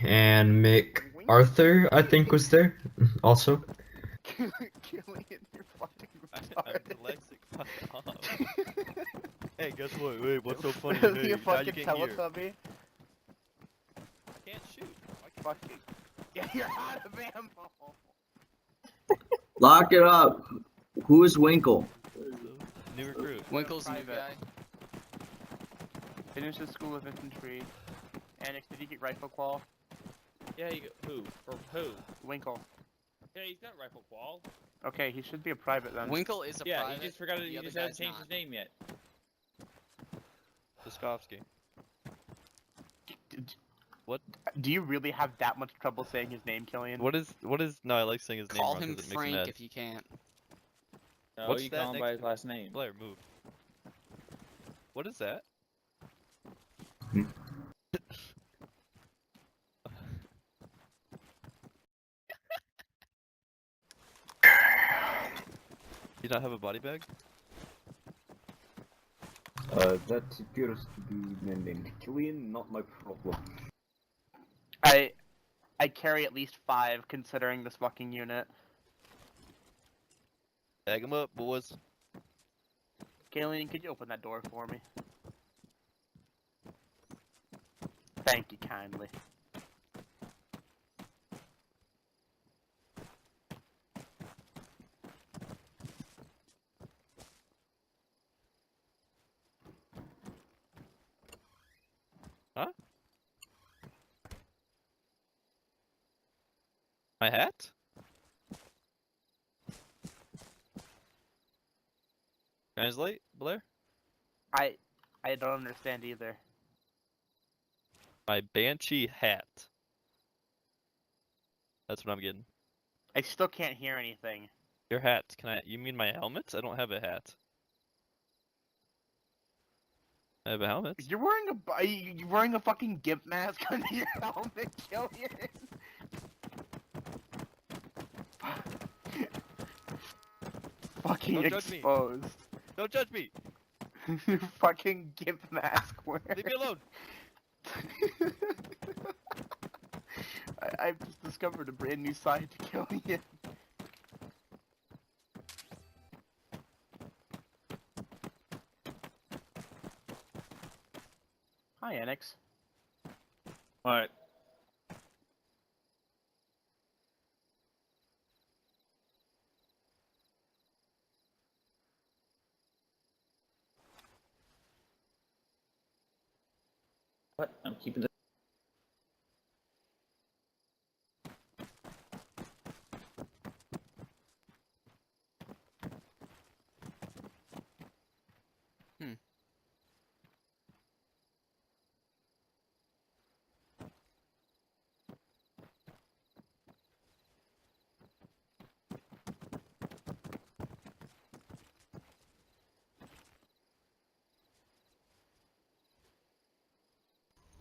and MacArthur, I think, was there also. Killian, you're fucking I'm retarded. dyslexic. Fuck off. Hey, guess what? Wait, what's so funny? Really Hey, a how you fucking get here? Teletubby? I can't shoot. Fucking. Yeah, you're out of ammo. Lock it up. Who's Winkle? New recruit. Winkle's new Private. guy. Finished the school of infantry. Annex, did he get rifle qual? Yeah, you go. Who? Or who? Winkle. Yeah, he's got rifle qual. Okay, he should be a private then. Winkle is a Yeah, private. he just forgot it. the He other just hasn't guy's changed not. his name yet. Soskovsky. What? Do you really have that much trouble saying his name, Killian? What is? No, I like saying his name Call wrong him 'cause it makes Frank mad. if you can't. No, What's you that call him by his last name. Blair, move. What is that? You not have a body bag? That appears to be named Killian, not my problem. I carry at least 5 considering this fucking unit. Bag him up, boys. Killian, could you open that door for me? Thank you kindly. Huh? My hat? Translate, Blair? I don't understand either. My banshee hat. That's what I'm getting. I still can't hear anything. Your hat. You mean my helmet? I don't have a hat. I have a helmet. You're wearing a fucking gimp mask under your helmet, Killian. Fucking Don't judge me. exposed. Don't judge me! Your fucking gimp mask wearer. Leave me alone! I've just discovered a brand new side to Killian. Hi, Annex. Alright. What? I'm keeping the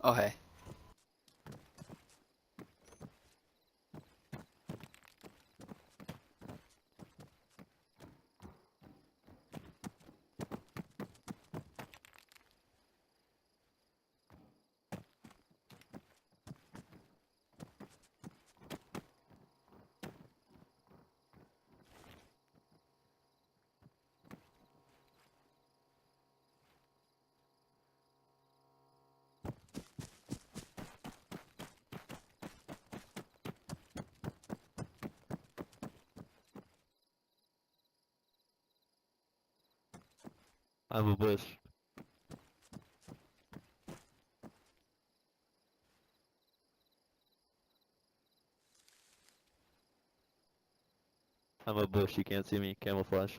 Oh hey. I'm a bush. I'm a bush, you can't see me. Camouflage.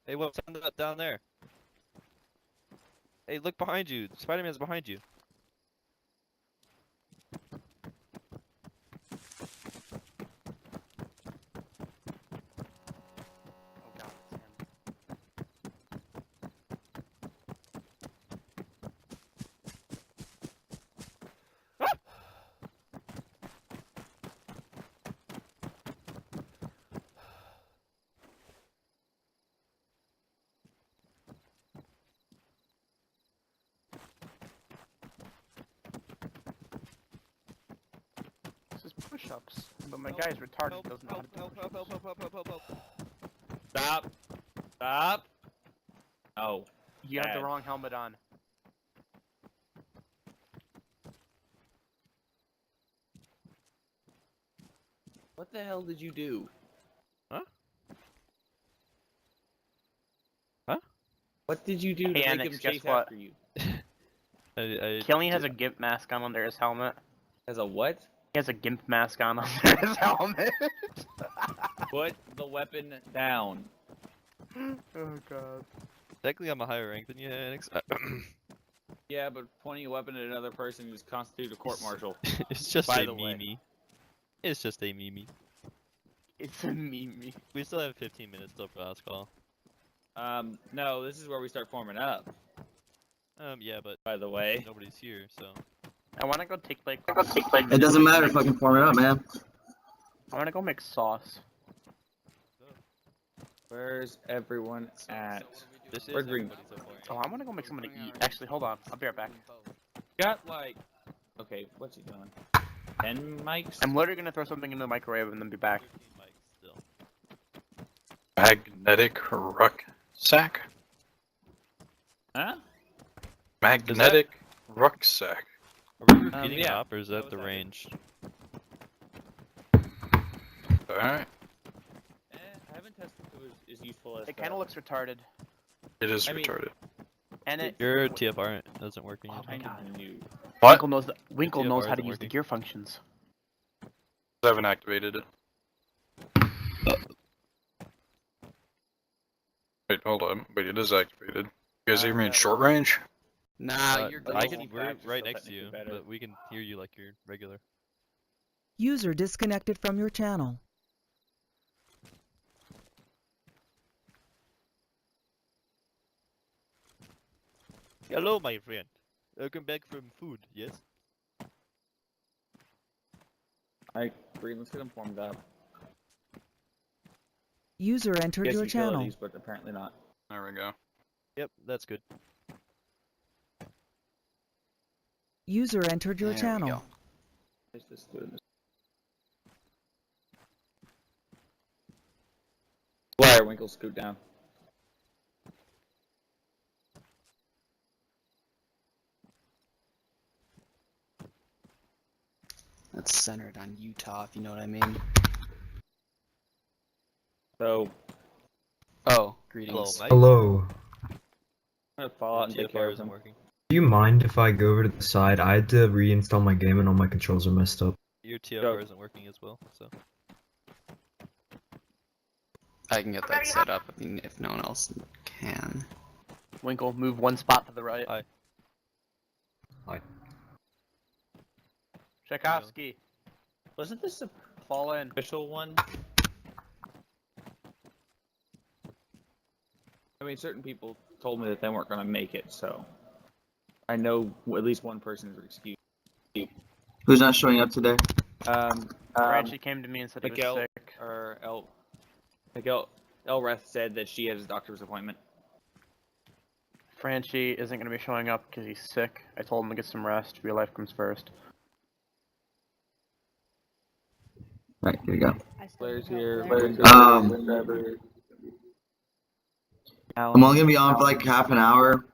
Hey, what's on that down there? Hey, look behind you. Spider-Man's behind you. Oh god, it's him. push-ups, but my guy's retarded. Doesn't know how to do push-ups. Stop. Stop. Oh. You have the Bad. wrong helmet on. What the hell did you do? Huh? Huh? What did you do to Hey, make Annex, him guess chase what? after you? Killian has a GIMP mask on under his helmet. As a what? He has a GIMP mask on under his helmet. Put the weapon down. Oh god. Technically, I'm a higher rank than you, Annex. Yeah, but pointing a weapon at another person is constitute a court-martial. It's just By a the way. meme. It's just a meme. It's a meme. We still have 15 minutes till for last call. No, this is where we start forming up, Yeah, but by the way. nobody's here, so. I wanna go take like. It doesn't matter if I can form it up, man. I wanna go make sauce. Where's everyone at? This is We're green. everybody so far. Oh, I wanna go make something to eat. Actually, hold on. I'll be right back. Got like... Okay, what's he doing? 10 mics? I'm literally gonna throw something into the microwave and then be back. 15 mics still. Magnetic rucksack. Huh? Magnetic rucksack. Are we repeating yeah. up, or is that the range? Alright. I haven't tested if it is useful as It kinda looks retarded. It is I mean- retarded. And it. Your TFR isn't working. Oh my god. New. What? Winkle knows, Winkle TFR knows how to isn't use the working. gear functions. I haven't activated it. Wait, hold on. Wait, it is activated. You guys hear me in short range? Nah, you're but I good. can. Back We're is right still next to you, technically better. but we can hear you like you're regular. User disconnected from your channel. Hello, my friend. Welcome back from food. Yes. Alright, Green, let's get them formed up. User entered Yes, your channel. utilities, but apparently not. There we go. Yep, that's good. User entered your There we channel. go. Is this good? Wire, Winkle, scoot down. That's centered on Utah, if you know what I mean. So, Oh, Hello, greetings. Mike. Hello. I'm gonna fall out and take care TFR of isn't them. working. Do you mind if I go over to the side? I had to reinstall my game and all my controls are messed up. Your TFR Go. isn't working as well, so. I can get that set up. I mean, if no one else can. Winkle, move one spot to the right. Hi. Hi. Tchaikovsky, Wasn't this a fall in. official one? I mean, certain people told me that they weren't gonna make it, so I know at least one person is excused. Who's not showing up today? Franchi came to me and said he was Miguel sick. or Miguel Elreth said that she has a doctor's appointment. Franchi isn't going to be showing up because he's sick. I told him to get some rest. Real life comes first. Right, here we go. Blair's here. I'm only gonna be on for like half an hour,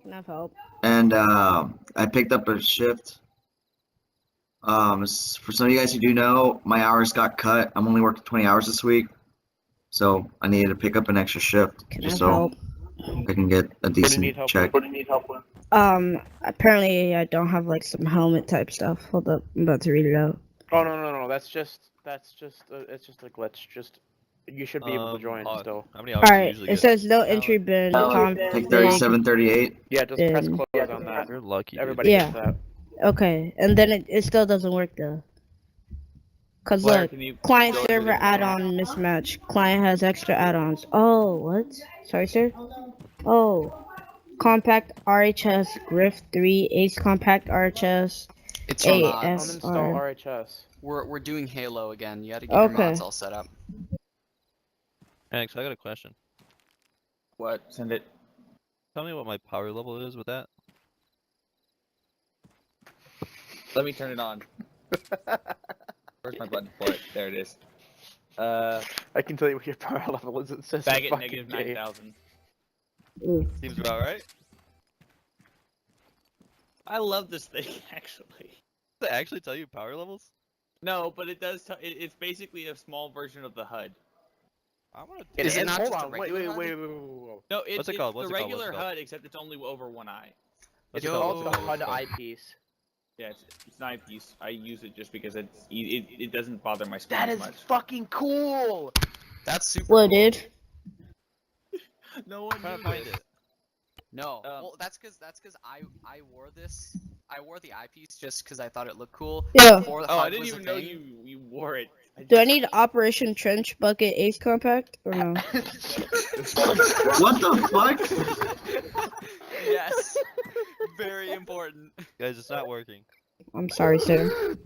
Enough help. and I picked up a shift. For some of you guys who do know, my hours got cut. I'm only working 20 hours this week, so I needed to pick up an extra shift Can I just have so help? I can get a decent check. What do you need help with? Apparently I don't have like some helmet type stuff. Hold up, I'm about to read it out. Oh no! That's just it's just a glitch. Just you should be able to join Odd. still. How many hours do you Alright, usually it get? says no entry bin, Take config. 3738. Yeah, just press Then- close on that. You're lucky. dude. Everybody Yeah. gets that. Okay, and then it still doesn't work though. Cause Blair, look, can you client go server to the- add-on mismatch. Client has extra add-ons. Oh, what? Sorry, sir? Oh. Compact RHS, Griff 3, Ace Compact RHS. It's Hey, for mods. S- Uninstall Alright. RHS. We're doing Halo again. You had to get your Okay. mods all set up. Alex, I got a question. What? Send it. Tell me what my power level is with that. Let me turn it on. Where's my button for it? There it is. I can tell you what your power level is. It says Back it's at fucking negative gay. 9,000. Seems about right. I love this thing actually. Does it actually tell you power levels? No, but it does. It's basically a small version of the HUD. I want to. Is it not hold just a on, wait, regular wait, HUD? wait, wait, wait, wait. No, it's What's it called? What's the it called? What's it regular called? HUD, except it's only over one eye. It's Let's called go. the HUD eyepiece. Yeah, it's an eyepiece. I use it just because it doesn't bother my screen That as is much. fucking cool. That's super. Whoa, cool. dude. No one I'm trying knew to find this. it. No, well, that's because I wore this. I wore the eyepiece just because I thought it looked cool. Yeah. Before the Oh, I HUD didn't was a even know thing. you wore it. Do I need Operation Trench Bucket Ace Compact or no? What the fuck? Yes. Very important. Guys, it's not working. I'm sorry, sir.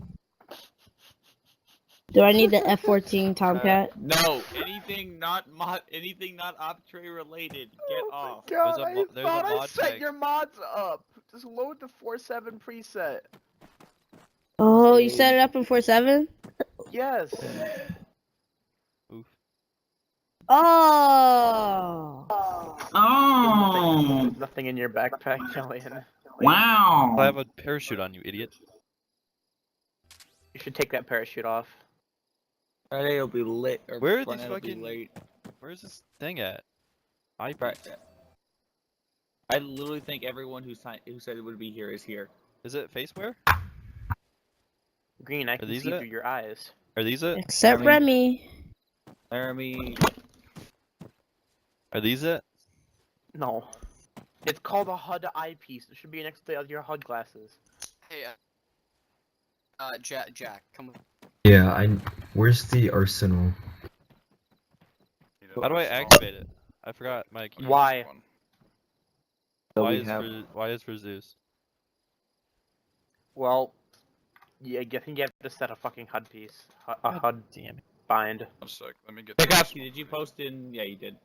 Do I need the F-14 Tomcat? No, anything not OPTRE related, get off. God, There's a I mo- there's a thought I mod set tag. your mods up. Just load the 4.7 preset. Oh, you set it up in 4.7? Yes. Oof. Oh. Oh, There's nothing in your backpack, Kellyanne. wow. I have a parachute on you, idiot. You should take that parachute off. Friday will be lit. Or Where are Friday these will be fucking- late. Where's this thing at? Right. I literally think everyone who said it would be here is here. Is it faceware? Green, I can these see it? through your eyes. Are these it? Except I mean- Remy. Laramie. Are these it? No. It's called a HUD eyepiece. It should be next to your HUD glasses. Hey, Jack, come with. Yeah, where's the arsenal? How do I activate it? I forgot my key. Why? So Why we is have- why is for Zeus? Well, yeah, I think you have to set a fucking HUD piece. A HUD Damn it. bind. One sec, let me get Tchaikovsky, did you post in? Yeah, you did.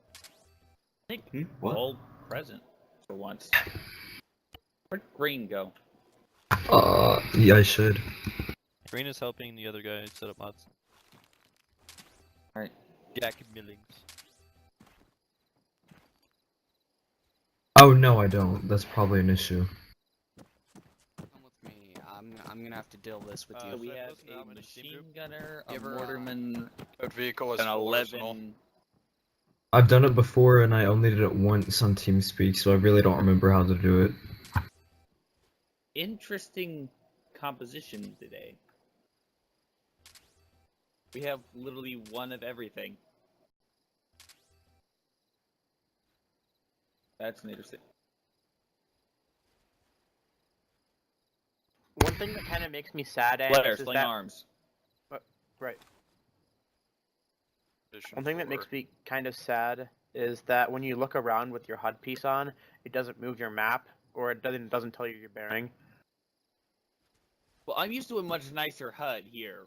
I think What? all present for once. Where'd Green go? Yeah, I should. Green is helping the other guy set up mods. Alright. Jack Millings. Oh no, I don't. That's probably an issue. Come with me. I'm gonna have to deal this with Uh, you. We should I have post an a Arma in the team machine group? gunner, You a ever, mortarman, That vehicle is an full arsenal. 11. I've done it before and I only did it once on TeamSpeak, so I really don't remember how to do it. Interesting composition today. We have literally one of everything. That's an interesting. One thing that kind of makes me sad Blair, is sling that arms. right. Edition One thing that 4. makes me kind of sad is that when you look around with your HUD piece on, it doesn't move your map, or it doesn't tell you your bearing. Well, I'm used to a much nicer HUD here.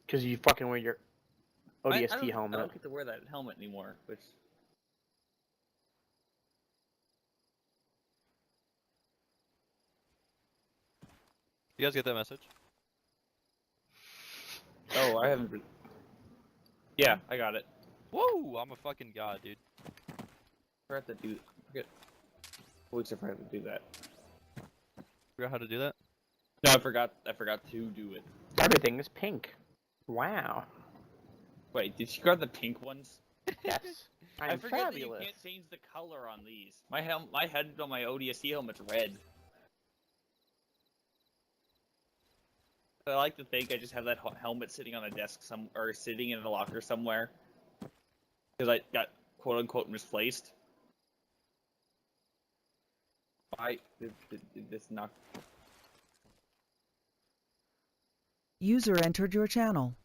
Because you fucking wear your I ODST don't helmet. get to wear that helmet anymore, which. You guys get that message? Oh, I haven't. Yeah, I got it. Whoa! I'm a fucking god, dude. I forgot to do. Forget. Weeks I forgot to do that. Figure out how to do that? No, I forgot. I forgot to do it. Everything is pink. Wow. Wait, did you grab the pink ones? Yes. I'm I forget fabulous. that you can't change the color on these. My head on my ODST helmet's red. I like to think I just have that helmet sitting on a desk or sitting in a locker somewhere. Because I got quote unquote misplaced. Why did this not? User entered your channel.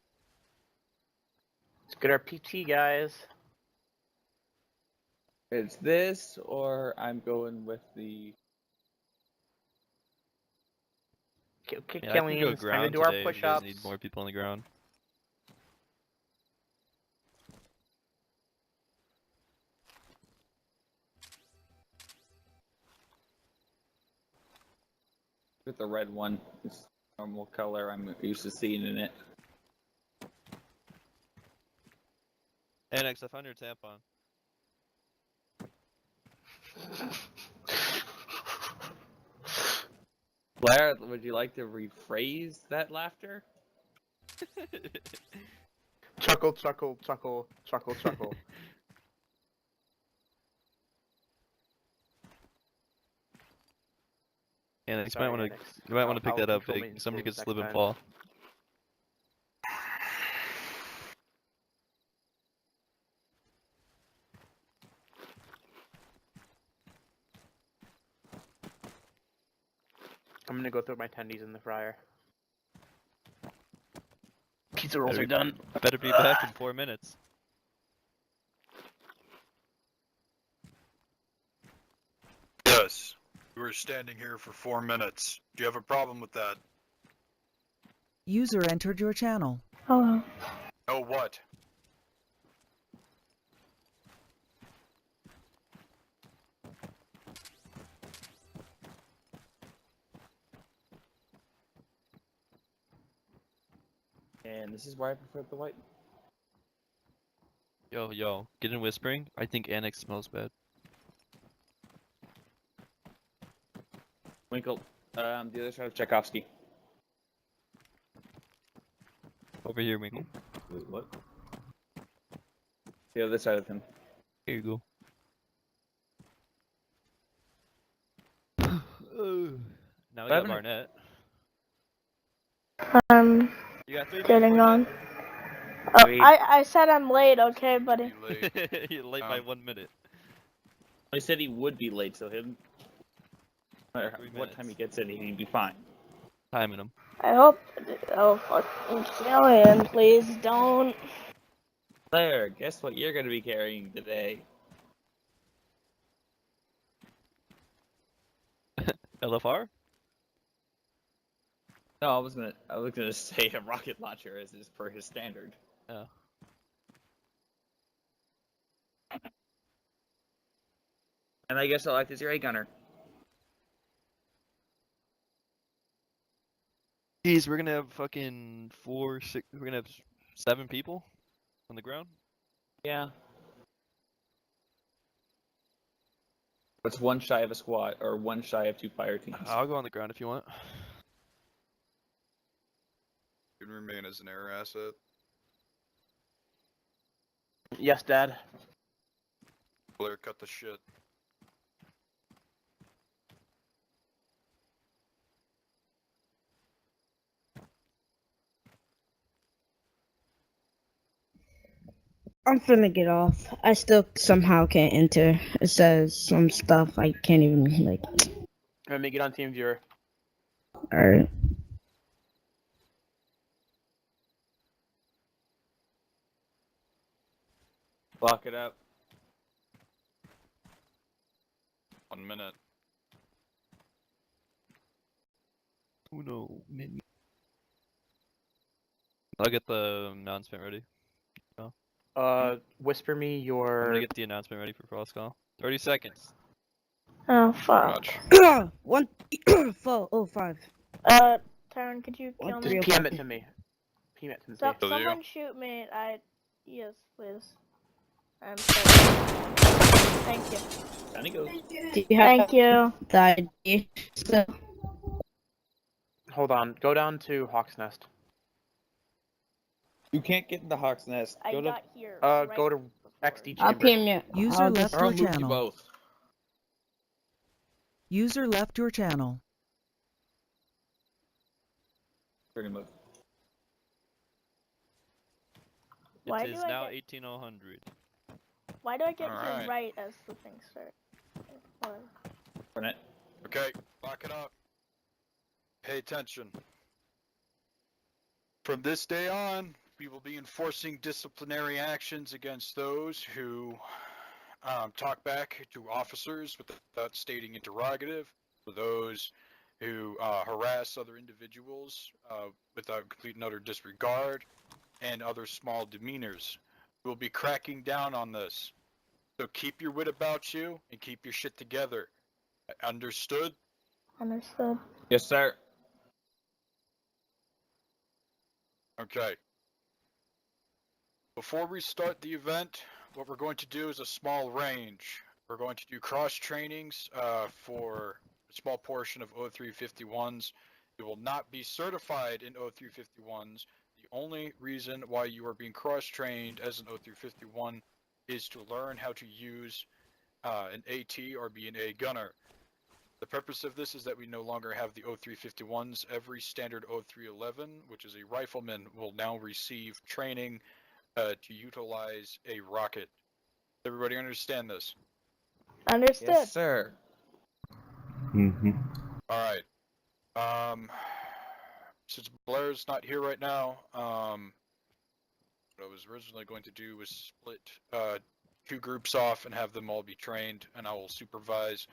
Let's get our PT, guys. It's this, or I'm going with the. Okay, Yeah, I can Kelly, go it's time to ground do our today if you guys push-ups. need more people on the ground. With the red one, it's normal color I'm used to seeing in it. Annex, I found your tampon. Blair, would you like to rephrase that laughter? Chuckle, chuckle, chuckle, chuckle, chuckle. Annex, Sorry, you might Annex. want to pick I'll that up control big. maintenance Somebody could rules slip next and time. fall. I'm gonna go throw my tendies in the fryer. Pizza rolls Better- are done. Better be back in 4 minutes. Yes. You were standing here for 4 minutes. Do you have a problem with that? User entered your channel. Oh. Oh, what? And this is why I prefer the white. Yo, get in whispering. I think Annex smells bad. Winkle, the other side of Tchaikovsky. Over here, Minkle. Wait, what? The other side of him. Here you go. Now we got Barnett. You got 3 minutes, Getting on. Barnett. Oh, Wait. I said I'm late, okay, buddy. You late. You're late by 1 minute. I said he would be late, so him. No matter 3 what time he minutes. gets in, he'd be fine. Timing him. I hope. Oh, fucking kill him, please don't. Blair, guess what you're gonna be carrying today? LFR? No, I was gonna say a rocket launcher as is per his standard. Oh. And I guess I'll act as your A gunner. Jeez, we're gonna have fucking 4, 6. We're gonna have 7 people on the ground. Yeah. It's one shy of a squad, or one shy of 2 fire teams. I'll go on the ground if you want. You can remain as an air asset. Yes, Dad. Blair, cut the shit. I'm finna get off. I still somehow can't enter. It says some stuff I can't even, like. Let me get on Team Viewer. Alright. Lock it up. 1 minute. Uno menu. I'll get the announcement ready. Whisper me I'm your. gonna get the announcement ready for Frost Call. 30 seconds. Oh, fuck. Much. 1-4-0-5. Taryn, could you kill Just me? PM it to me. PM it to me. Stop, Kill you? someone shoot me. Yes, please. I'm sorry. Thank you. Down he goes. Do you have Thank you. The ID? So, Hold on. Go down to Hawk's Nest. You can't get in the Hawk's Nest. I Go to. got here. Go to XD I'll chamber. PM you. User I'll left just- your I'll move you channel. both. User left your channel. Pretty much. Why It do is I now get- 18000. Why do I get Alright. here right as the thing starts? Why? Burnett. Okay, lock it up. Pay attention. From this day on, we will be enforcing disciplinary actions against those who talk back to officers without stating interrogative, for those who harass other individuals without complete and utter disregard, and other small demeanors. We'll be cracking down on this. So keep your wit about you and keep your shit together. Understood? Understood. Yes, sir. Okay. Before we start the event, what we're going to do is a small range. We're going to do cross trainings for a small portion of O351s. You will not be certified in O351s. The only reason why you are being cross trained as an O351 is to learn how to use an AT or be an A gunner. The purpose of this is that we no longer have the O351s. Every standard O311, which is a rifleman, will now receive training to utilize a rocket. Everybody understand this? Understood. Yes, sir. Mm-hmm. Alright. Since Blair's not here right now, what I was originally going to do was split 2 groups off and have them all be trained, and I will supervise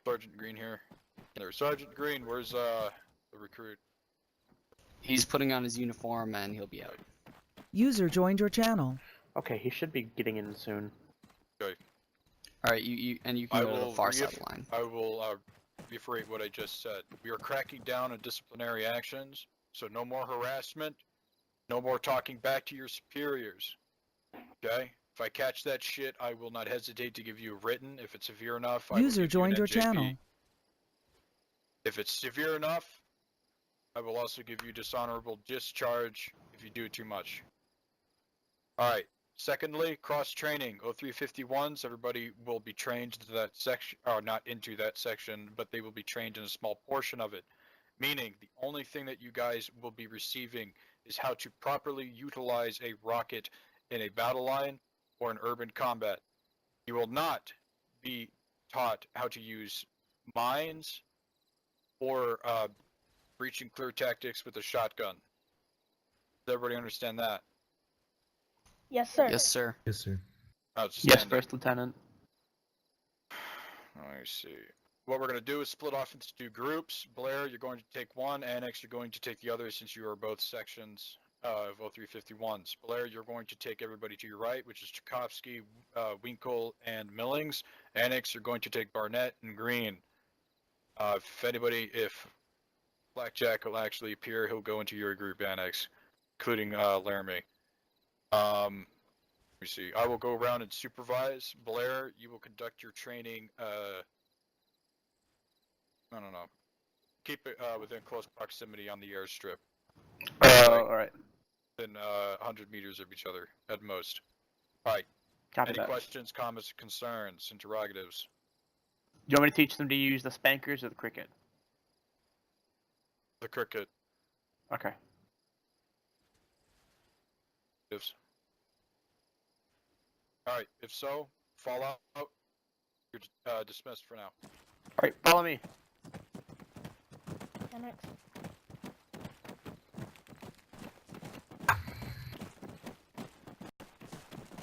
Sergeant Green here. There, Sergeant Green, where's the recruit? He's putting on his uniform and he'll be out. User joined your channel. Okay, he should be getting in soon. Okay. Alright, you can I go to the will far side line. I will reiterate what I just said. We are cracking down on disciplinary actions, so no more harassment, no more talking back to your superiors. Okay? If I catch that shit, I will not hesitate to give you a written. If it's severe enough, I will User give you an joined your NJP. channel. If it's severe enough, I will also give you dishonorable discharge if you do too much. Alright. Secondly, cross-training. O351s, everybody will be trained into that section, or not into that section, but they will be trained in a small portion of it. Meaning, the only thing that you guys will be receiving is how to properly utilize a rocket in a battle line or in urban combat. You will not be taught how to use mines or breach and clear tactics with a shotgun. Does everybody understand that? Yes, sir. Yes, sir. Yes, sir. Outstanding. Yes, First Lieutenant. Let me see. What we're going to do is split off into 2 groups. Blair, you're going to take one. Annex, you're going to take the other since you are both sections of O351s. Blair, you're going to take everybody to your right, which is Tchaikovsky, Winkle, and Millings. Annex, you're going to take Barnett and Green. If Blackjack will actually appear, he'll go into your group, Annex, including Laramie. Let me see. I will go around and supervise. Blair, you will conduct your training. I don't know. Keep it within close proximity on the airstrip. Alright. Within 100 meters of each other at most. Alright. Copy Any that. questions, comments, concerns, interrogatives? Do you want me to teach them to use the spankers or the cricket? The cricket. Okay. Alright, if so, fall out. You're dismissed for now. Alright, follow me. Annex.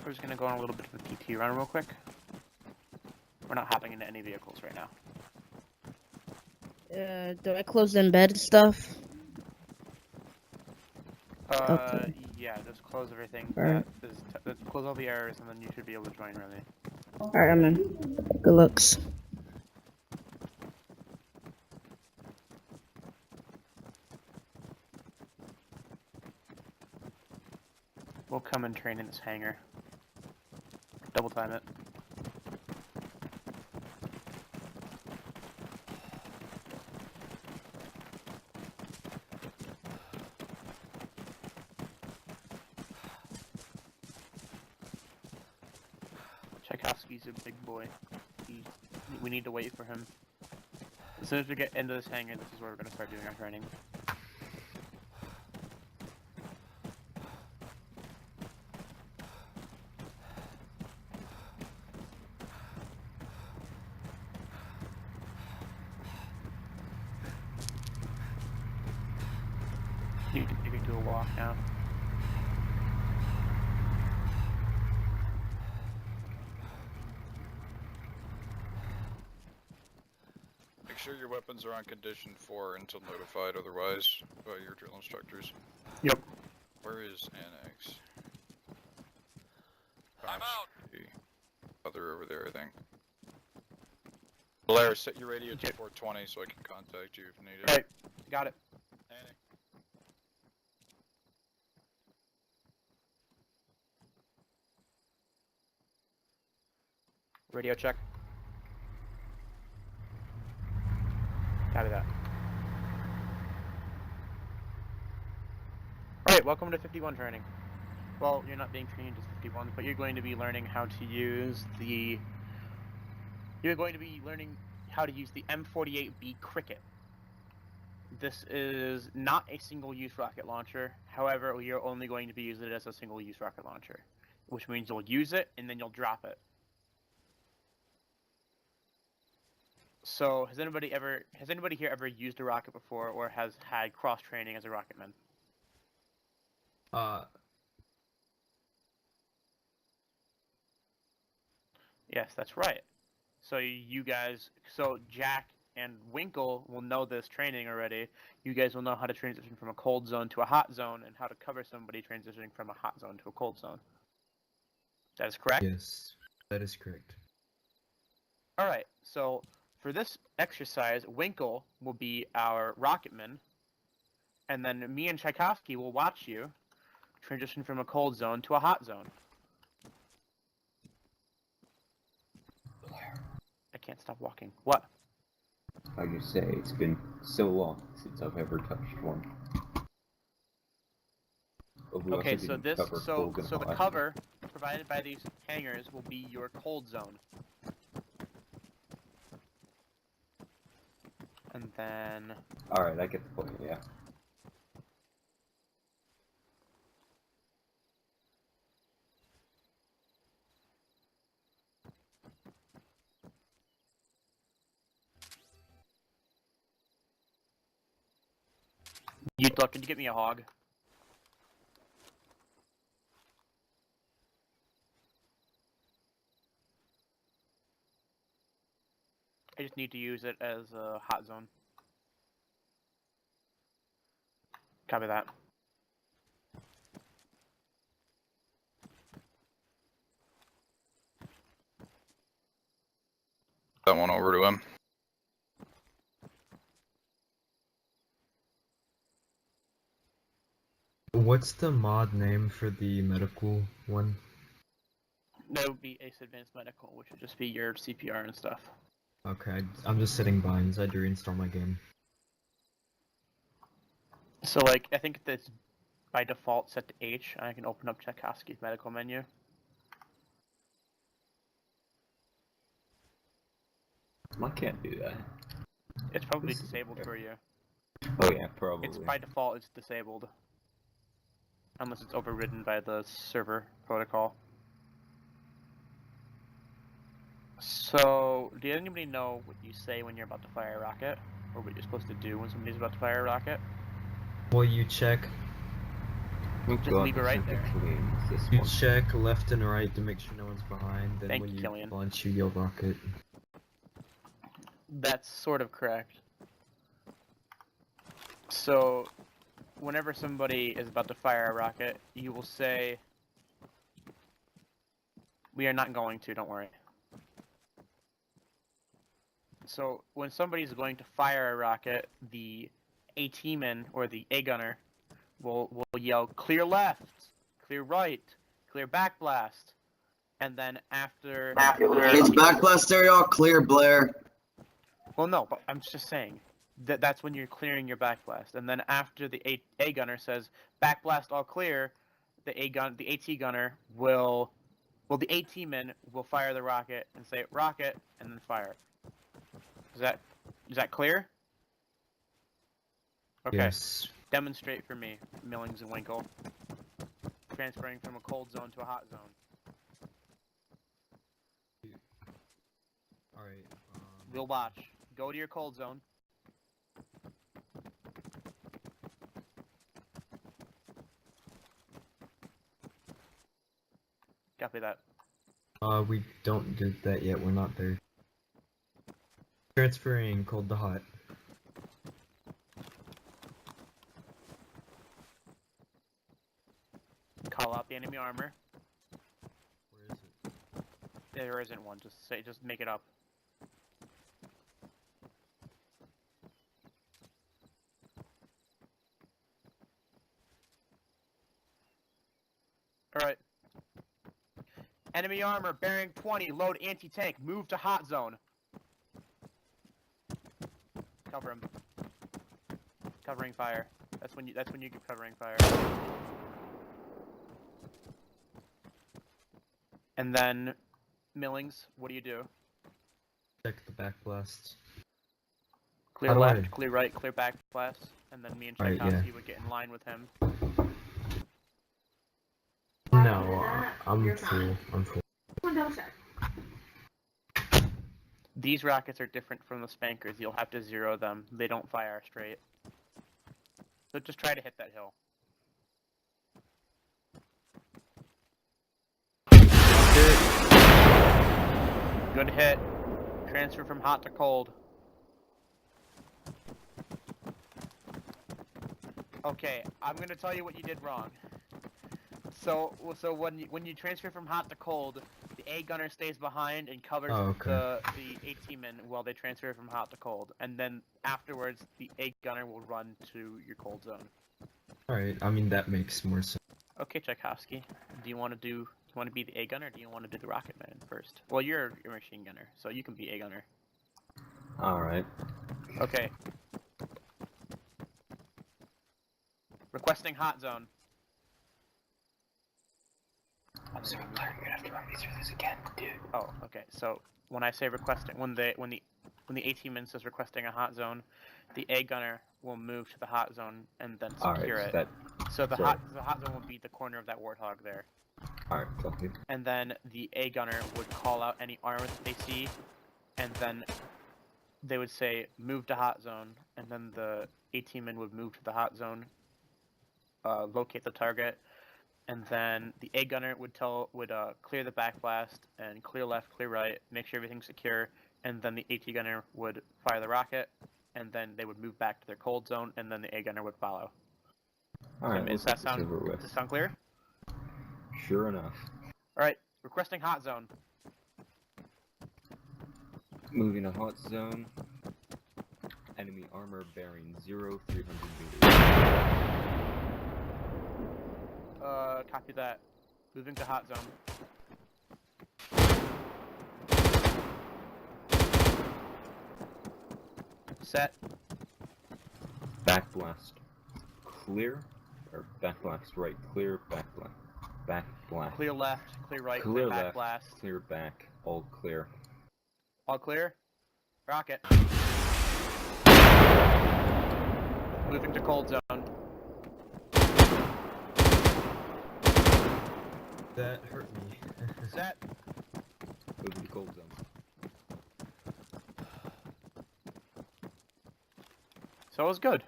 We're just gonna go on a little bit of a PT run real quick. We're not hopping into any vehicles right now. Do I close in bed stuff? Okay. Yeah, just close everything. Alright. Close all the errors, and then you should be able to join really. Alright, I'm in. Good looks. We'll come and train in this hangar. Double time it. Tchaikovsky's a big boy. We need to wait for him. As soon as we get into this hangar, this is where we're going to start doing our training. You can do a walk now. Make sure your weapons are on condition 4 until notified otherwise by your drill instructors. Yep. Where is Annex? I'm out. Other over there, I think. Blair, set your radio to 420 so I can contact you if needed. Alright, got it. Annex. Radio check. Copy that. Alright, welcome to 51 training. Well, you're not being trained as 51, but you're going to be learning how to use the... You're going to be learning how to use the M48B Cricket. This is not a single-use rocket launcher. However, you're only going to be using it as a single-use rocket launcher, which means you'll use it and then you'll drop it. So, has anybody here ever used a rocket before, or has had cross training as a rocketman? Yes, that's right. So Jack and Winkle will know this training already. You guys will know how to transition from a cold zone to a hot zone, and how to cover somebody transitioning from a hot zone to a cold zone. That is correct? Yes, that is correct. Alright, so for this exercise, Winkle will be our rocketman, and then me and Tchaikovsky will watch you transition from a cold zone to a hot zone. I can't stop walking. What? I just say, it's been so long since I've ever touched one. But we Okay, also so didn't cover cold and the hot. cover provided by these hangars will be your cold zone. And then... Alright, I get the point, yeah. You thought, can you get me a hog? I just need to use it as a hot zone. Copy that. That one over to him. What's the mod name for the medical one? That would be Ace Advanced Medical, which would just be your CPR and stuff. Okay, I'm just sitting binds. I had to reinstall my game. So, like, I think that's by default set to H. I can open up Tchaikovsky's medical menu. I can't do that. It's probably disabled for you. Oh yeah, probably. It's by default, it's disabled. Unless it's overridden by the server protocol. So, do anybody know what you say when you're about to fire a rocket? Or what you're supposed to do when somebody's about to fire a rocket? Well, you check. Just leave it right there. You check left and right to make sure no one's behind. Then Thank when you, you Killian. launch, you yell rocket. That's sort of correct. So, whenever somebody is about to fire a rocket, you will say, "We are not going to, don't worry." So, when somebody's going to fire a rocket, the AT-man, or the A-gunner, will yell, "Clear left, clear right, clear backblast," and then after... It's backblast area all clear, Blair. Well, no, but I'm just saying that's when you're clearing your backblast, and then after the A gunner says backblast all clear, the AT gunner will, well, the AT-man will fire the rocket and say rocket and then fire. Is that clear? Okay. Yes. Demonstrate for me, Millings and Winkle. Transferring from a cold zone to a hot zone. Alright. We'll watch. Go to your cold zone. Copy that. We don't do that yet. We're not there. Transferring cold to hot. Call out the enemy armor. Where is it? There isn't one. Just make it up. Alright. Enemy armor, bearing 20, load anti-tank, move to hot zone. Cover him. Covering fire. That's when you get covering fire. And then, Millings, what do you do? Check the back blasts. Clear How do left, I- clear right, clear back blast, and then me and Right, Tchaikovsky yeah. would get in line with him. No, I'm full. I'm full. These rockets are different from the spankers. You'll have to zero them. They don't fire straight. So just try to hit that hill. Good hit. Transfer from hot to cold. Okay, I'm gonna tell you what you did wrong. So when you transfer from hot to cold, the A gunner stays behind and covers the AT-men while they transfer from hot to cold, and then afterwards the A gunner will run to your cold zone. Alright, I mean that makes more sense. Okay, Tchaikovsky, do you want to be the A gunner, or do you want to do the rocket man first? Well, you're a machine gunner, so you can be A gunner. Alright. Okay. Requesting hot zone. I'm sorry, you're gonna have to run me through this again, dude. Oh, okay. So when I say requesting, when the AT-man says requesting a hot zone, the A gunner will move to the hot zone and then secure it. So the hot zone will be the corner of that warthog there. Alright, copy. And then the A gunner would call out any armor that they see, and then they would say move to hot zone, and then the AT-man would move to the hot zone, locate the target, and then the A gunner would clear the back blast and clear left, clear right, make sure everything's secure, and then the AT gunner would fire the rocket, and then they would move back to their cold zone, and then the A gunner would follow. Alright, Does that sound clear? Sure enough. Alright, requesting hot zone. Moving to hot zone. Enemy armor bearing 0, 300 meters. Copy that. Moving to hot zone. Set. Back blast. Clear. Or back blast right. Clear. Back blast. Back blast. Clear left, clear right, Clear clear back left. blast. Clear back. All clear. All clear? Rocket. Moving to cold zone. That hurt me. Set. Moving to cold zone. So it was good.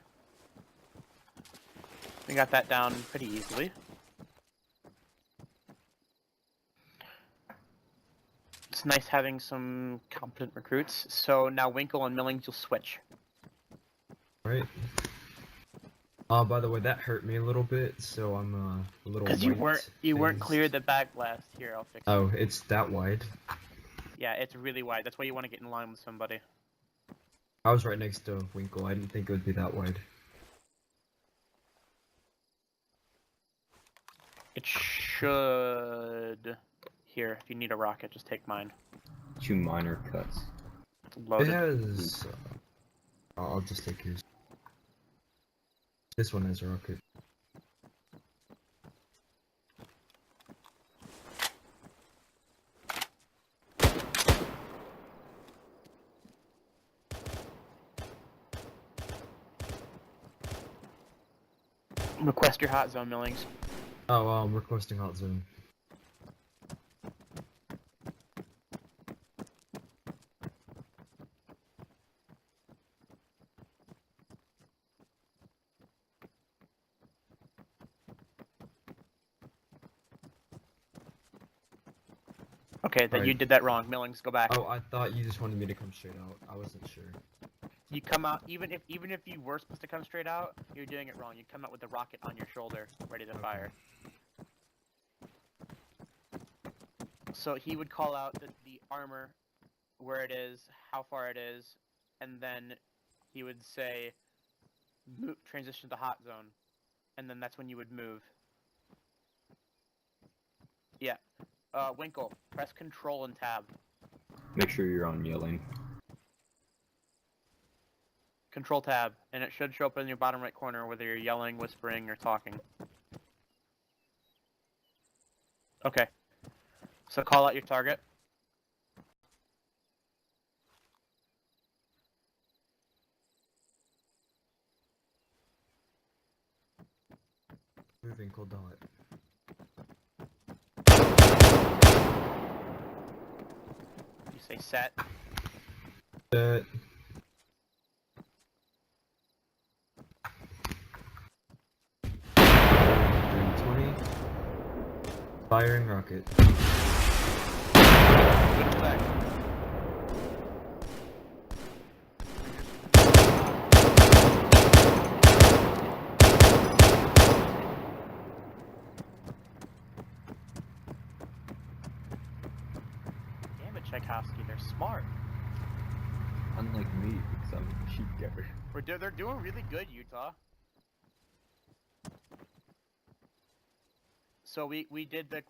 We got that down pretty easily. It's nice having some competent recruits. So now Winkle and Millings will switch. Right. By the way, that hurt me a little bit, so I'm a little. Because you weren't cleared the back blast. Here, I'll fix it. Oh, it's that wide. Yeah, it's really wide. That's why you want to get in line with somebody. I was right next to Winkle. I didn't think it would be that wide. It should. Here, if you need a rocket, just take mine. 2 minor cuts. It's loaded. It has. I'll just take yours. This one has a rocket. Request your hot zone, Millings. Oh, I'm requesting hot zone. Okay, then you did that wrong. Millings, go back. Oh, I thought you just wanted me to come straight out. I wasn't sure. You come out, even if you were supposed to come straight out, you're doing it wrong. You come out with the rocket on your shoulder, ready to fire. So he would call out the armor, where it is, how far it is, and then he would say, transition to hot zone, and then that's when you would move. Yeah. Winkle, press Control and Tab. Make sure you're on yelling. Control Tab, and it should show up in your bottom right corner whether you're yelling, whispering, or talking. Okay. So call out your target. Moving cold dot. You say set. Set. Firing rocket. Good effect. Damn it, Tchaikovsky, they're smart. Unlike me, because I'm a cheat giver. They're doing really good, Utah. So we did the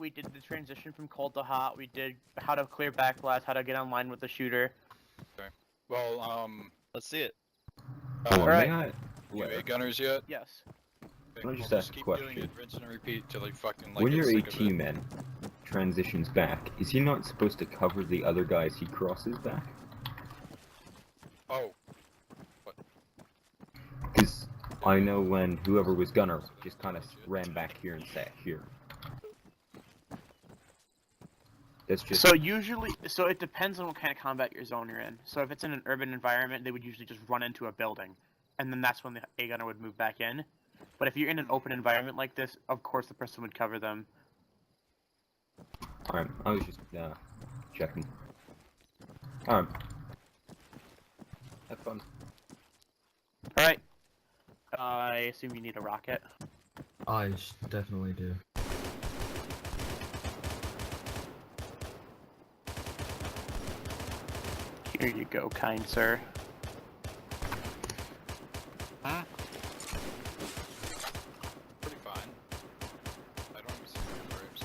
transition from cold to hot. We did how to clear backblast, how to get online with the shooter. Okay. Well, Let's see it. Alright. You A gunners yet? Yes. Okay, Let me just well, ask a keep question. doing it, rinse and repeat till he fucking like When gets your sick of it. AT man transitions back, is he not supposed to cover the other guys he crosses back? Oh. Because I know when whoever was gunner just kind of ran back here and sat here. That's just... So it depends on what kind of combat zone you're in. So if it's in an urban environment, they would usually just run into a building, and then that's when the A gunner would move back in. But if you're in an open environment like this, of course the person would cover them. Alright, I was just checking. Alright. Have fun. Alright. I assume you need a rocket. I definitely do. Here you go, kind sir. Huh? Pretty fine. I don't even see any frames.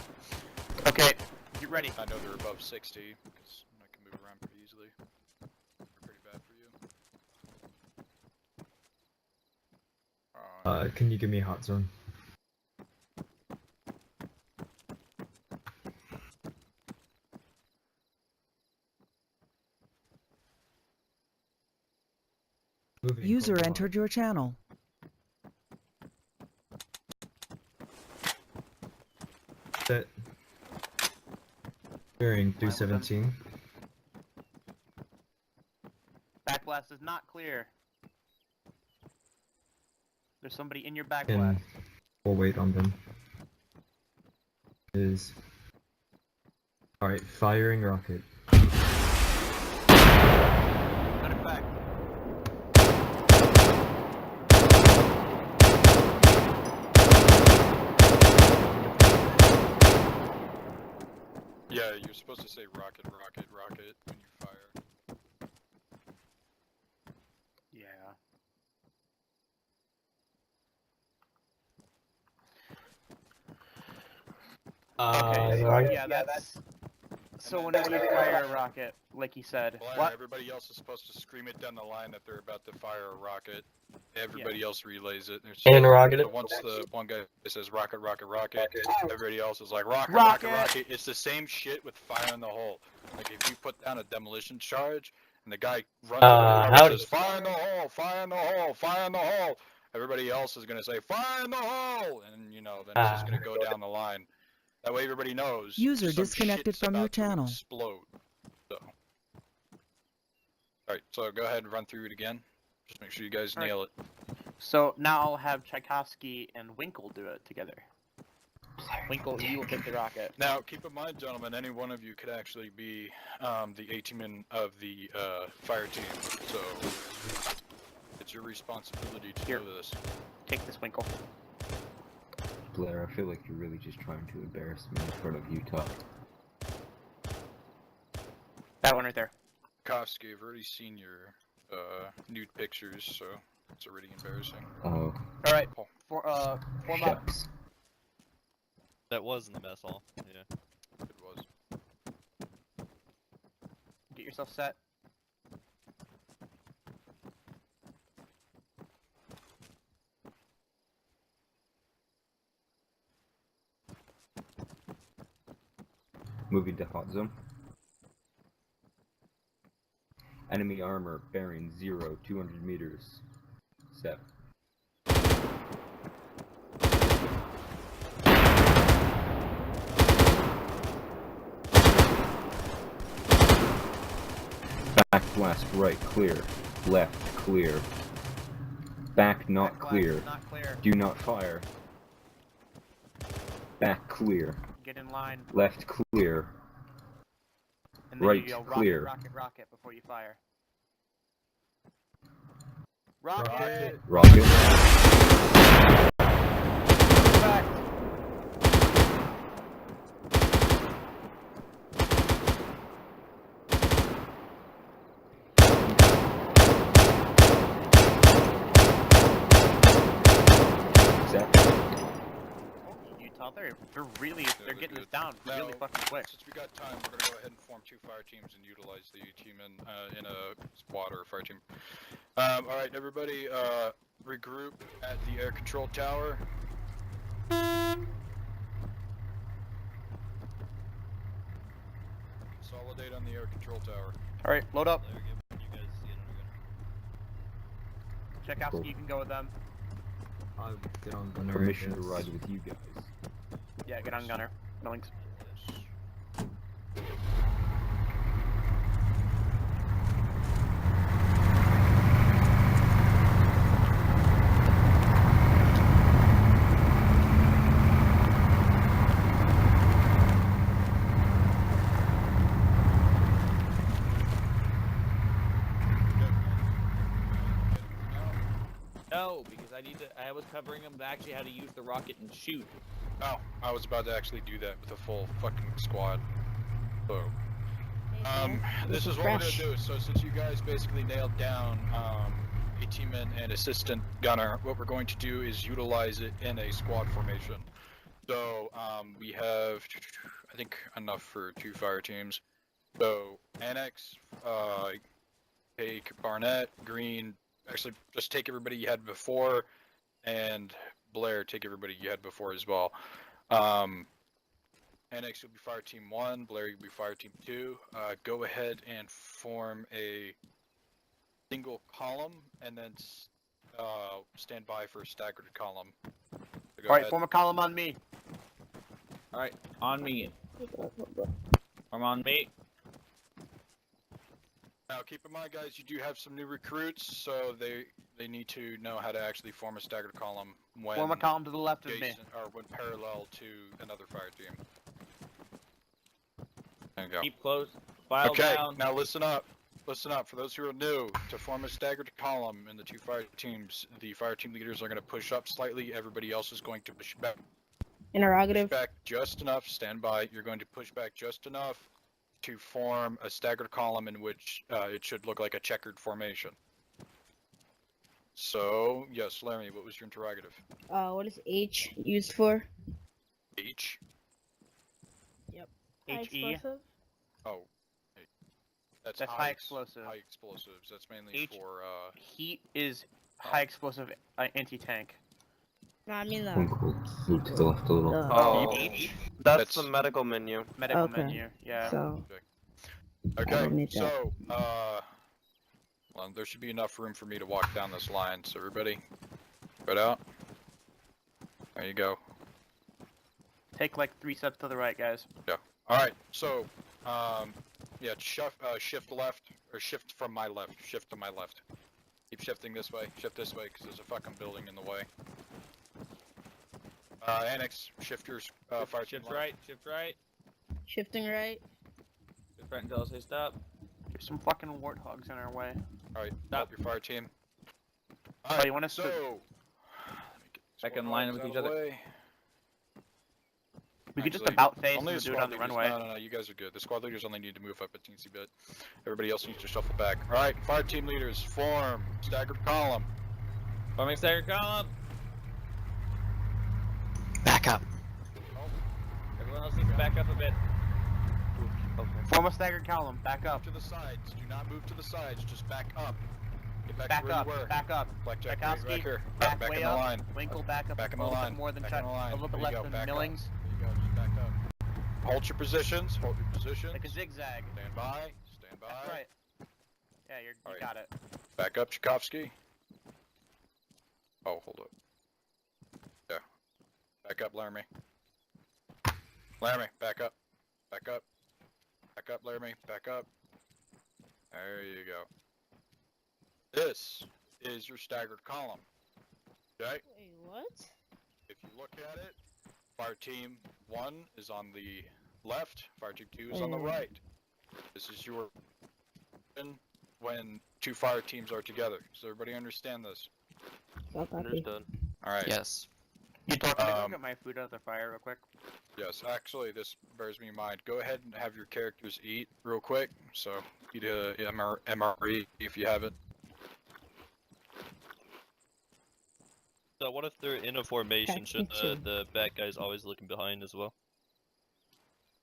Okay, get ready. I know they're above 60 because I can move around pretty easily. They're pretty bad for you. Can you give me a hot zone? Moving User cold entered your channel. Set. Bearing 317. Backblast is not clear. There's somebody in your backblast. And we'll wait on them. Is alright, firing rocket. Good effect. Yeah, you're supposed to say rocket, rocket, rocket when you fire. Yeah. Okay, so yeah, that's... So whenever you fire a rocket, like he said, Well, what? everybody else is supposed to scream it down the line that they're about to fire a rocket. Everybody else relays it. So once the one guy says rocket, rocket, rocket, everybody else is like rocket, rocket, rocket. It's the same shit with fire in the hole. Like if you put down a demolition charge and the guy runs over and says fire in the hole, fire in the hole, fire in the hole, everybody else is gonna say fire in the hole, and you know then it's just gonna go down the line. That way everybody knows. User some disconnected shit's from your about to channel. Explode. So. Alright, so go ahead and run through it again. Just make sure you guys nail it. So now I'll have Tchaikovsky and Winkle do it together. Winkle, you will take the rocket. Now, keep in mind, gentlemen, any one of you could actually be the A-team of the fire team. So it's your responsibility to do this. Take this, Winkle. Blair, I feel like you're really just trying to embarrass me in front of Utah. That one right there. Tchaikovsky, I've already seen your nude pictures, so it's already embarrassing. Oh. Alright, form up. Shucks. That was in the mess hall. Yeah. It was. yourself set. Moving to hot zone. Enemy armor bearing 0, 200 meters. Set. Back blast right clear. Left clear. Back not Back blast, clear. Not clear. Do not fire. Back clear. Get in line. Left clear. And then Right you yell clear. rocket, rocket, rocket before you fire. Rocket! Rocket. Back! Set. Utah, they're getting this down really Now, fucking quick. Since we got time, we're gonna go ahead and form 2 fire teams and utilize the team in a squad or a fire team. Alright, everybody, regroup at the air control tower. Consolidate on the air control tower. Alright, load up. Tchaikovsky, you can go with them. I'll get on Gunner. Permission to ride with you guys. Yeah, get on Gunner. Millings. No, because I was covering them to actually how to use the rocket and shoot. Oh, I was about to actually do that with a full fucking squad. So, this is what we're gonna do. So since you guys basically nailed down a teamman and assistant gunner, what we're going to do is utilize it in a squad formation. So we have, I think, enough for 2 fire teams. So Annex, take Barnett, Green. Actually, just take everybody you had before, and Blair, take everybody you had before as well. Annex will be fire team 1, Blair will be fire team 2. Go ahead and form a single column, and then stand by for a staggered column. So Alright, form a column on me. Alright, on me. I'm on me. Now, keep in mind, guys, you do have some new recruits, so they need to know how to actually form a staggered column when Form a column to the left of me. or when parallel to another fire team. There you go. Keep close. File Okay, down. now listen up. Listen up. For those who are new, to form a staggered column in the 2 fire teams, the fire team leaders are going to push up slightly. Everybody else is going to push back. Interrogative. Push back just enough. Stand by. You're going to push back just enough to form a staggered column in which it should look like a checkered formation. So, yes, Laramie, what was your interrogative? What is H used for? H? Yep. HE? Oh. That's high explosive. High explosives. That's mainly H- for, Heat is high explosive anti-tank. No, I mean the. Move to the left a little. Oh, H? that's the medical menu. Medical Okay. menu, yeah. So. I Okay, don't need that. so, well, there should be enough room for me to walk down this line, so everybody, spread out. There you go. Take like 3 steps to the right, guys. Yeah. Alright, so, yeah, shift left, or shift from my left, shift to my left. Keep shifting this way, shift this way, because there's a fucking building in the way. Annex, shift your, fire team Shift left. right, shift right. Shifting right. Shift right until I say stop. There's some fucking warthogs in our way. Alright, Stop. stop your fire team. Oh, Alright, you want us to- so... let me get these Back in warthogs line with out each of the other. way. We could just Actually, about face only and the do it squad on the leaders- runway. No, you guys are good. The squad leaders only need to move up a teensy bit. Everybody else needs to shuffle back. Alright, fire team leaders, form, staggered column. Forming staggered column. Back up. Everyone else needs to back up a bit. Form a staggered column. Back up. To the sides. Do not move to the sides. Just back up. Get back, Back to where up. you were. Back up. Blackjack, Bukowski, right here. back back way in the up. line. Winkle back up Back in a the little line. bit more than back Chuck. in the line. A little bit There you less go. than Back up. Millings. There you go. Just back up. Hold your positions. Hold your positions. Like a zigzag. Stand by. Stand by. That's right. Yeah, you Alright. got it. Back up, Tchaikovsky. Oh, hold up. Yeah. Back up, Laramie. Laramie, back up. Back up. Back up, Laramie. Back up. There you go. This is your staggered column. Okay? Wait, what? If you look at it, fire team 1 is on the left, fire team 2 is on the right. This is your when 2 fire teams are together. Does everybody understand this? Understood. Alright. Yes. You talk to me, go get my food out of the fire real quick. Yes, actually, this bears me in mind. Go ahead and have your characters eat real quick. So, eat a MRE if you haven't. So what if they're in a formation? Should the bad guys always looking behind as well?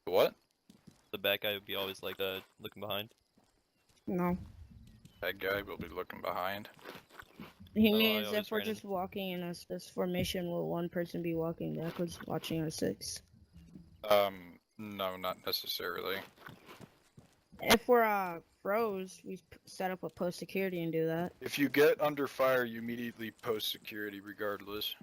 What? The bad guy would be always like looking behind. No. That guy will be looking behind. He Oh, I means always if we're ran in. just walking in this formation, will one person be walking backwards, watching our 6? No, not necessarily. If we're froze, we set up a post security and do that. If you get under fire, you immediately post security regardless.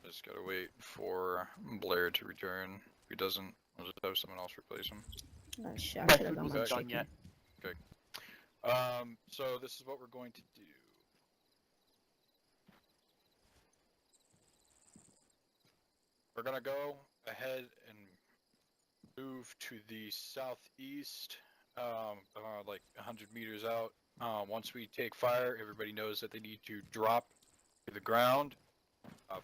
Just gotta wait for Blair to return. If he doesn't, we'll just have someone else replace him. Oh, shit, I My should have food done my wasn't done chicken. yet. Okay. So this is what we're going to do. We're gonna go ahead and move to the southeast, like 100 meters out. Once we take fire, everybody knows that they need to drop to the ground,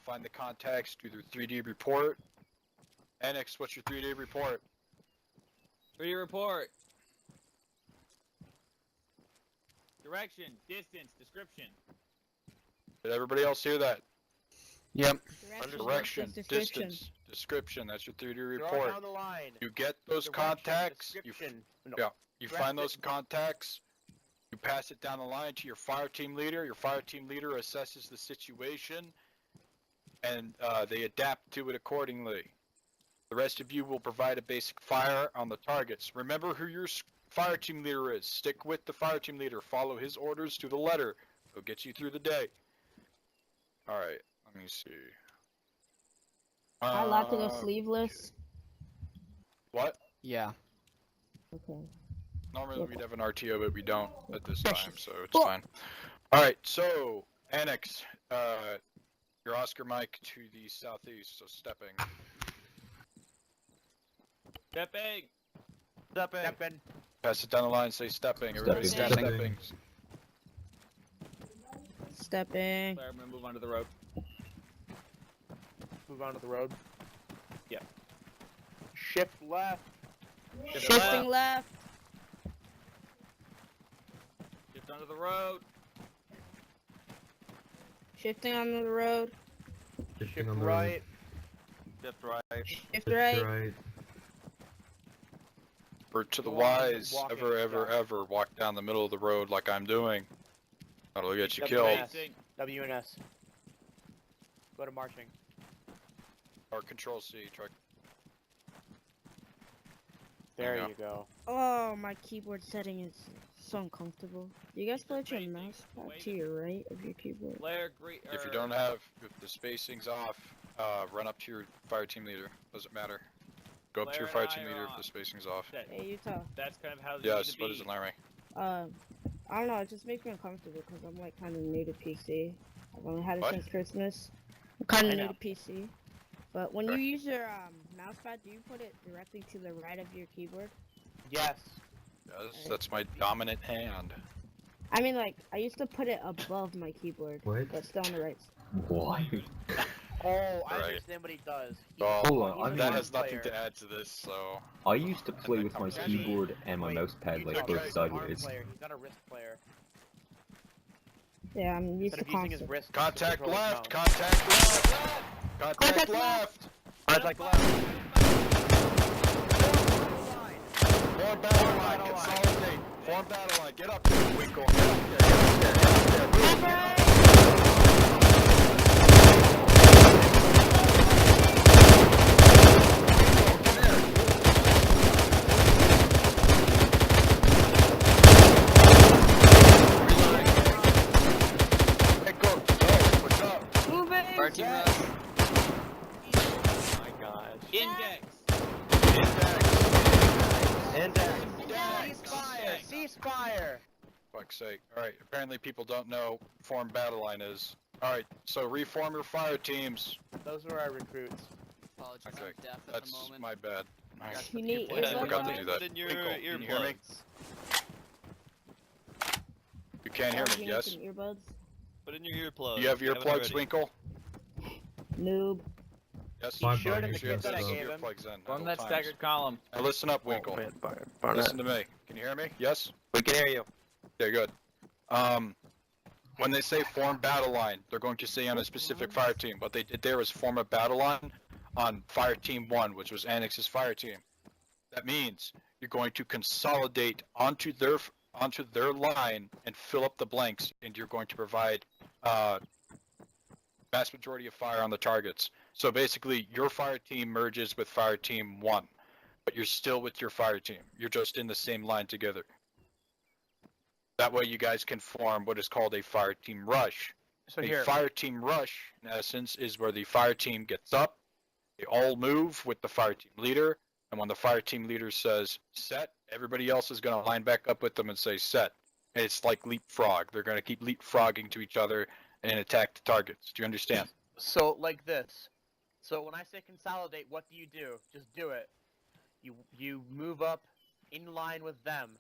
find the contacts, do their 3D report. Annex, what's your 3D report? 3D report. Direction, distance, description. Did everybody else hear that? Yep. Direction, description. distance, description. That's your 3D Draw report. down the line. You get those Direction, contacts. description. You find those contacts. You pass it down the line to your fire team leader. Your fire team leader assesses the situation, and they adapt to it accordingly. The rest of you will provide a basic fire on the targets. Remember who your fire team leader is. Stick with the fire team leader. Follow his orders to the letter. He'll get you through the day. All right. Let me see. I like to go sleeveless. What? Yeah. Okay. Normally we'd have an RTO, but we don't at this time, so it's fine. Alright, so, Annex, your Oscar Mike to the southeast, so stepping. Stepping. Stepping. Pass it down the line, say stepping. Everybody say Stepping. stepping. Stepping. Sorry, I'm gonna move onto the road. Move on to the road. Yep. Shift left. Shifting left. Shift onto the road. Shifting onto the road. Shift right. Shift right. Shift right. For to the Go on, wise, walking ever walk down the middle of the road like I'm doing. That'll get you W killed. and S. W and S. Go to marching. Or Control C, try. There Yeah. you go. Oh, my keyboard setting is so uncomfortable. Do you guys play with your mouse pad to your right of your keyboard? Blair, great. If you don't have, if the spacing's off, run up to your fire team leader. Doesn't matter. Go up to your Blair fire and team I leader are if the spacing's off. Hey, Utah. That's kind of how. Yes, what is it, Larry? I don't know, it just makes me uncomfortable because I'm like kind of new to PC. I've only had it What? since Christmas. I'm kind I of new know. to PC. But when Okay. you use your mouse pad, do you put it directly to the right of your keyboard? Yes. Yes, that's my dominant hand. I mean, like, I used to put it above my keyboard, What? but still on the right. Why? Oh, I Right. understand what he does. Well, Hold on, he's I a mean- that march has nothing player. to add to this, so. I used to play with my conversation. keyboard and my Wait, mouse pad Utah, like he's both an arm sideways. player. He's not a wrist player. Yeah, I'm used Instead to of using his constant. wrist. to Contact control his left! mouse. Contact left! Contact Contact left! Contact left. Form battle line. Consolidate. Form battle line. Get up there, Winkle. Get up there. Move. Hey, go. Push up. Moving. Fire team rush. Oh my gosh. Index. Ceasefire! Ceasefire! Fuck's sake. Alright, apparently people don't know form battle line is. Alright, so reform your fire teams. Those were our recruits. Apologies, Okay, I'm deaf at the that's moment. my bad. Alright. You need Yeah, I forgot to earbuds? do that. Put in your Winkle, can you hear me? earplugs. You can't hear Oh, me, you need yes? some earbuds? Put in your earplugs. You have if haven't earplugs, already. Winkle? Noob. Yes, My you should. bad, You you should have guys those don't. earplugs in. at Form all that times. staggered column. Now listen up, Winkle. Listen to me. Can you hear me? Yes? We can hear you. Okay, good. When they say form battle line, they're going to say on a specific fire team. What they did there was form a battle line on fire team 1, which was Annex's fire team. That means you're going to consolidate onto their line and fill up the blanks, and you're going to provide vast majority of fire on the targets. So basically, your fire team merges with fire team 1, but you're still with your fire team. You're just in the same line together. That way you guys can form what is called a fire team rush. So A here, fire team rush, in essence, is where the fire team gets up, they all move with the fire team leader, and when the fire team leader says set, everybody else is going to line back up with them and say set. And it's like leapfrog. They're going to keep leapfrogging to each other and attack the targets. Do you understand? so like this. So when I say consolidate, what do? Just do it. You move up in line with them.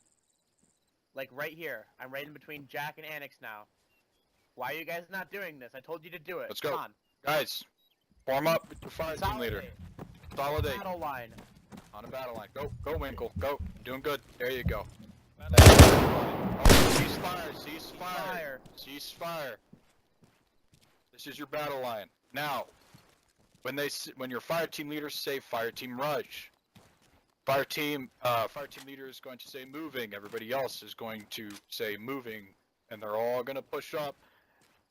Like right here. I'm right in between Jack and Annex now. Why are you guys not doing this? I told you to do it. Let's Come go. on. Guys, form up with your fire team leader. Consolidate. Battle line. On a battle line. Go, Winkle. Go. Doing good. There you go. Ceasefire. Ceasefire. This is your battle line. Now, when your fire team leaders say fire team rush, fire team leader is going to say moving. Everybody else is going to say moving, and they're all going to push up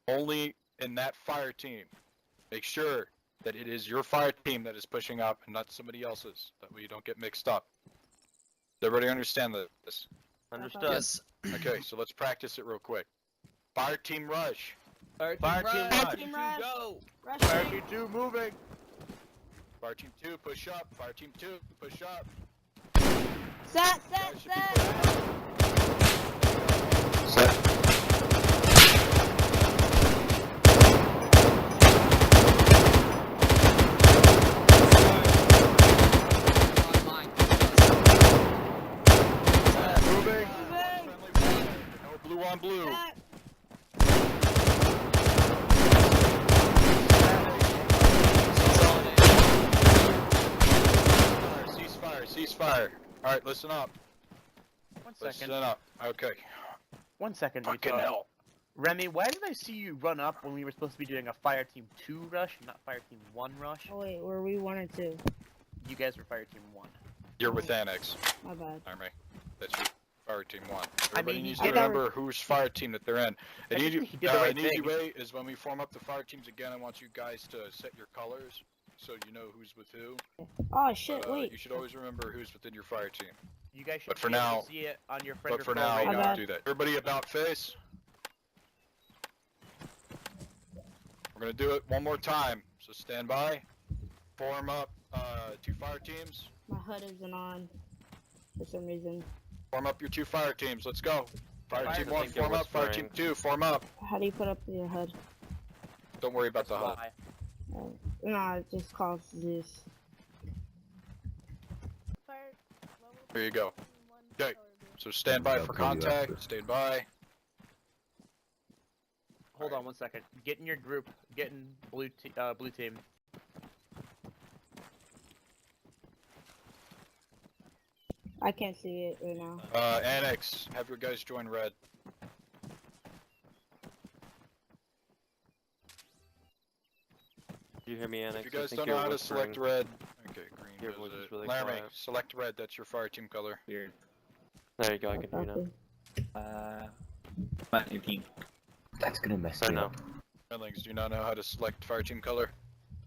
only in that fire team. Make sure that it is your fire team that is pushing up and not somebody else's. That way you don't get mixed up. Does everybody understand this? Understood. Yes. Okay, so let's practice it real quick. Fire team rush. Fire team Fire rush. team Fire team rush. Go. Fire Rushing. team 2 moving. Fire team 2 push up. Fire team 2 push up. Set, set, Guys should be set. pushing up. Mine. Moving. Moving. No blue on blue. Set. Ceasefire. All right, listen up. One Listen second. up. Okay. 1 second. Fucking Vito. hell. Remy, why did I see you run up when we were supposed to be doing a fire team 2 rush, not fire team 1 rush? Oh wait, were we 1 or 2? You guys were fire team 1. You're with Annex. My bad. Army. That's your fire team 1. I Everybody mean, needs I to thought- remember whose fire team that they're in. An Technically, easy, he did the right an easy thing. way is when we form up the fire teams again, I want you guys to set your colors so you know who's with who. Oh shit, But, wait. you should always remember who's within your fire team. You guys should But for be able now- to see it on your friend But for referral now, we My radar. bad. don't do that. Everybody about face. We're gonna do it one more time, so stand by. Form up 2 fire teams. My HUD isn't on for some reason. Form up your 2 fire teams. Let's go. Fire Fire team team 1, form up. Fire team whispering. 2, form up. How do you put up your HUD? Don't worry about the HUD. Why? No, it just calls Zeus. There you go. Okay. So stand by for contact. Stand by. Hold on 1 second. Get in your group. Get in blue team. I can't see it right now. Annex, have your guys join red. Do you hear me, Annex? If you guys I think don't you're know how to whispering. select red, okay, green Your does voice is it. really Laramie, quiet. select red. That's your fire team color. Weird. There you go, I can hear you now. 19. That's gonna mess now. I me know. up. Millings, do you not know how to select fire team color?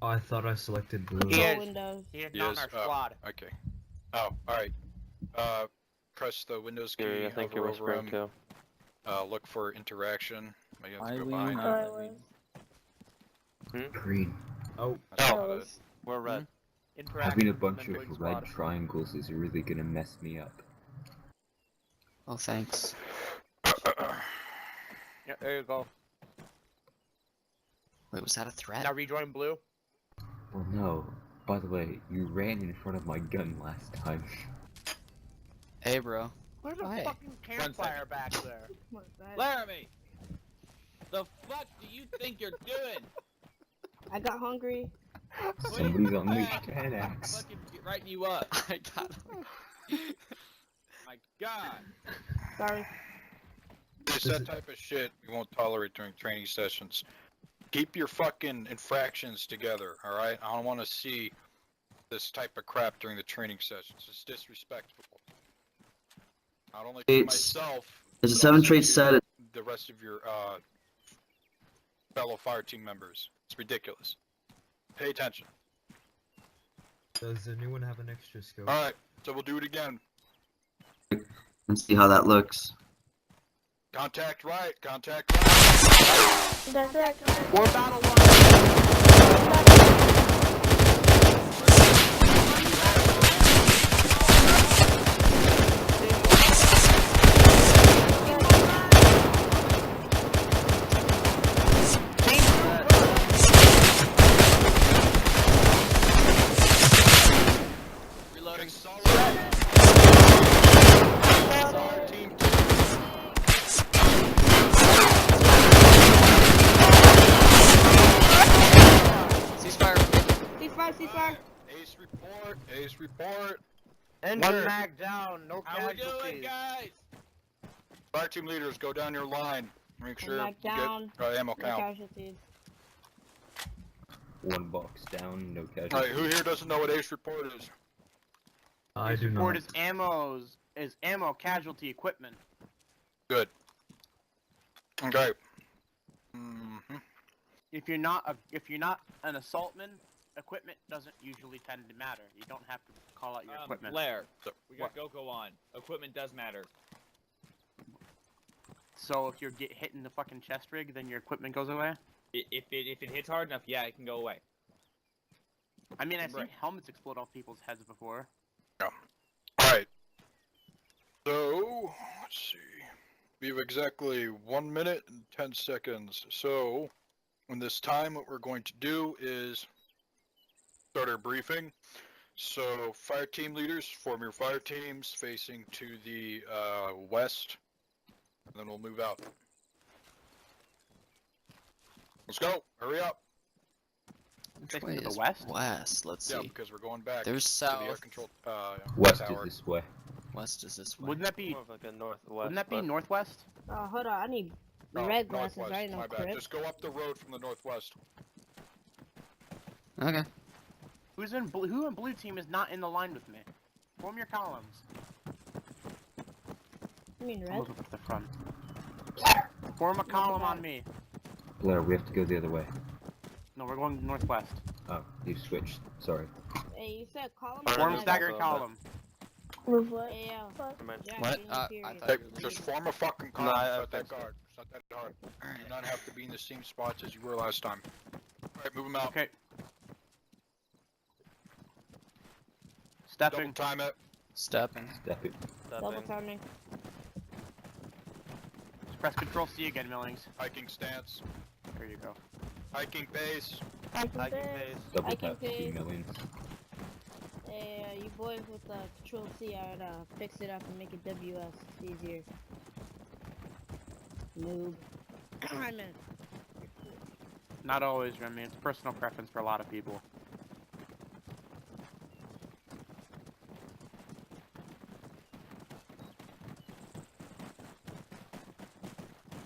Oh, I thought I selected blue. He is. Windows. He is not in our Yes, squad. Okay. Oh, alright. Press the Windows key, Gary, I think you're hover over whispering him, too. look for interaction. Maybe you have to go Eileen, behind it. Green. Oh, That's not it. We're red. Interact. Having a and bunch then of join red squad. triangles is really gonna mess me up. Oh, thanks. Yeah, there you go. Wait, was that a threat? Now rejoin blue. Well, no. By the way, you ran in front of my gun last time. Hey, bro. There's a Why? fucking campfire back there. Laramie! The fuck do you think you're doing? I got hungry. Somebody's unleashed 10x. Fucking writing you up. I got him. My god. Sorry. It's that type of shit we won't tolerate during training sessions. Keep your fucking infractions together, alright? I don't want to see this type of crap during the training sessions. It's disrespectful. Not only to It's- myself, There's a but 7 also trait to set. the rest of your fellow fire team members. It's ridiculous. Pay attention. does anyone have an extra scope? Alright, so we'll do it again. And see how that looks. Contact right, contact right. War battle one. Reloading. Solid. Team. Ceasefire. Ceasefire. Ace report, ace report. One mag down, no How we doing, casualties. guys? Fire team leaders, go down your line. Make sure Back you down. get ammo No count. casualties. One box down, no Alright, casualties. who here doesn't know what ace report is? I do Report not. is ammo casualty equipment. Good. Okay. Mm-hmm. If you're not an assaultman, equipment doesn't usually tend to matter. You don't have to call out your equipment. Blair, So, we got Go on. Equipment does matter. So if you get hit in the fucking chest rig, then your equipment goes away. If it hits hard enough, yeah, it can go away. I mean, I've seen Right. helmets explode off people's heads before. Alright. So, let's see. We have exactly 1 minute and 10 seconds. So, in this time, what we're going to do is start our briefing. So, fire team leaders, form your fire teams facing to the west, and then we'll move out. Let's go. Hurry up. Which Facing way to the is west? west? Let's Yeah, see. because we're going back There's to the air south. control West tower. is this way. West is this way. Wouldn't that be? More of like a northwest. Wouldn't that be but- northwest? Oh, hold on. I need Oh, red glasses, northwest. right? No My bad. crib. Just go up the road from the northwest. Okay. Who's in blue? Who in blue team is not in the line with me? Form your columns. You mean I'll red? move up to the front. Form a column on me. Blair, we have to go the other way. No, we're going northwest. Oh, you switched. Sorry. Hey, you said column? Alright, Form Yeah, staggered that's column. Move what? Hey, yeah. Never mind. Jack, What? being I period. thought Hey, you were just leaving. form a fucking No, column. I It's not that fixed it. hard. It's not that hard. You do not have to be in the same spots as you were last time. Alright, move them out. Okay. Double Stepping. time it. Stepping. Step it. Double Stepping. timing. Press Control C again, Millings. Hiking stance. There you go. Hiking pace. Hiking pace. Double I can tap pay. 2 million. Hey, you boys with Control C, I'd fix it up and make it WS. It's easier. Noob. I meant. Not always, Remy. It's personal preference for a lot of people.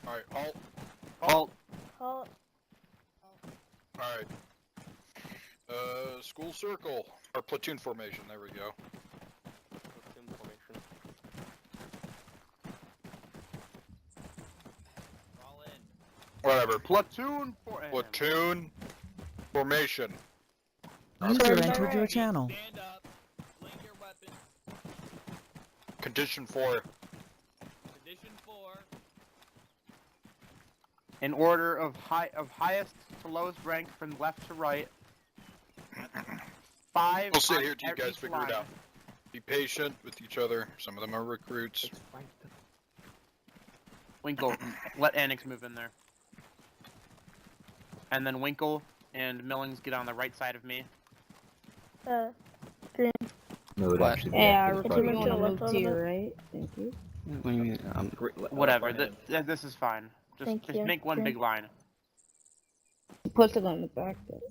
Alright, halt. Halt. Halt. Alright. School circle. Or platoon formation, there we go. Platoon formation. Whatever. Platoon for Platoon formation. User entered your channel. Stand up. Sling your weapons. Condition 4. Condition 4. in order of highest to lowest rank from left to right. 5. We'll sit on here till you guys each figure line. it out. Be patient with each other. Some of them are recruits. Winkle, let Annex move in there. And then Winkle and Millings get on the right side of me. Green. No, it would What? actually be Yeah, after the recruit party. you want to move to your right. Thank you. What do you mean? Whatever, this is fine. Just Thank you. make one Green. big line. Post it on the back though.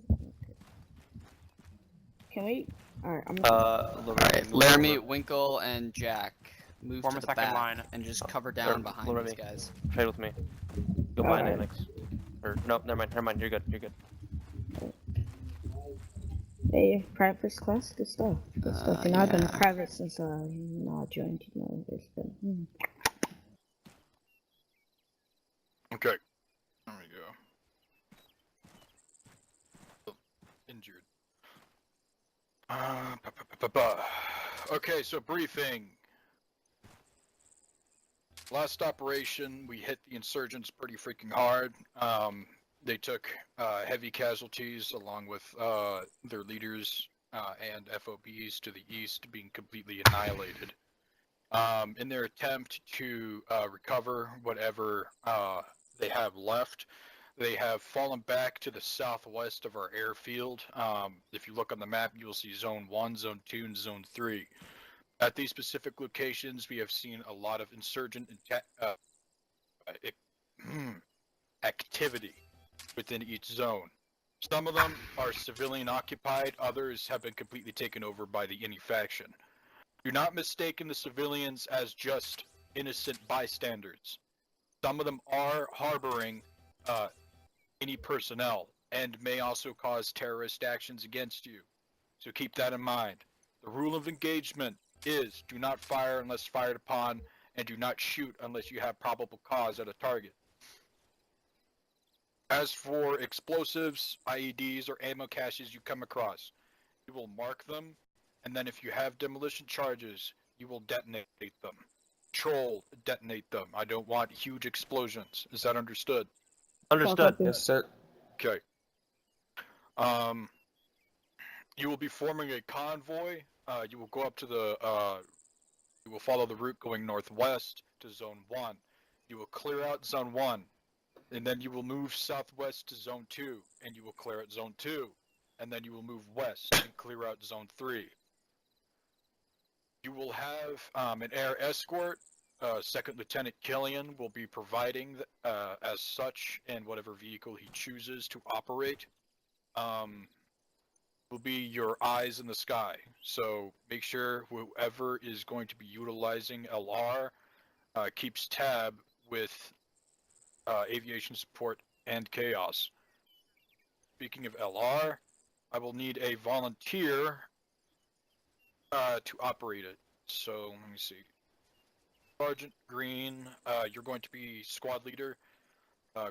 Can we? Alright, I'm Alright, Laramie, Winkle, and Jack move Form to a the second back line. and just cover down behind these Laramie. guys. Trade with me. Go behind Alright. Annex. Or no, never mind. You're good. You're good. Hey, private class, good stuff. Good stuff. You know, I've been yeah. private since I joined. You know, it's been. Okay. There we go. Oh, injured. Okay, so briefing. Last operation, we hit the insurgents pretty freaking hard. They took heavy casualties along with their leaders and FOBs to the east being completely annihilated. In their attempt to recover whatever they have left, they have fallen back to the southwest of our airfield. If you look on the map, you will see Zone 1, Zone 2, and Zone 3. At these specific locations, we have seen a lot of insurgent activity within each zone. Some of them are civilian occupied, others have been completely taken over by the enemy faction. Do not mistake the civilians as just innocent bystanders. Some of them are harboring any personnel and may also cause terrorist actions against you. So keep that in mind. The rule of engagement is do not fire unless fired upon, and do not shoot unless you have probable cause at a target. As for explosives, IEDs, or ammo caches you come across, you will mark them, and then if you have demolition charges, you will detonate them. Control, detonate them. I don't want huge explosions. Is that understood? Understood. Copy. Yes, sir. Okay. You will be forming a convoy. You will go up to the, you will follow the route going northwest to Zone 1. You will clear out Zone 1, and then you will move southwest to Zone 2, and you will clear out Zone 2, and then you will move west and clear out Zone 3. You will have an air escort. Second Lieutenant Killian will be providing as such in whatever vehicle he chooses to operate. Will be your eyes in the sky. So make sure whoever is going to be utilizing LR keeps tab with aviation support and chaos. Speaking of LR, I will need a volunteer to operate it. So let me see. Sergeant Green, you're going to be squad leader.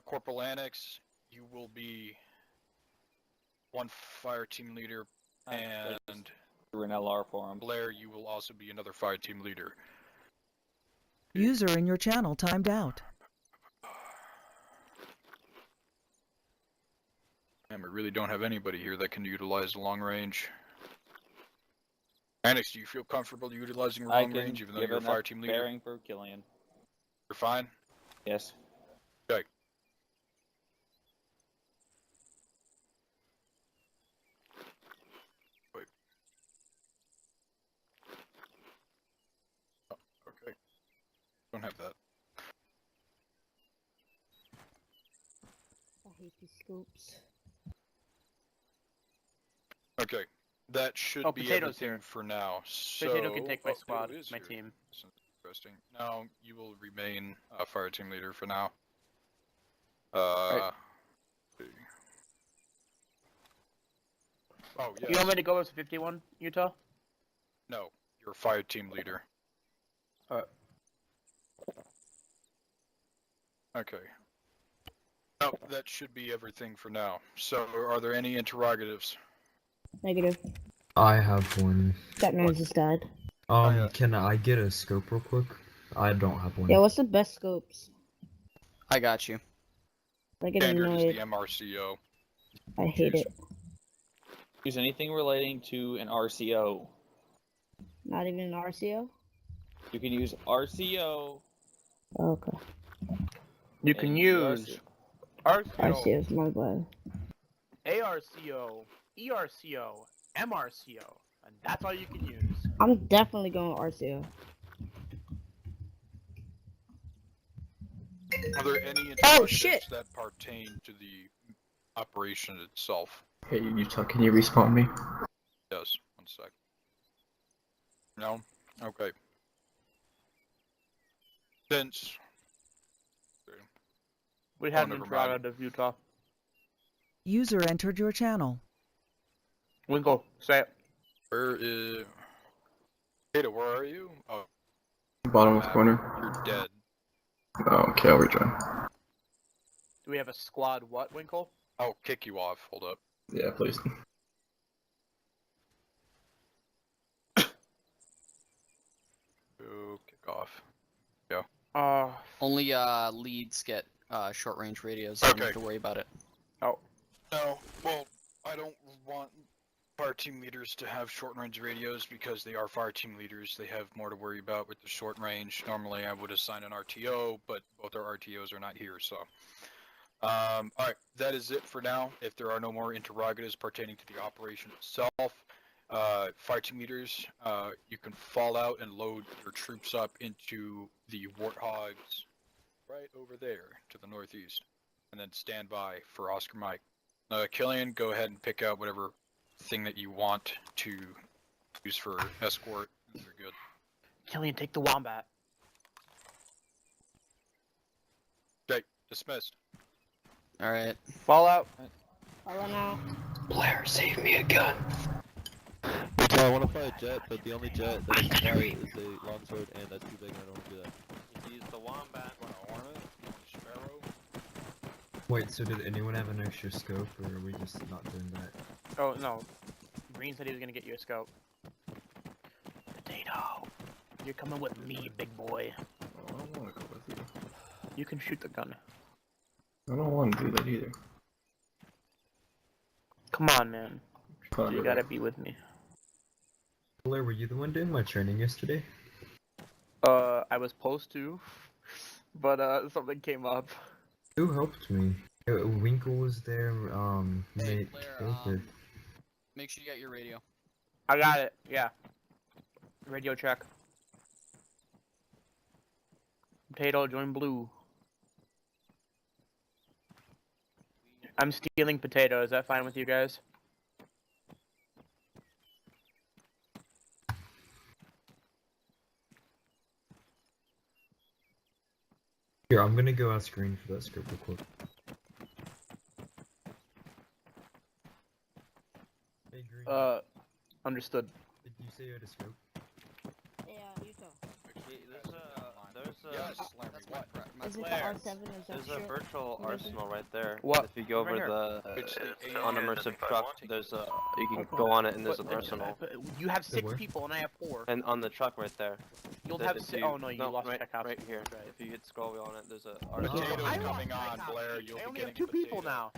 Corporal Annex, you will be one fire team leader, and We're an LR for him. Blair, you will also be another fire team leader. User in your channel timed out. And we really don't have anybody here that can utilize long range. Annex, do you feel comfortable utilizing I long can range, even though give you're a enough fire team leader? bearing for Killian. You're fine? Yes. Okay. Wait. Oh, okay. Don't have that. I hate these scoops. Okay. That should Oh, be Potato's everything here. for now. Potato can take my Oh, squad, Potato is my here. team. That's interesting. No, you will remain a fire team leader for now. Right. See. Oh, yes. You want me to go as 51, Utah? No, you're a fire team leader. Okay. Oh, that should be everything for now. So, are there any interrogatives? Negative. I have one. That man just died. yeah. Can I get a scope real quick? I don't have one. Yeah, what's the best scopes? I got you. I get Standard is annoyed. the MRCO. I hate it. Use anything relating to an RCO. Not even an RCO? You can use RCO. Okay. You can use RCO, RCO's my bad. ARCO, ERCO, MRCO, and that's all you can use. I'm definitely going RCO. Are there any Oh, interrogatives shit! that pertain to the operation itself? Hey, Utah, can you respawn me? Yes. 1 sec. No? Okay. Since... We had an never mind. interrogative, Utah. User entered your channel. Winkle, say it. Where is... Ada, where are you? Oh, Bottom left corner. you're dead. Oh, okay, I'll rejoin. Do we have a squad what, Winkle? I'll kick you off. Hold up. Yeah, please. Go kick off. Go. Only leads get short range radios, so you don't have to worry about it. Oh. No, well, I don't want fire team leaders to have short range radios because they are fire team leaders. They have more to worry about with the short range. Normally I would assign an RTO, but both our RTOs are not here, so. Alright, that is it for now. If there are no more interrogatives pertaining to the operation itself, fire team leaders, you can fall out and load your troops up into the Warthogs right over there to the northeast, and then stand by for Oscar Mike. Killian, go ahead and pick out whatever thing that you want to use for escort, and you're good. Killian, take the wombat. Okay, dismissed. Alright. Fallout. Fallout now. Blair, save me a gun. I want to fly a jet, but the only jet that I can fly is a longsword, and that's too big, and I don't want to do that. Use the wombat. Hornet, Sparrow. Wait, so did anyone have an extra scope, or are we just not doing that? Oh, no. Green said he was gonna get you a scope. Potato. You're coming with me, big boy. I don't want to go with you. You can shoot the gun. I don't want to do that either. Come on, man. You gotta be with me. Blair, were you the one doing my training yesterday? I was supposed to, but something came up. Who helped me? Winkle was there, Hey, Nate, Blair, Baker. make sure you got your radio. I got it, yeah. Radio check. Potato, join blue. I'm stealing potato, is that fine with you guys? Here, I'm gonna go ask Green for that scope real quick. Hey, Green. Understood. Did you say you had a scope? Yeah, Utah. There's Yes, Larry, what? Is it the Blair, R7? Is that there's a sure? virtual What is it? arsenal right there. What? If you go over Right here. the It's the unimmersive truck, there's a you can go on it and there's an arsenal. You have Say 6 where? people and I have 4. And on the truck right there. You'll That have if 6. Oh no, you lost right, tech house. right here. If you hit scroll wheel on it, there's a Potato's arsenal. I lost coming on, tech house. Blair. You'll I be only getting have 2 people potato. now.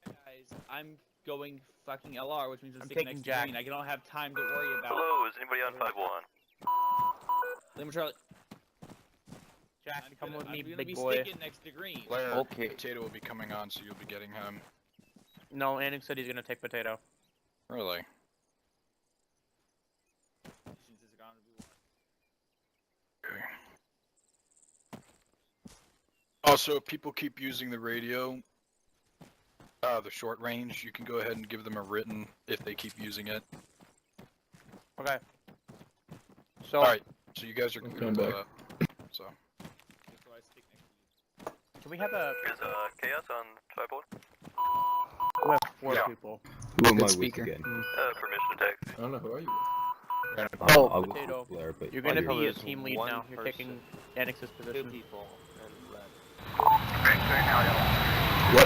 Guys, I'm going fucking LR, which means I'm I'm sitting taking next to Jack. Green. I don't have time to worry about. Hello, is anybody on 5-1? Lima Charlie. Jack, come with me, I'm gonna big be boy. sticking next to Green. Blair, Okay. Potato will be coming on, so you'll be getting him. No, Annick said he's gonna take potato. Really? Okay. Also, if people keep using the radio, the short range, you can go ahead and give them a written if they keep using it. Okay. So, Alright, so you guys are I'm good coming with back. that. So. can we have a... Is chaos on tripod? We have 4 Yeah. people. Who am Good I speaker. with again? Permission text. I don't know, who are you? Oh, I was Potato. with Blair, but You're gonna you're- be a There's team lead one now. You're taking Annix's 2 position. people and red. What?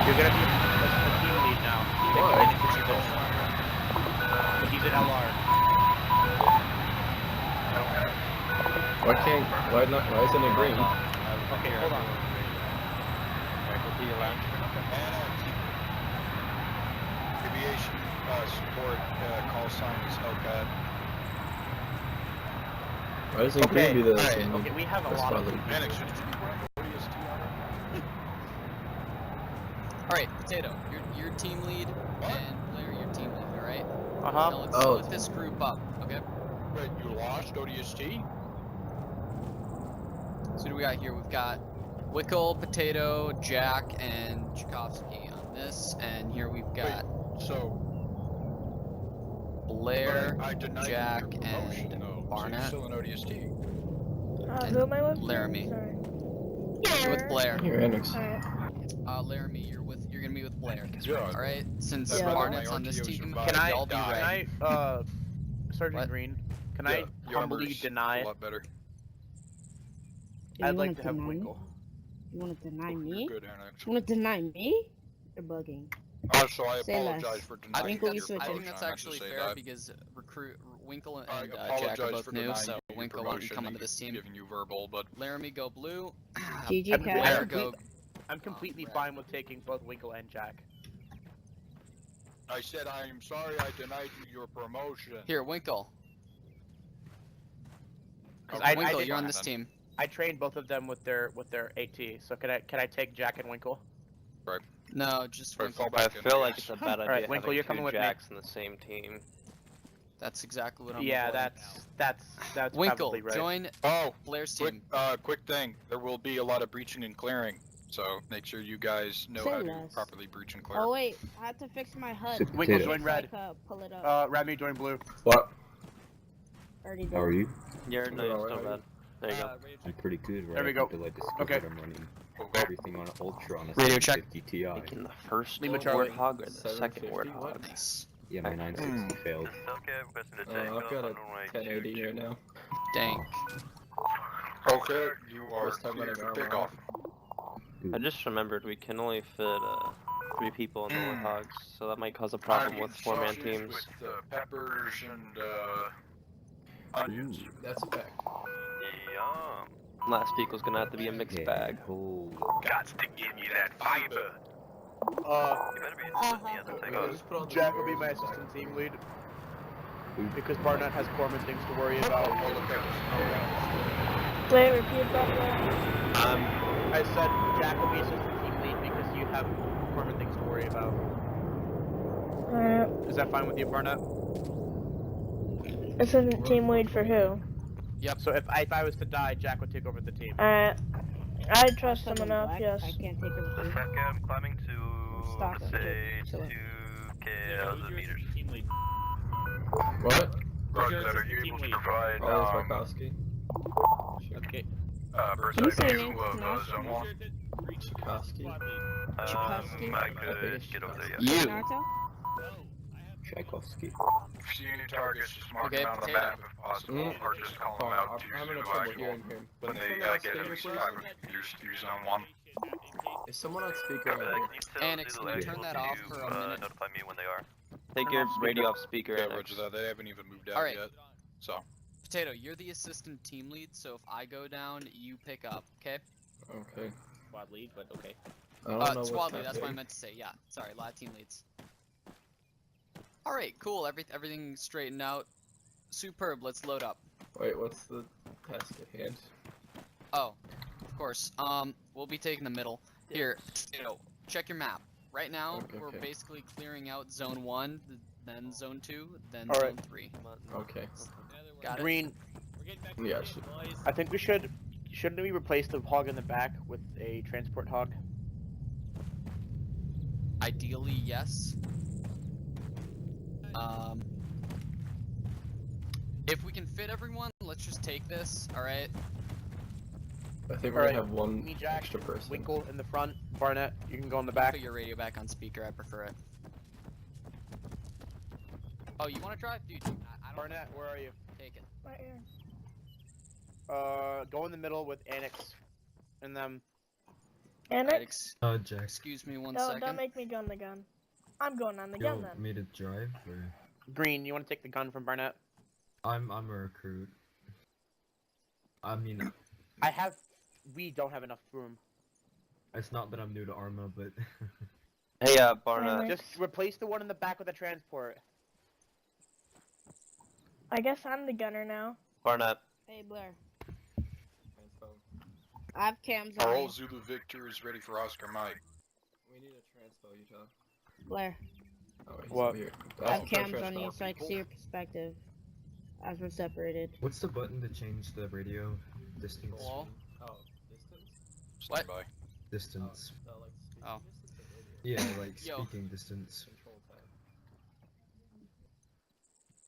You're gonna be a team lead now. Why? He's an LR. Why isn't it green? Okay, hold on. Aviation support call sign is Hellcat. Why doesn't green be the alright, same? okay, we have a That's lot of probably- Panic, should you be wearing ODST on it? Alright, Potato, you're team lead, and Blair, you're team lead, alright? Uh-huh. Now let's Oh. split this group up, okay? Wait, you lost ODST? So what do we got here? We've got Wickle, Potato, Jack, and Tchaikovsky on this, and here we've got So, Blair, I denied Jack, your promotion, and though. So you're Barnett. still in ODST. And who am I with? Laramie. Sorry. You're with Blair. Here, Annex. Laramie, you're gonna be with Blair. Yeah. Alright? Since That's Yeah. Barnett's my on this RTO team, survived. Can I, y'all be die. ready. can I, Sergeant What? Green, can Yeah, I your humbly armor's deny? a lot better. I'd like to have Winkle. You want to deny You're me? good, Annex. You want to deny me? You're bugging. Also, I Say less. apologize for I denying think Winkle, your we that's, switch I promotion. think that's I meant to actually say fair that. because Winkle and I Jack are apologize both for new, denying so you your Winkle won't promotion come and onto this team. giving you verbal, but Laramie go blue. GG I'm, Cat. Blair go. I'm completely red. fine with taking both Winkle and Jack. I said I am sorry I denied you your promotion. Here, Winkle. Okay, Winkle, did- you're on this team. I trained both of them with their AT, so can I take Jack and Winkle? No, just Or Winkle. fall I back in, feel I like guess. it's a bad idea Alright, Winkle, having you're two coming with me. Jacks in the same team. That's exactly what I'm Yeah, avoiding. that's Winkle, probably right. join Oh, Blair's quick, team. quick thing. There will be a lot of breaching and clearing, so make sure you guys know Say how to less. properly breach and clear. Oh wait, I had to fix my HUD. Sit Winkle, potato. join red. Pull it up. Remy, join blue. What? Already did. How are you? You're no, you're still Alright. bad. There you go. I'm pretty good, right? There we go. Until I discovered Okay. I'm running everything on Ultra on a Radio check. 750 Ti. Making the first Lima Charlie. warthog or the second 750, warthog? what? Nice. Yeah, my 960 failed. I've got a 1080 here now. Dank. Okay, you are First time clear running for Arma. pickoff. I just remembered we can only fit 3 people in the warthogs, so that might cause a problem with 4-man Sausage teams. With peppers and onions. That's a fact. Last week was gonna have to be a mixed Yeah, bag. hold Got to give you that fiber. Jack will be my assistant team lead. Because Barnett has Corman things to worry about. Wait, repeat that. I said Jack will be assistant team lead because you have Corman things to worry about. Is that fine with you, Barnett? Assistant team lead for who? Yep. So if I was to die, Jack would take over the team. Alright. I trust him enough, yes. I can't take him through. I'm climbing to, Stop it. say, Chill. 2,000 meters. Team lead. What? Roger that, are you able to provide, Oh, it's Markowski. Okay. Can you say your view name? of Naruto? Zone 1? Tchaikovsky. Tchaikovsky? I could get over there, yes. You. Naruto? Tchaikovsky. If you see any targets, just mark Okay, them out on the potato. map if possible, or just call them out to I'm your gonna trouble supervisor hearing him. when they get at least 5 use Zone 1. Is someone on speaker over Can here? you tell Annex, the can you local turn that off to, for a minute? notify me when they are. Take your radio off speaker, Yeah, Annex. roger that, they haven't even moved out Alright. yet. So, Potato, you're the assistant team lead, so if I go down, you pick up, okay? Okay. Squad lead, but okay. I don't know Squad what's lead, that's what I happening. meant to say, yeah. Sorry, a lot of team leads. Alright, cool, everything straightened out. Superb, let's load up. Wait, what's the task at hand? Oh, of course. We'll be taking the middle. Here, Potato, check your map. Right now, Okay, we're okay. basically clearing out Zone 1, then Zone 2, then All Zone right. 3. Okay. Got it? Green, Yeah, I think we shouldn't we replace the hog in the back with a transport hog? Ideally, yes. If we can fit everyone, let's just take this, alright? I think we're Alright, gonna have one me, Jack, extra person. Winkle in the front, Barnett, you can go in the back. Put your radio back on speaker, I prefer it. Oh, you wanna drive? Dude, I don't Barnett, where are you? take it. Right here. Go in the middle with Annex, and then Annex? Jack. Excuse me one No, second. don't make me go on the gun. I'm going on the You gun want then. me to drive, or? Green, you want to take the gun from Barnett? I'm a recruit. I mean, We don't have enough room. it's not that I'm new to Arma, but... Hey, Barnett. Just replace the one in the back with a transport. I guess I'm the gunner now. Barnett. Hey, Blair. I have cams on All you. Zulu Victor is ready for Oscar Mike. We need a transpo, Utah. Blair. Oh, wait, he's What? over here. I have Oh, cams transpo. on you so I can see your perspective. As we're separated. What's the button to change the radio distance? Hello? Oh, distance? What? By. Distance. Oh. Distance or radio? Yeah, like Yo. speaking distance. Control tab.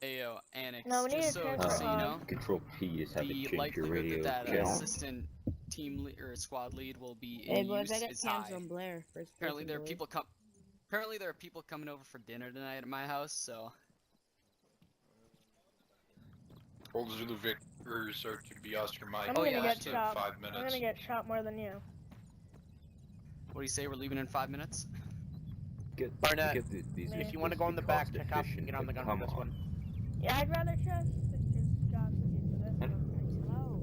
Ayo, Annex, No, we need just a so transfer you know, Control P is how to the change your likelihood radio that channel. assistant team or squad lead will be Hey, in boys, use I got is cams high. on Blair. First Apparently person, there are boys. people Apparently there are people coming over for dinner tonight at my house, so All Zulu Victors are to be Oscar Mike. I'm Oh, gonna yeah, get too. shot. 5 I'm minutes. gonna get shot more than you. what do you say? We're leaving in 5 minutes? Barnett, These if you want to go in the back, check out and get on the gun for this one. Yeah, I'd rather trust Sisters Gossipy for this one. Hello.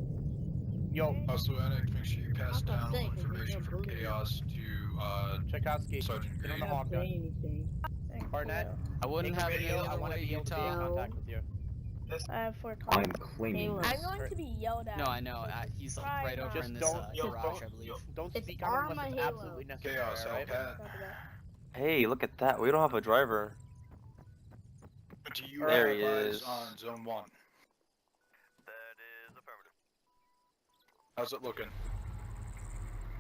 Yo, Also, Annex, make sure you pass I'm not down saying all there's information no from bullying. Chaos to Tchaikovsky, Sergeant get on Green. the hog gun. anything. Thank Barnett, you. I wouldn't Make a have it any video, I other want to way, be able to be in Utah. contact with you. I have 4 I'm clicks. claiming I'm this. going to be yelled at. No, I know. He's like right over Just in this don't, garage, I believe. don't It's speak on it unless Arma it's Halo. absolutely necessary, Chaos, alright? Hellcat. Copy that. Hey, look at that. We don't have a driver. To you There he allies is. on Zone 1. That is affirmative. How's it looking?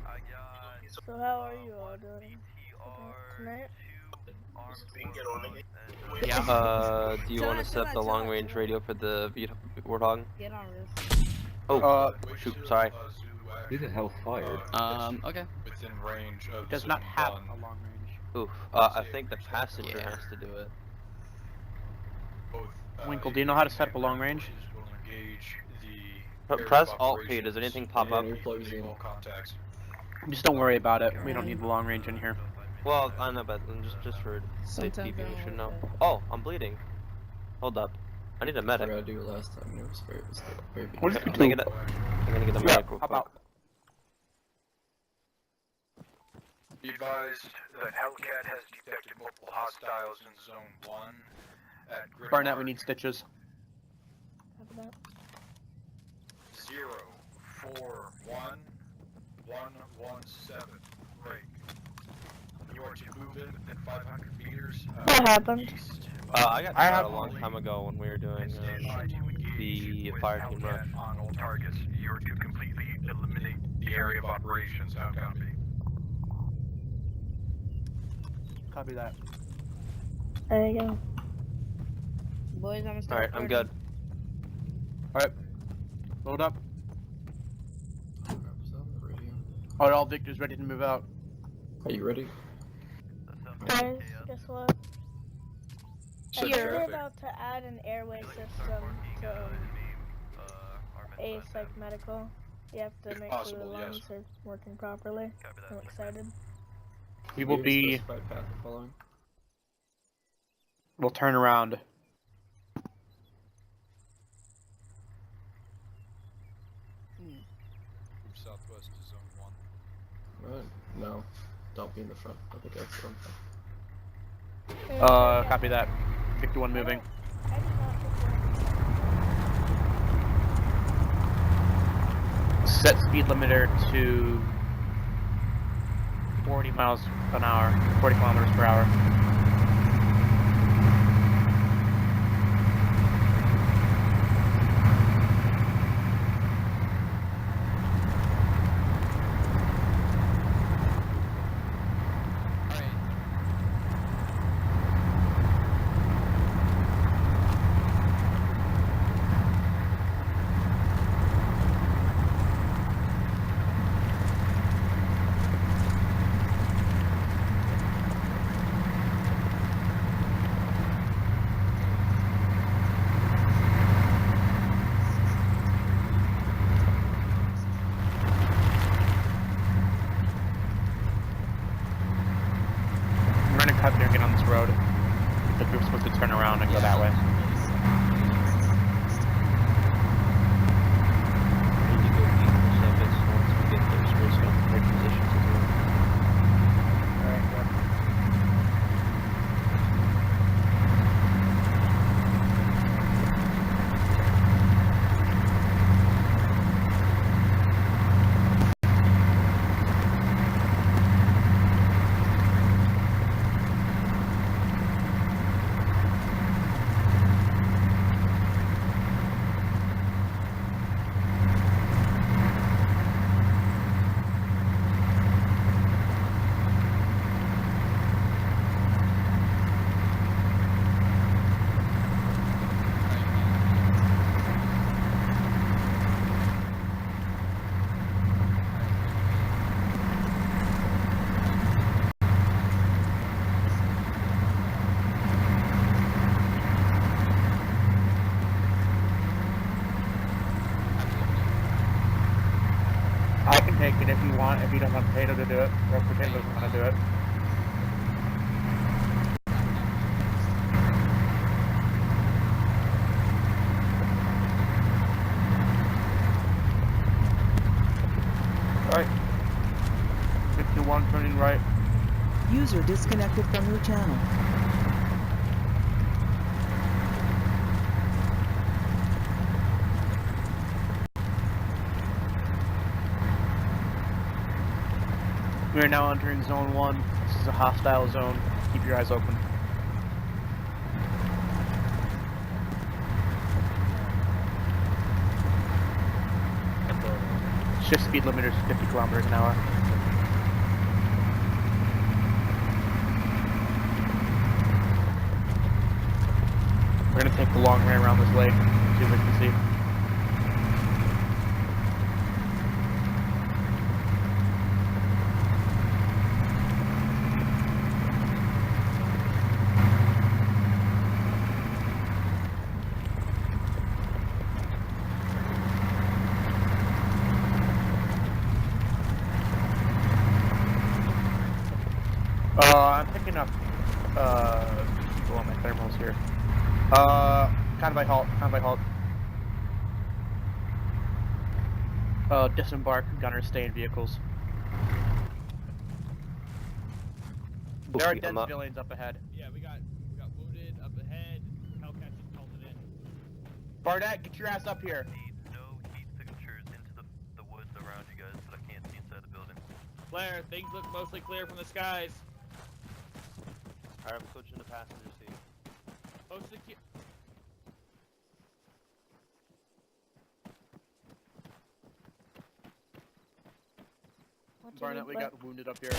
I got So how are you all doing tonight? Do you want to set the long range radio for the Warthog? Get on this. Oh, shoot, sorry. Who the hell fired? Okay. Within range of Does Zone not have 1. a long range. Oof. I think the passenger has to do it. Both, Winkle, do you know how to set up a long range? will engage the area Press of Alt P. operations Does anything pop up? Plugs in. all contacts. Just don't worry about it. We don't need the long range in here. Well, I know, but just for safe Sometimes keeping, I you don't should like know. that. Oh, I'm bleeding. Hold up. I need a I medic. forgot to do it last time. It was very What did I'm you gonna do? get a Yeah, medic real how quick. about? Be advised that Hellcat has detected multiple hostiles in Zone 1 at grid Barnett, we mark need stitches. Copy that. 041-117. Break. You are to move in within 500 meters. What happened? East. I got I shot have- a long time ago when we were doing Stand by to engage the with fire team Hellcat rush. on all targets. You are to completely eliminate the area of operations. How copy? Copy that. There you go. Boys, I'm gonna start. Alright, I'm good. Alright. Load up. Was that on the radio? Alright, all Victor's ready to move out. Are you ready? Guys, guess what? Set You're traffic. about to add an airway system to Ace like medical. You have to If make possible, sure the yes. lungs are working properly. I'm excited. We will Do you have a be. specified path we're following? We'll turn around. Move southwest to Zone 1. Right. No. Don't be in the front. I think that's the wrong thing. Copy that. Victor 1 moving. I did not think Set speed limiter to 40 miles an hour, 40 kilometers per hour. Alright. We're gonna cut through and get on this road. The group's supposed to turn around and go that way. We need to go eat the shepherds once we get there, so we're just gonna take positions as well. Alright, good. I can take it if you want, if you don't want Potato to do it, or if Potato doesn't want to do it. Alright. 51 turning right. User disconnected from your channel. We are now entering Zone 1. This is a hostile zone. Keep your eyes open. Shift speed limiter is 50 kilometers an hour. We're gonna take the long way around this lake, see what we can see. I'm picking up, people on my thermals here. Convoy halt. Disembark, gunners stay in vehicles. There are dead civilians up ahead. Yeah, we got wounded up ahead. Hellcats just called it in. Barnett, get your ass up here. Need no heat signatures into the woods around you guys, but I can't see inside the building. Blair, things look mostly clear from the skies. Alright, I'm switching to passenger seat. Most secure. Barnett, we got wounded up here.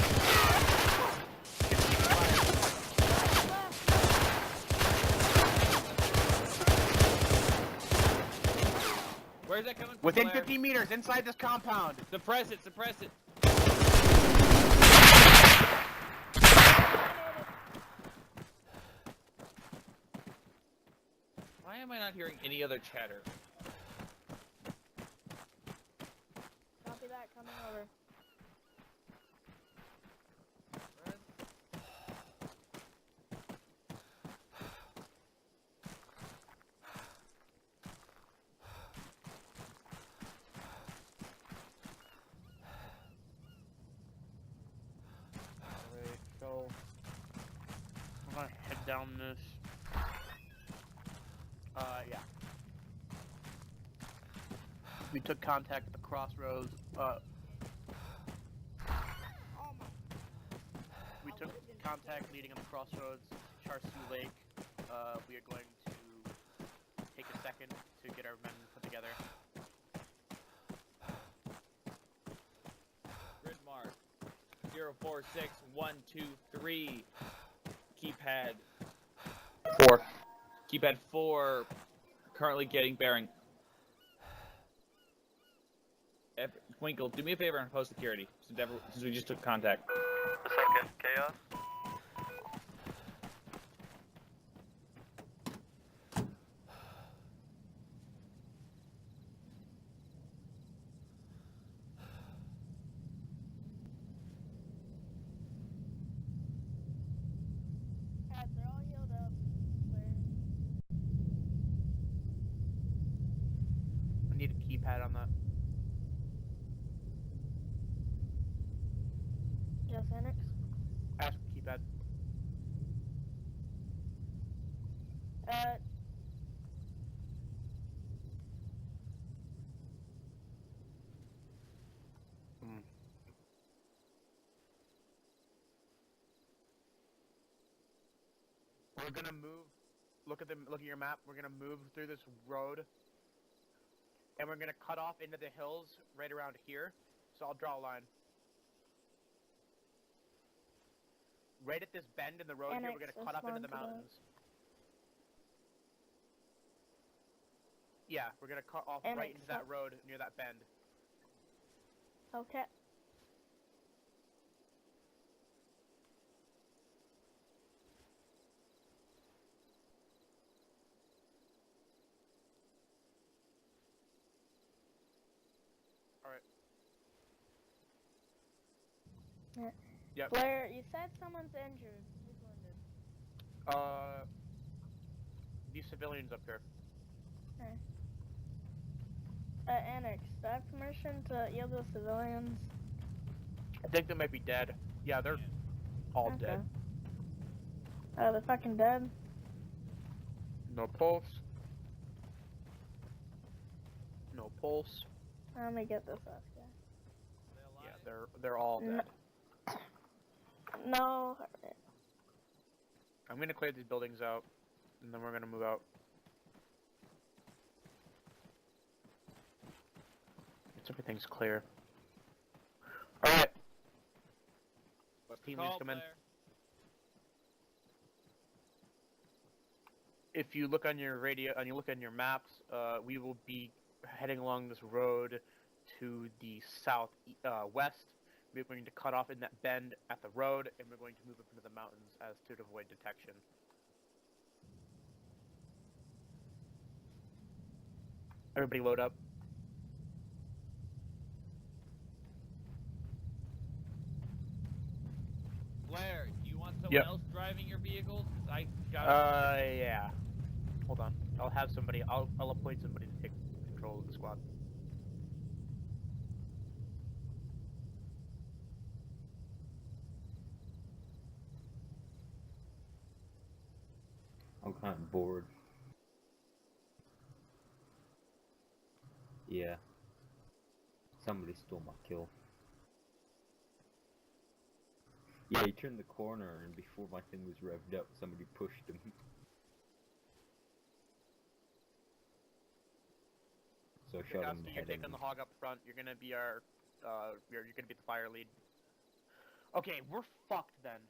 Where's that coming from? Within Blair? 50 meters, inside this compound. Suppress it. Why am I not hearing any other chatter? Copy that, coming over. Alright, so I'm gonna head down this. Yeah. We took contact at the crossroads. We took contact meeting on the crossroads, Charsu Lake. We are going to take a second to get our men put together. Grid mark 046123. Keypad 4. Keypad 4. Currently getting bearing. Twinkle, do me a favor and post security since we just took contact. A second, Chaos. Alright, they're all healed up. Clear. I need a keypad on that. Yes, Annex. Ask for keypad. We're gonna move. Look at your map. We're gonna move through this road, and we're gonna cut off into the hills right around here. So I'll draw a line. Right at this bend in the road here, we're gonna cut off into the mountains. Yeah, we're gonna cut off right into that road near that bend. Okay. Alright. Yeah. Yep. Blair, you said someone's injured. Who's wounded? These civilians up here. Okay. Annex, do I have permission to heal the civilians? I think they might be dead. Yeah, they're all dead. Oh, they're fucking dead? No pulse. No pulse. Let me get this last guy. Yeah, they're all dead. No. I'm gonna clear these buildings out, and then we're gonna move out. It's everything's clear. Alright. Team leads come in. If you look on your radio and you look on your maps, we will be heading along this road to the west. We're going to cut off in that bend at the road, and we're going to move up into the mountains as to avoid detection. Everybody load up. Blair, do you want someone else driving your vehicles? 'Cause I got. Yeah. Hold on. I'll have somebody. I'll appoint somebody to take control of the squad. I'm kind of bored. Yeah. Somebody stole my kill. Yeah, he turned the corner, and before my thing was revved up, somebody pushed him. So I shot him in the head. You're taking the hog up front. You're gonna be our, you're gonna be the fire lead. Okay, we're fucked then.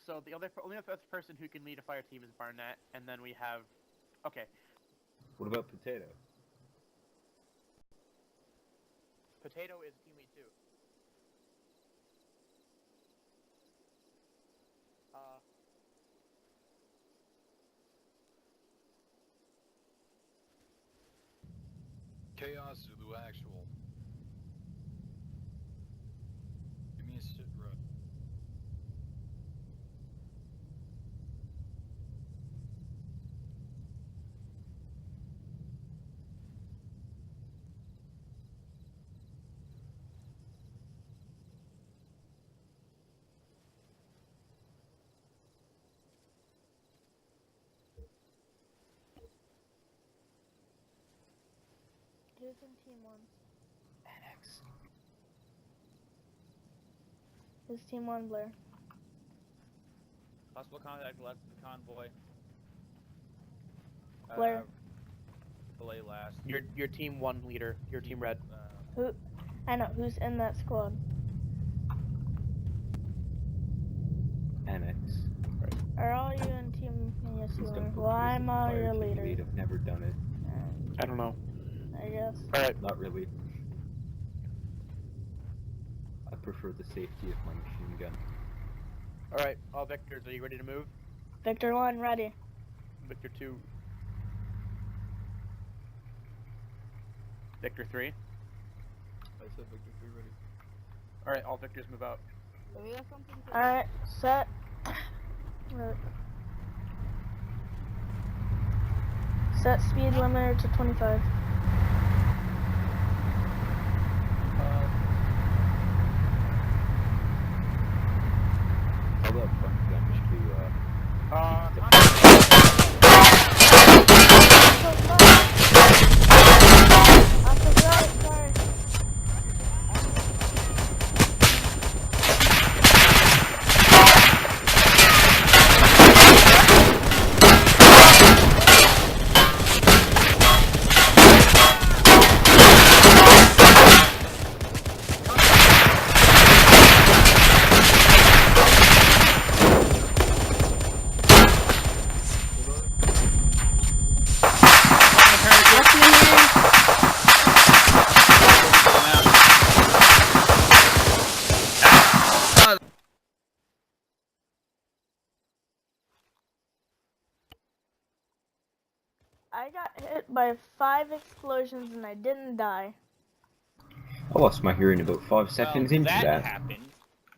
So the only other person who can lead a fire team is Barnett, and then we have, okay. What about Potato? Potato is team lead too. Chaos Zulu actual. Give me a sit rep. Who's in team 1? NX. Who's team 1, Blair? Possible contact left in the convoy. Blair. Belay last. Your team 1 leader. Your team red. Who? I know. Who's in that squad? NX. Are all you in team? Yes, you He's are. gonna put Well, me as I'm the all fire your team leader. lead. I've never done it. I don't know. I guess. Alright. Not really. I prefer the safety of my machine gun. Alright, all Victors, are you ready to move? Victor 1, ready. Victor 2. Victor 3. I said Victor 3 ready. Alright, all Victors move out. Alright, set. Set speed limiter to 25. How about front damage to I got hit by 5 explosions and I didn't die. I lost my hearing about 5 seconds into that. happened.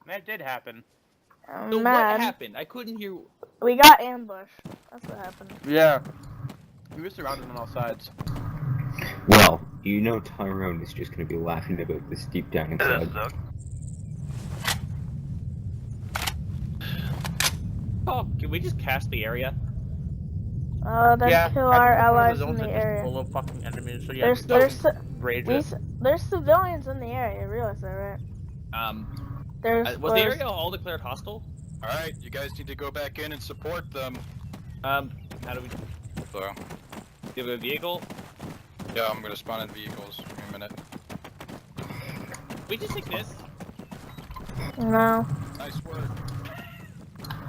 That did happen. I'm So mad. what happened? I couldn't hear. We got ambushed. That's what happened. Yeah. We were surrounded on all sides. Well, you know Tyrone is just gonna be laughing about this deep down inside. Oh, can we just cast the area? Then kill our allies in zones the are just area. full of fucking enemies, so yeah, There's civilians in the area. You realize that, right? Was the area all declared hostile? Alright, you guys need to go back in and support them. How do we... So, Do you have a vehicle? yeah, I'm gonna spawn in vehicles. Give me a minute. We just take this. No. Nice work.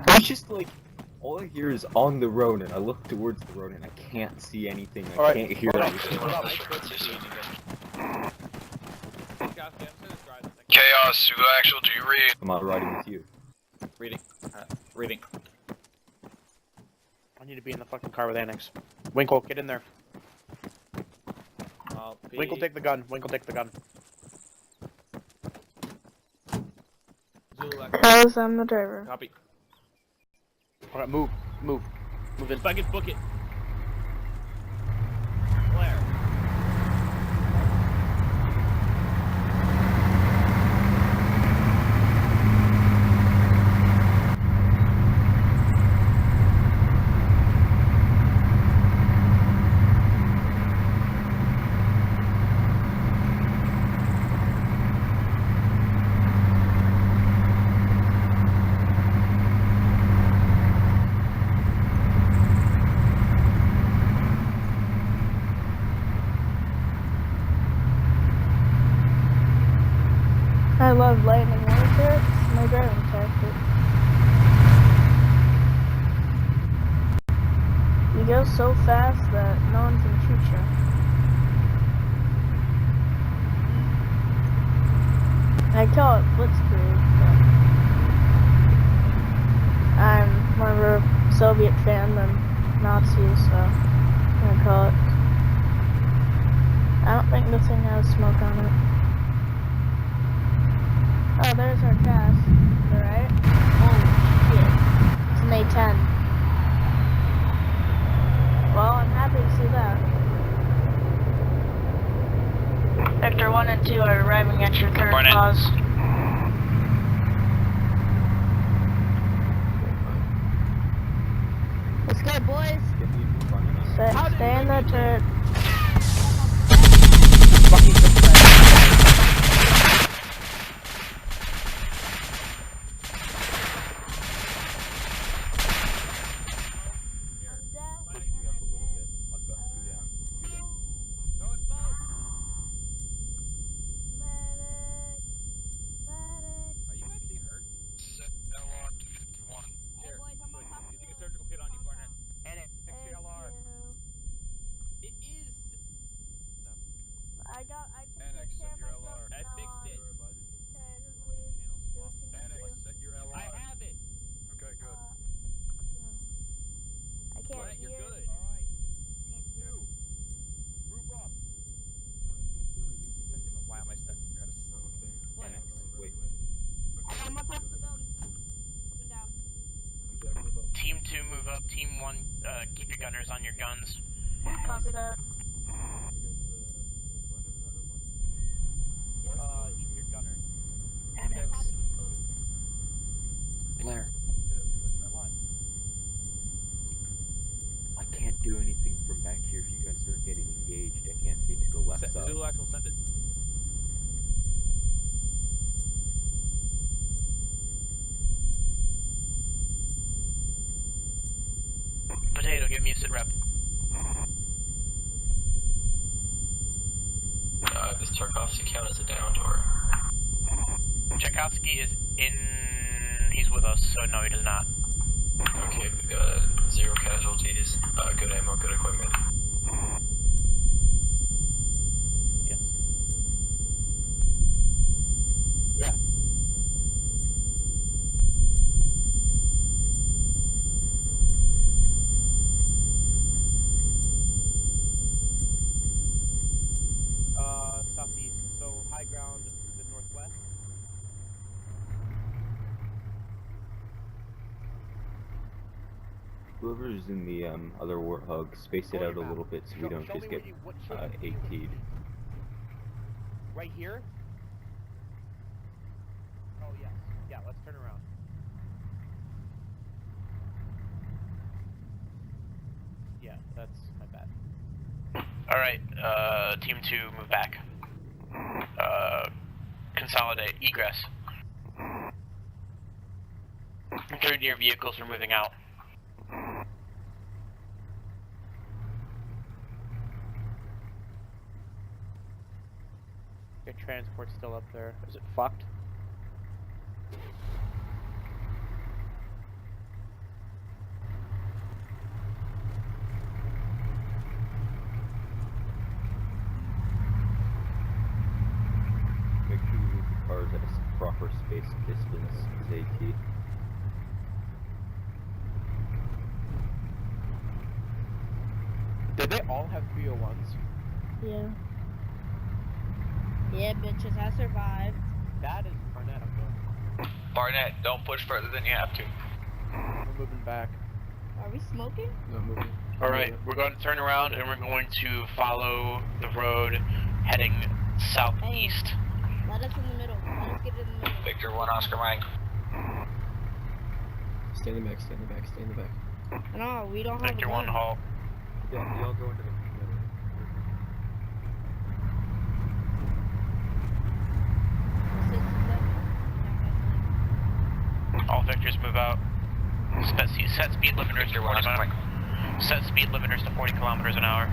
It's just like, all I hear is on the road, and I look towards the road, and I can't see anything. I can't hear anything. Chaos, who actual do you read? I'm not riding with you. Reading. Reading. I need to be in the fucking car with Annex. Winkle, get in there. Winkle, take the gun. Winkle, take the gun. Because I'm the driver. Copy. Alright, move. Move in. Bucket, book it. Claire. I love lightning warfare. It's my driving tactic. You go so fast that no one can shoot you. I call it blitzkrieg, but I'm more of a Soviet fan than Nazis, so I'm gonna call it. I don't think this thing has smoke on it. Oh, there's our cast. Alright. Holy shit. It's an A10. Well, I'm happy to see that. Vector 1 and 2 are arriving at your current pause. Let's go, boys! Stay in the turret. Team 2, move up. Team 1, keep your gunners on your guns. Copy that. He's your gunner. Blair, What? I can't do anything from back here if you guys start getting engaged. I can't see to the left side. Zulu actual send it. Potato, give me a sit rep. Does Tarkovsky count as a downed or? Tchaikovsky is in. He's with us, so no, he does not. Okay, 0 casualties, good ammo, good equipment. Yes. Yeah. Southeast. So high ground to the northwest. Whoever's in the other Warthog, space it out a little bit so we don't just get AT'd. Right here? Oh, yes. Yeah, let's turn around. Yeah, that's my bad. Alright, Team 2, move back. Consolidate. Egress. Third year vehicles are moving out. Your transport's still up there. Is it fucked? Make sure you move the cars at a proper space distance as AT. Did they all have 301s? Yeah. Yeah, bitches, I survived. That is Barnett up there. Barnett, don't push further than you have to. We're moving back. Are we smoking? Not moving. Alright, we're going to turn around and we're going to follow the road heading southeast. Let us in the middle. Let us get in the middle. Victor 1, Oscar Mike. Stay in the back, stay in the back, stay in the back. No, we don't have Victor a 1, gun. halt. Yeah, y'all go into the middle. All Victors move out. Set speed limiters to 40 miles. Set speed limiters to 40 kilometers an hour.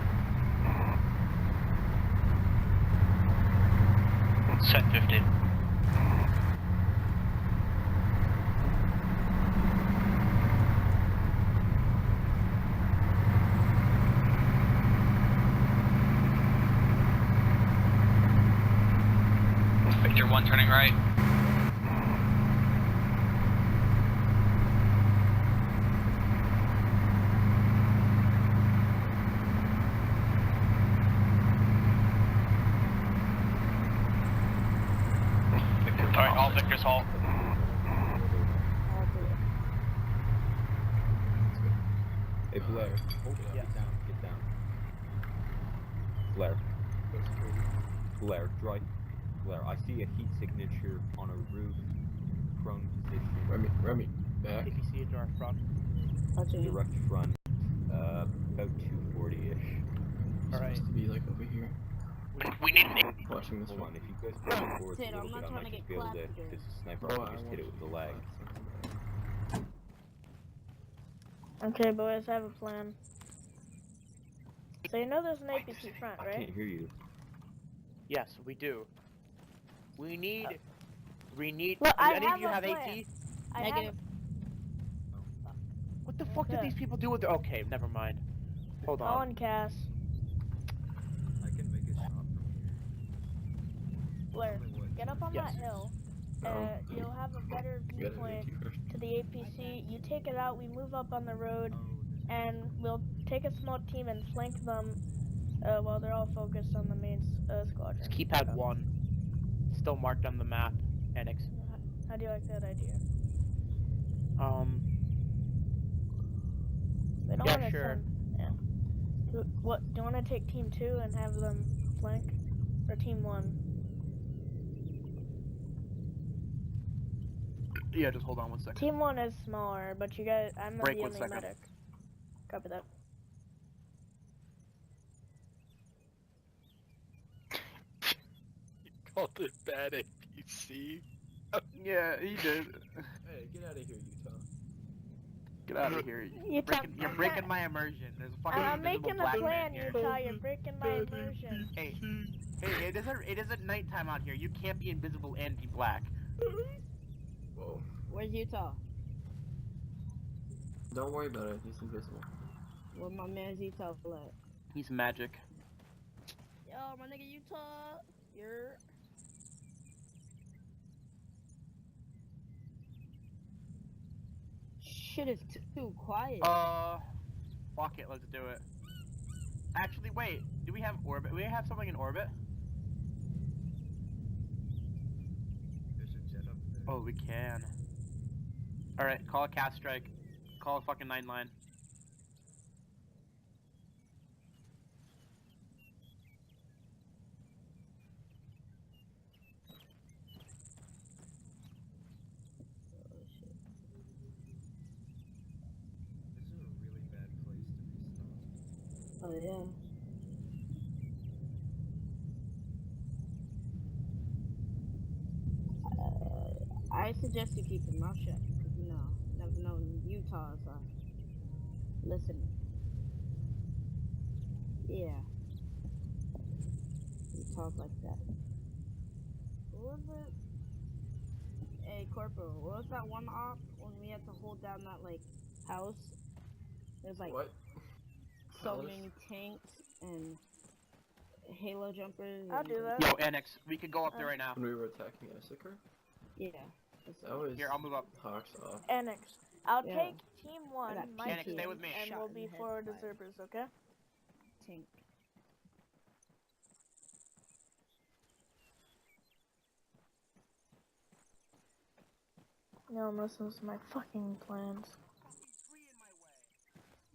Set 50. Victor 1 turning right. Alright, all Victors halt. Hey Blair, get down, get down. Blair. Blair, Blair, I see a heat signature on a roof, prone position. Remy, back. APC into our front. Direct front, about 240-ish. Alright. Supposed to be like over here. We need an Watching this Hold one. on, if you guys push forward a Sid, little I'm not bit, I trying might to just get be able to, clapped again. because the sniper, Oh, I can I just hit it want with the you lag. Okay, boys, I have a plan. So you know there's an APC front, I right? can't hear you. Yes, we do. We need. Look, I any of have you a have plan. AT? I have. What the fuck did these people do with their? Okay, never mind. Hold on. On Cass. I can make a shot from here. Blair, get up on Yes. that hill. Oh. You'll have a better You got an viewpoint AT first. to the APC. You take it out, we move up on the road, and we'll take a small team and flank them while they're all focused on the main squadron. It's keypad 1. Still marked on the map. Annex. How do you like that idea? They don't Yeah, wanna sure. send. Yeah. What? Do you want to take Team 2 and have them flank? Or Team 1? Yeah, just hold on 1 second. Team 1 is smaller, but you guys, I'm Break the 1 only second. medic. Copy that. Called it bad APC. Yeah, he did. Hey, get out of here, Utah. Get out of here. You're breaking my immersion. There's a fucking I'm invisible making a black plan, man here. Utah. You're breaking my immersion. Hey, it isn't nighttime out here. You can't be invisible and be black. Whoa. Where's Utah? Don't worry about it, he's invisible. Where my man's Utah at? He's magic. Yo, my nigga Utah. You're. Shit is too quiet. Fuck it, let's do it. Actually, wait. Do we have orbit? Do we have something in orbit? There's a jet up there. Oh, we can. Alright, call a cast strike. Call a fucking 9-line. This is a really bad place to be stopped. Oh yeah. I suggest you keep your mouth shut, because you know, never know when Utah's listening. Yeah. You talk like that. What was it? Hey, Corporal, what was that one op when we had to hold down that, like, house? There's, like, What? so House? many tanks and Halo jumpers. I'll and- do that. Yo, Annex, we could go up there right now. When we were attacking Issachar? Yeah. That was Here, I'll move up. Hawks off. Annex. I'll Yeah. take Team 1, got my Annex, team, stay with me. and Shot we'll in be the head forward by observers, okay? Tank. No one listens to my fucking plans.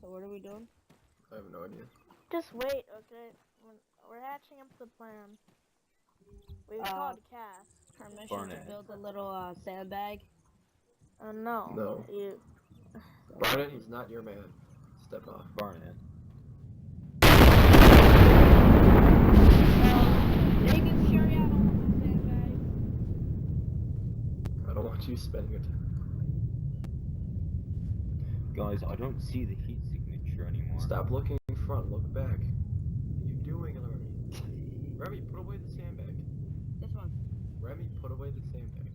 So what are we doing? I have no idea. Just wait, okay? We're hatching up the plan. We've called cast. Permission Barnett. to build a little sandbag. No. No. You. Barnett, he's not your man. Step off. Barnett. Making sure y'all don't want the sandbag. I don't want you spending your time. Guys, I don't see the heat signature anymore. Stop looking in front, look back. What are you doing, Remy? Remy, put away the sandbag. This one. Remy, put away the sandbag.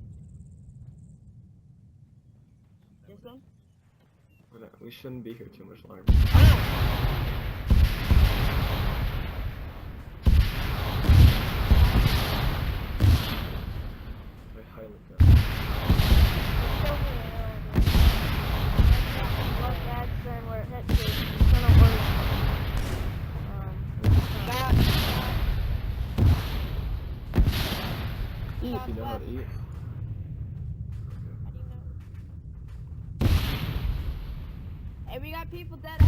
This one. We shouldn't be here too much longer. I highly doubt. Eat if you know how to eat. Hey, we got people dead.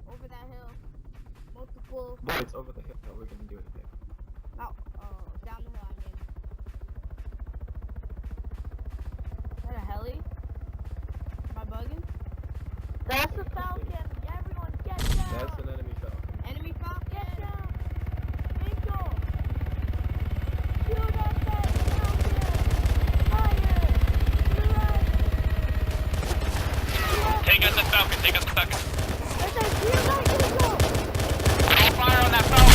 Over that hill. Multiple. Boy, it's over the hill. No, we're gonna do anything. No, down the hill, I mean. Is that a heli? Am I bugging? That's the Falcon! Everyone get down! That's an enemy falcon. Enemy falcon! Get down! Eagle! Shoot at that Falcon! Fire! Take out the Falcon, take out the Falcon. There's a Eagle! Don't fire on that Falcon!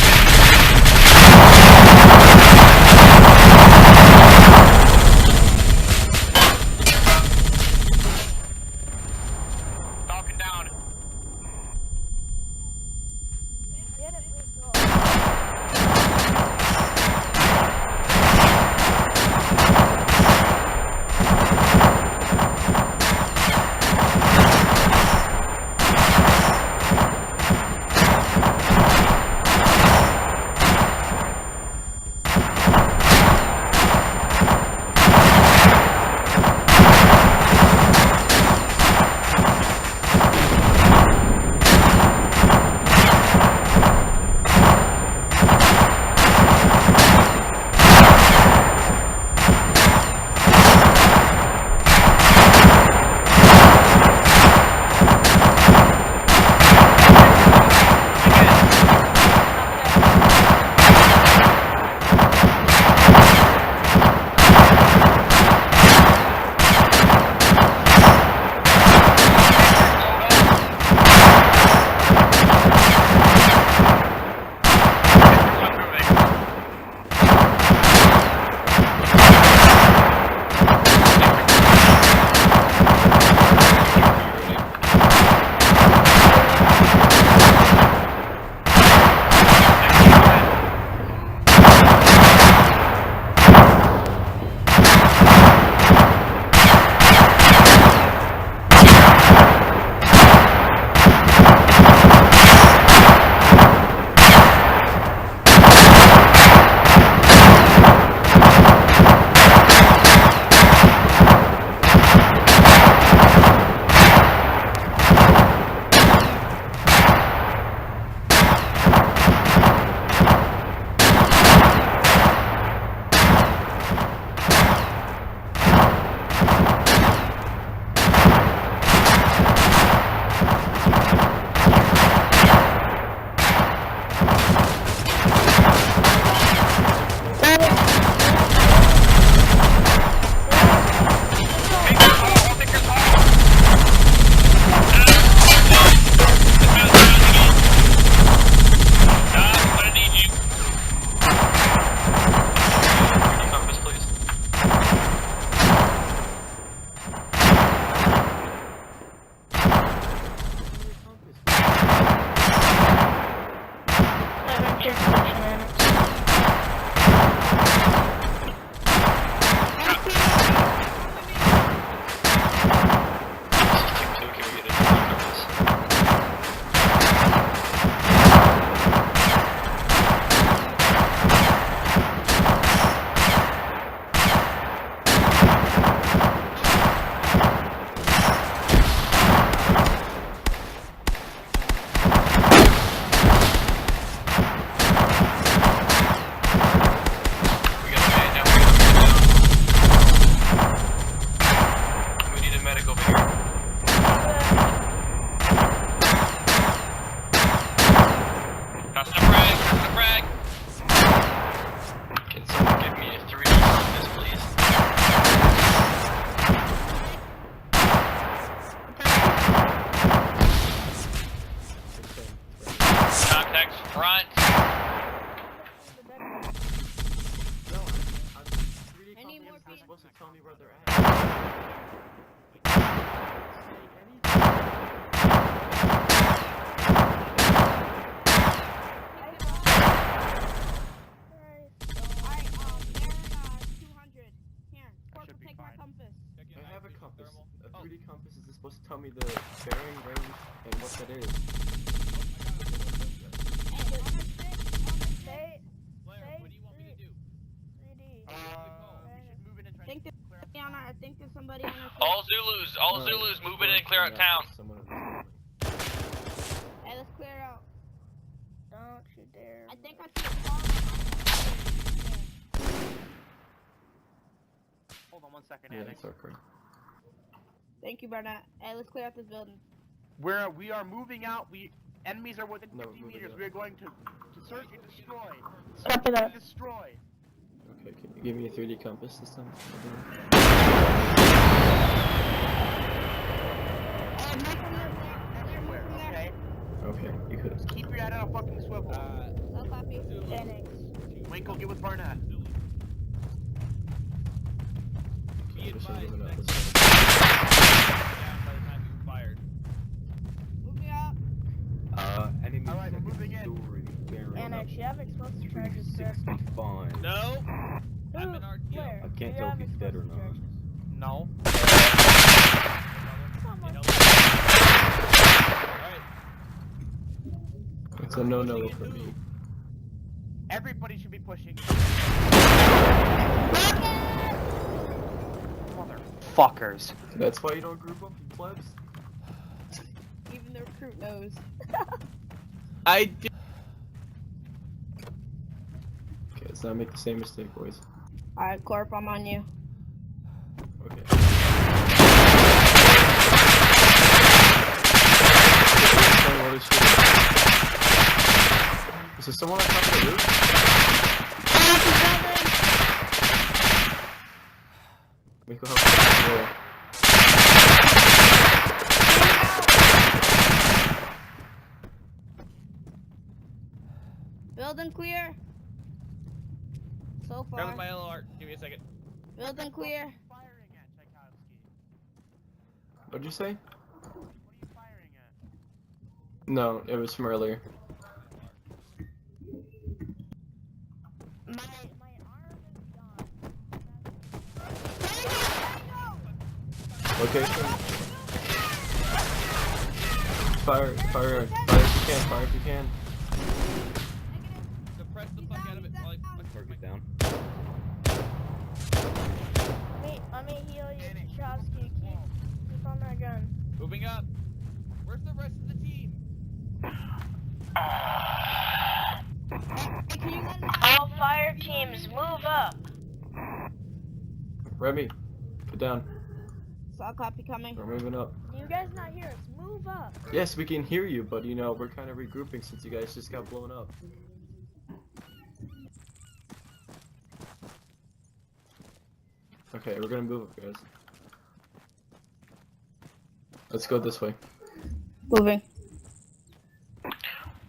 I have a compass. A 3D compass is supposed to tell me the bearing, range, and what that is. I think there's somebody on our All Zulus, move in and clear out town. Hey, let's clear out. Don't you dare. I think I see a car. Hold on 1 second, Yeah, Annex. it's okay. Thank you, Bernat. Hey, let's clear out this building. We are moving out. Enemies are within 50 meters. We are going to search and destroy. Copy that. Destroy. Okay, can you give me a 3D compass this time? Everywhere, okay? Okay, you could have. Keep your head on a fucking swivel. So copy. Annex. Winkle, get with Barnett. Okay, just moving up this Down by the time you fired. Moving out. Enemy Alright, we're moving in. story bearing Annex, you have explosive charges, sir. 365. No! I'm an RTO. Where? I can't You tell have if he's dead or explosive not. charges. No. Alright. It's a no-no for me. Everybody should be pushing. Motherfuckers. That's why you don't group up, you plebs? Even the recruit knows. I did. Okay, let's not make the same mistake, boys. Alright, Corp, I'm on you. Okay. Is there someone on top of the roof? Make a help. Building clear. So far. Grab my LR. Give me a second. Building clear. Firing at Tchaikovsky. What'd you say? What are you firing at? No, it was from earlier. My arm is gone. Location. Fire if you can. Suppress the fuck out of it. Target down. Let me heal you, Tchaikovsky. Keep on that gun. Moving up. Where's the rest of the team? All fire teams, move up. Remy, get down. Saw copy coming. We're moving up. Do you guys not hear us? Move up. Yes, we can hear you, but you know, we're kind of regrouping since you guys just got blown up. Okay, we're gonna move up, guys. Let's go this way. Moving.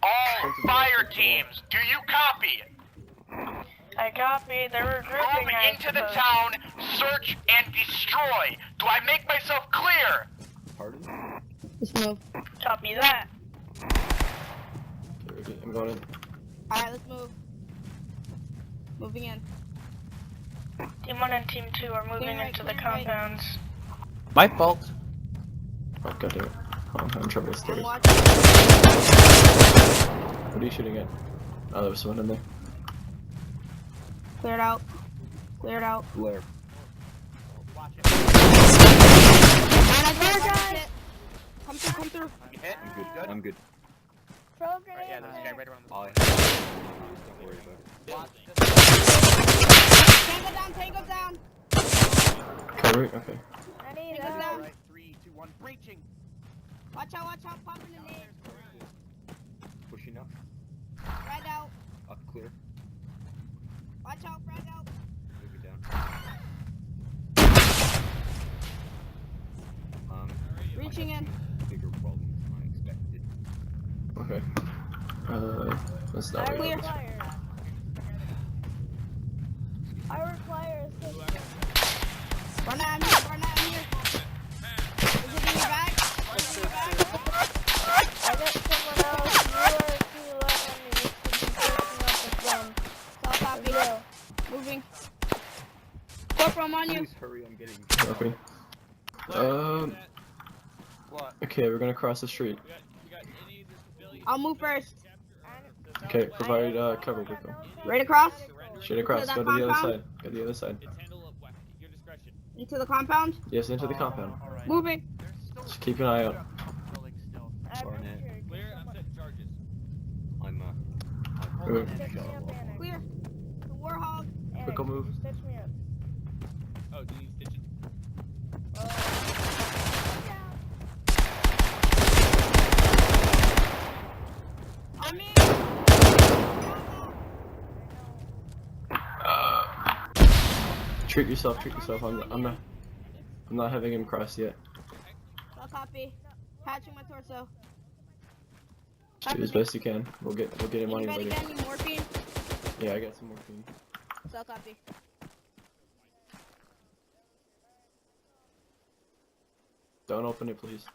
All fire teams, do you copy? I copy. They're regrouping. Move into the town, search and destroy. Do I make myself clear? Pardon? Let's move. Copy that. Okay, Ricky, I'm going in. Alright, let's move. Moving in. Team 1 and Team 2 are moving Clear right, into the clear right. compounds. My fault. Oh, goddamn it. Oh, I'm having trouble with I'm stairs. watching. What are you shooting at? Oh, there was someone in there. Cleared out. Cleared out. Blair. Watch it. Come through, come through. You hit? I'm good. You good? I'm good. Throw Alright, grenade. yeah, there's a guy right around the I corner. don't worry about it. Tango down, tango down. Cover it? Okay. I need Tango down. Alright, 3, 2, 1, breaching. Watch out, popping the nade. Pushing up. Frag out. Up clear. Watch out, frag out. Moving down. Reaching in. Bigger problems than I expected. Okay. That's not I right. require assistance. Run out, Sorry, I'm getting. Copy. What? Okay, we're gonna cross the street. I'll move first. Okay, provide cover, Rico. Right across? Straight across. that Go to the other compound? side. Go to the other side. Into the compound? Yes, into the compound. Moving. Just keep an eye out. Barnett. I'm Good. Clear. The Warhog. Quick move. Stitch me up. Oh, do you need stitches? I'm in. Treat yourself. I'm not having him cross yet. I'll copy. Patching my torso. Do as best you can. We'll get him on you Anybody later. got any morphine? Yeah, I got some morphine. So copy. Don't open it, please.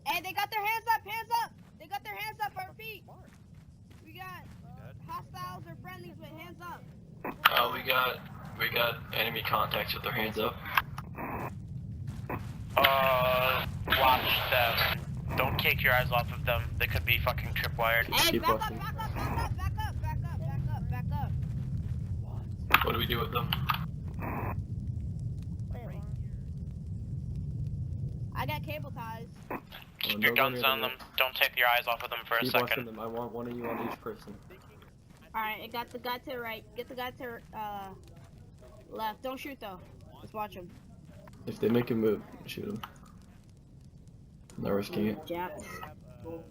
Hey, they got their hands up, They got their hands up, I repeat. We got hostiles or friendlies with hands up. We got enemy contacts with their hands up. Watch them. Don't take your eyes off of them. They could be fucking tripwired. Hey, Keep back up, watching. back up. What do we do with them? I got cable ties. Keep your guns on them. Don't take your eyes off of them for a Keep watching second. them. I want one of you on each person. Alright, I got the guy to the right. Get the guy to left. Don't shoot though. Just watch him. If they make a move, shoot them. Not risking it. Japs. What?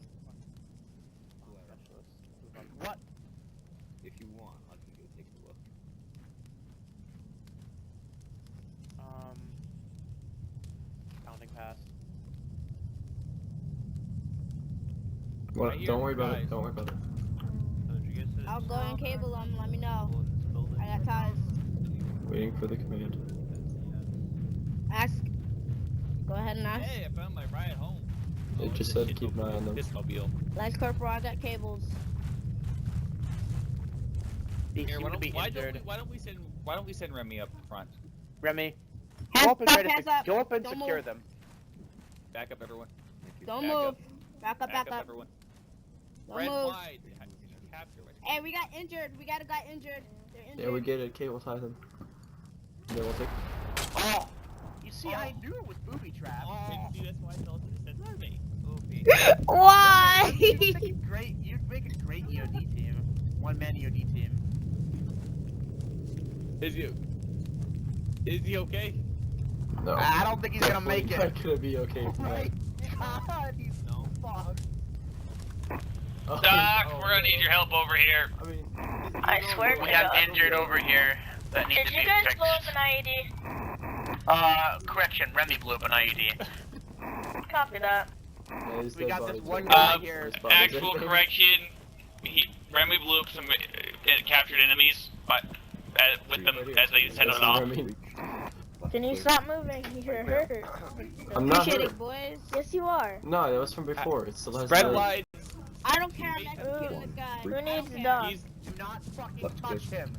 If you want, I can go take a look. Counting past. Well, Right here, don't worry about guys. it. Don't worry about it. I'll go and cable them. Let me know. I got ties. Waiting for the command. Ask. Go ahead and ask. Hey, I found my ride home. It just said keep an eye on them. This mobile. Lance Corporal, I got cables. They Here, seem to be injured. why don't we send Remy up front? Remy, Hands go up and up, try to hands up. go up and Don't secure move. them. Back up, everyone. Don't Back move. up. Back up, back up. everyone. Don't Red move. wide. Capture it. Hey, we got injured. We got a guy injured. They're injured. Yeah, we get it. Cable tie them. Then we'll take. Oh! You see, I knew it was booby trap. See, that's why I told you to send Remy. Why? You'd make a great EOD team. One-man EOD team. Is he okay? No. I don't think he's gonna make it. Not gonna be okay. Oh my god, he's fucked. Oh, Doc, no. we're gonna need your help over here. I mean, I swear We to have God. injured over here that need Did to you be guys fixed. blow up an IED? Correction, Remy blew up an IED. Copy that. yeah, his We dead got body's this one right guy there. here. His body's Actual right there. correction, Remy blew up some captured enemies, but with them as they set This it is off. what I mean. Can you stop moving? You're hurt. I'm not Appreciate hurt. it, boys. Yes, you are. No, that was from before. It still has Red the- wide. I don't care. I'm executing this guy. Who I needs don't the care. dog? Do not fucking Let's touch him.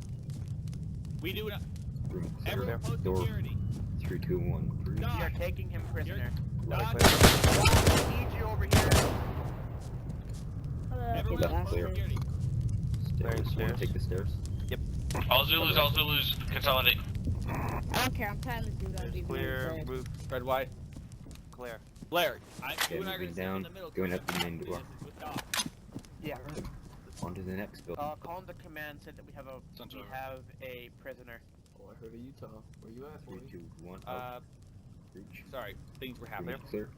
We do not. Room Everyone post door. security. 3, 2, 1. We are taking him prisoner. Doc, I need you over here. everyone Left post clear. security. Stairs. You wanna take the stairs? All Zulus, consolidate. I don't care. I'm tying this dude up. He's Clear, dead. move, Red wide. clear. Blair, Okay, you and I are moving gonna stand in down, the middle. going up the main door. With Doc. Yeah. On to the next building. Calling the command said that we have a prisoner. Oh, I heard a Utah. Where you at, 3, boy? 2, 1. Reach. Sorry, things were happening. Room clear.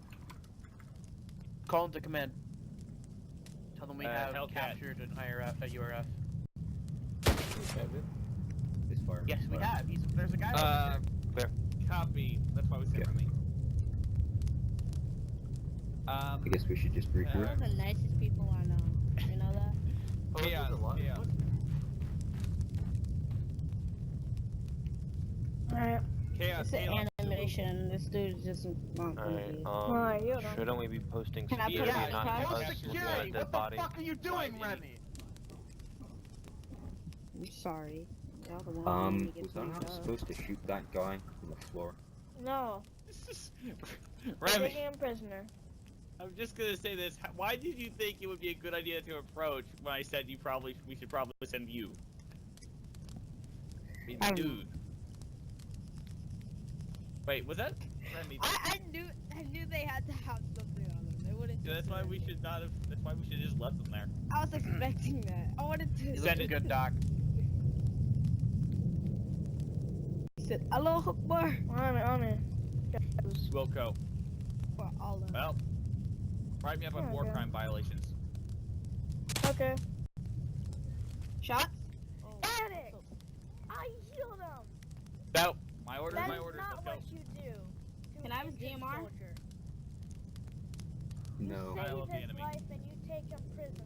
Calling the command. Tell them we have Hellcat. captured an IRF, a URF. This fire. Yes, we have. There's a guy over there. Copy. That's why we sent Remy. I guess we should just regroup. Those are the nicest people I know. You know that? Chaos. Alright. It's an animation. This dude's just not gonna be. Alright, you know. Shouldn't we be posting Can I put security it and not on us pause? looking at a dead body? What the fuck are you doing, Remy? I'm sorry. Y'all the one who Was gets I me not up. supposed to shoot that guy on the floor? No. Remy, Taking him prisoner. I'm just gonna say this. Why did you think it would be a good idea to approach when I said we should probably send you? I mean, dude. Wait, was that Remy? I knew they had to have something on them. They wouldn't. Yeah, that's why we should not have. That's why we should have just left them there. I was expecting that. I wanted to. Send it, good doc. He said, "Hello, Akbar." On it. Wilco. For all of them. Well, write me up on war crime violations. Okay. Shots? Addict! I healed him! No, my order, That's my order. not Let's what go. you do. Can I have his DMR? Soldier. No. You I love save the his enemy. life and you take him prisoner.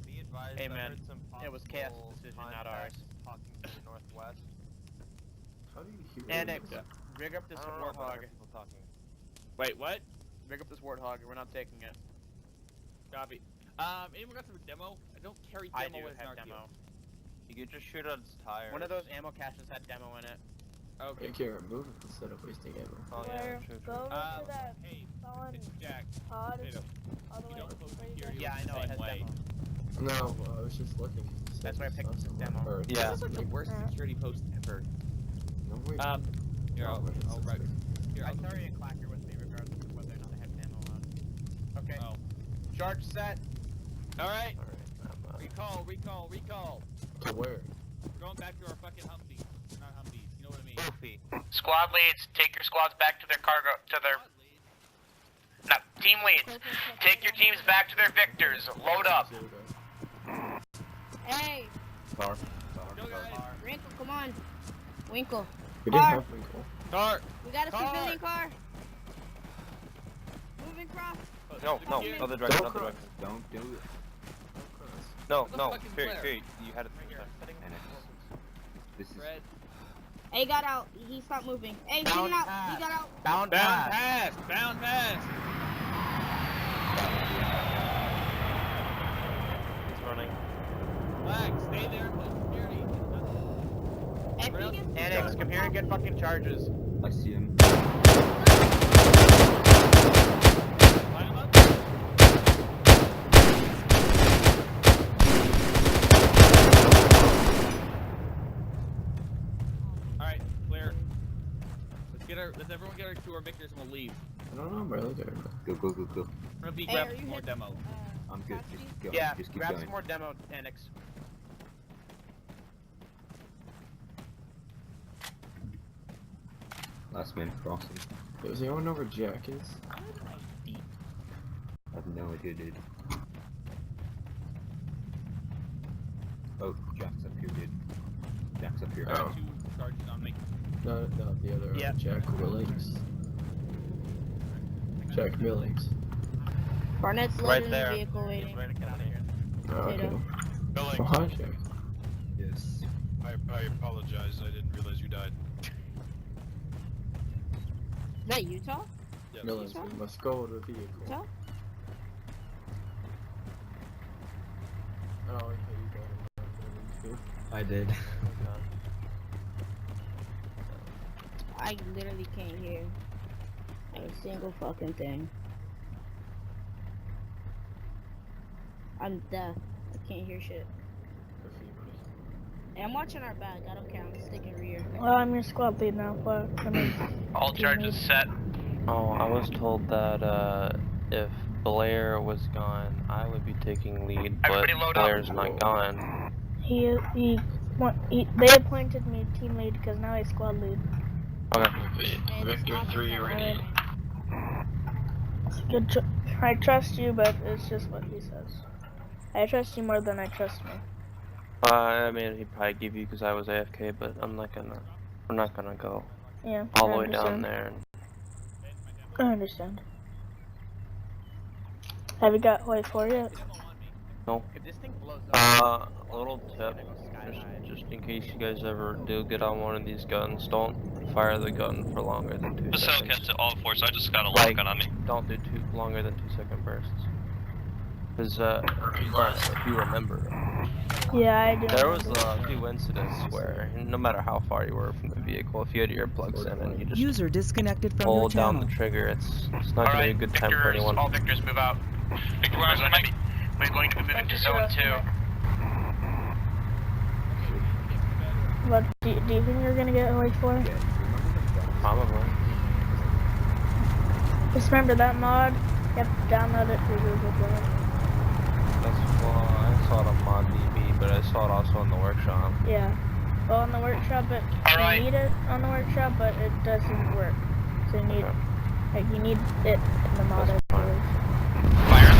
Be advised, Hey, I man, heard some it was chaos' possible decision, not ours. contacts talking to the northwest. How do you hear Annex, this? rig up this I don't know, but I warthog. heard people talking. Wait, what? Rig up this warthog. We're not taking it. Copy. Anyone got some demo? I don't carry I demo do as an have RTO. demo. You could just shoot on its tires. One of those ammo caches had demo in it. Okay. You can remove it instead of wasting ammo. Oh Where? yeah, true, Go true. over to that Hey, fallen it's Jack. pod Potato. all the You way don't post where you security go. Yeah, I know, it same has way. demo. No, I was just looking. That's why I picked up this demo. Yeah. This is like the worst security post ever. No way. Here, I'll write. Here, I I'll carry a clacker with me regardless of whether or not I have ammo on. Okay. Oh. Charge set. Alright. Alright, Recall. To where? We're going back to our fucking Humvees. Not Humvees, you know what I mean? Squad leads, take your squads back to their cargo, to their... No, team leads, take your teams back to their victors. Load up. Hey, Car. Winkle, come on. Winkle. We didn't Car. have Winkle. Car. We got a Car. civilian car. Moving cross. No, other direction, other direction. Don't do it. No, What the no, fuck is period, Blair? period. You had it. Annex. This is Red. Hey, got out. He stopped moving. Hey, get Bound out. pass. He got out. Bound pass. Bound pass. It's running. Flag, stay there, post security. If he gets Annex, come here and get fucking charges. I see him. Line 'em up. Alright, clear. Let's everyone get our to our victors and we'll leave. I don't know, bro. Look at it. Go. We're gonna be Hey, grab are you more hit- demo. I'm good. Just go. Yeah, Just keep grab going. some more demo, Annex. Last man crossing. Does anyone know where Jack is? I have no idea, dude. Oh, Jack's up here, dude. Jack's up here. Oh. 2 charges on me. No, the other Yeah. Jack Millings. Jack Millings. Barnett's Right loaded in there. the vehicle He's waiting. ready to get out of here. Oh, okay. Potato. Oh, hi, Jack. Yes. I apologize. I didn't realize you died. Is that Utah? Yeah. Millings, we must go to the vehicle. Utah? Oh, okay, you got it. I did. I literally can't hear a single fucking thing. I'm deaf. I can't hear shit. Hey, I'm watching our back. I don't care. I'm sticking rear. Well, I'm your squad lead now, but I mean, All charges set. Oh, I was told that if Blair was gone, I would be taking lead, but Everybody load up. Blair's not gone. they appointed me team lead because now he's squad lead. Okay. Hey, this officer- I trust you, but it's just what he says. I trust you more than I trust me. I mean, he'd probably give you because I was AFK, but we're not gonna go Yeah. all I the way down understand. there. I understand. Have you got Way 4 yet? No. If this thing blows up, A little tip. Just in case you guys ever do get on one of these guns, don't fire the gun for longer than 2 seconds. Just all four, so I just got a Like, lock on me. don't do longer than 2-second bursts. Because, if you remember, Yeah, I do. there was a few incidents where, no matter how far you were from the vehicle, if you had earplugs in and you just User disconnected from your hold down channel. the trigger, it's not going to be a good time for anyone. All victors move out. Victor, we're going to be moving to zone 2. What, do you think you're gonna get like 4? Probably. Just remember that mod, you have to download it through Google Play. I saw it on Mod DB, but I saw it also in the workshop. Yeah. Well, on the workshop, but you need it on the workshop, but it doesn't work. So you need, you need it in the mod. Fire in the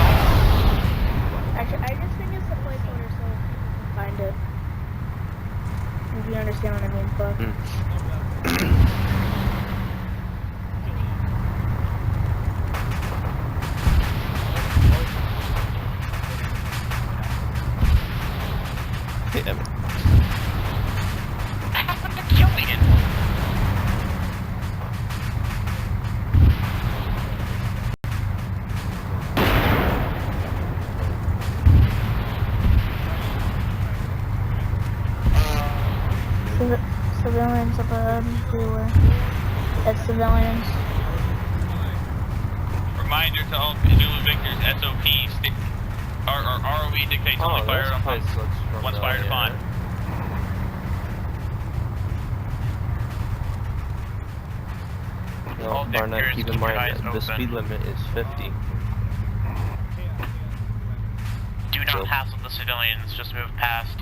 hole. Actually, I just think it's a placeholder, so you can find it. If you understand what I mean, but. Damn it. Killing it. Civilians up ahead, everywhere. It's civilians. Reminder to all Zulu victors, SOP, our ROE dictates only fire on once fired upon. No, Barnett, keep in mind that the speed limit is 50. Do not hassle the civilians, just move past.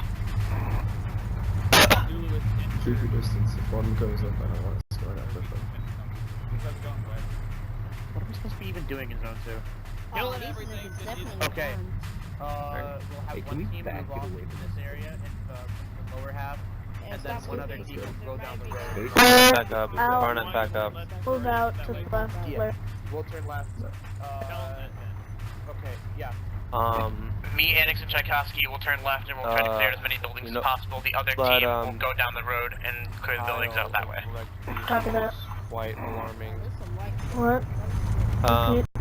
Keep your distance. If one goes up, I don't want to start after them. What are we supposed to be even doing in zone 2? Okay. We'll have one team move off into this area, into the lower half, and then one other team will go down the road. Back up, Barnett, back up. Move out to the left. Yeah. We'll turn left. Okay, yeah. Me, Annex, and Tchaikovsky will turn left and we'll try to clear as many buildings as possible. The other team will go down the road and clear the buildings out that way. Copy that. Quite alarming. What?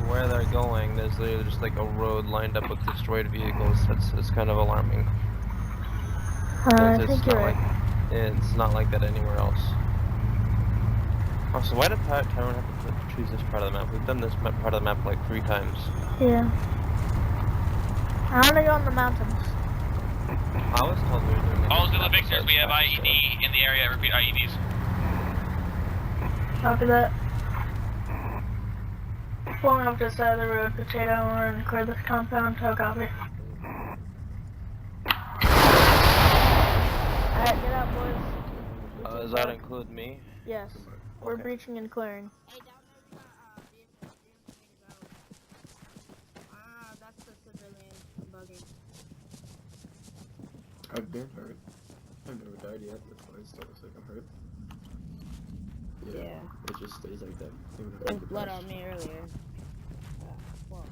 Where they're going, there's literally just like a road lined up with destroyed vehicles. It's kind of alarming. I think you're right. It's not like that anywhere else. Also, why did Tyrone have to choose this part of the map? We've done this part of the map like 3 times. Yeah. I want to go on the mountains. I was told we were doing it. All Zulu victors, we have IED in the area. Repeat IEDs. Copy that. Pulling up this side of the road, potato, and clear this compound. So copy. Alright, get out, boys. Does that include me? Yes. We're breaching and clearing. Hey, down there we got vehicles out. That's the civilian bugging. I've been hurt. I've never died yet, that's why it still looks like I'm hurt. Yeah. It just stays like that. Even if I There was get blood pushed. on me earlier. Well.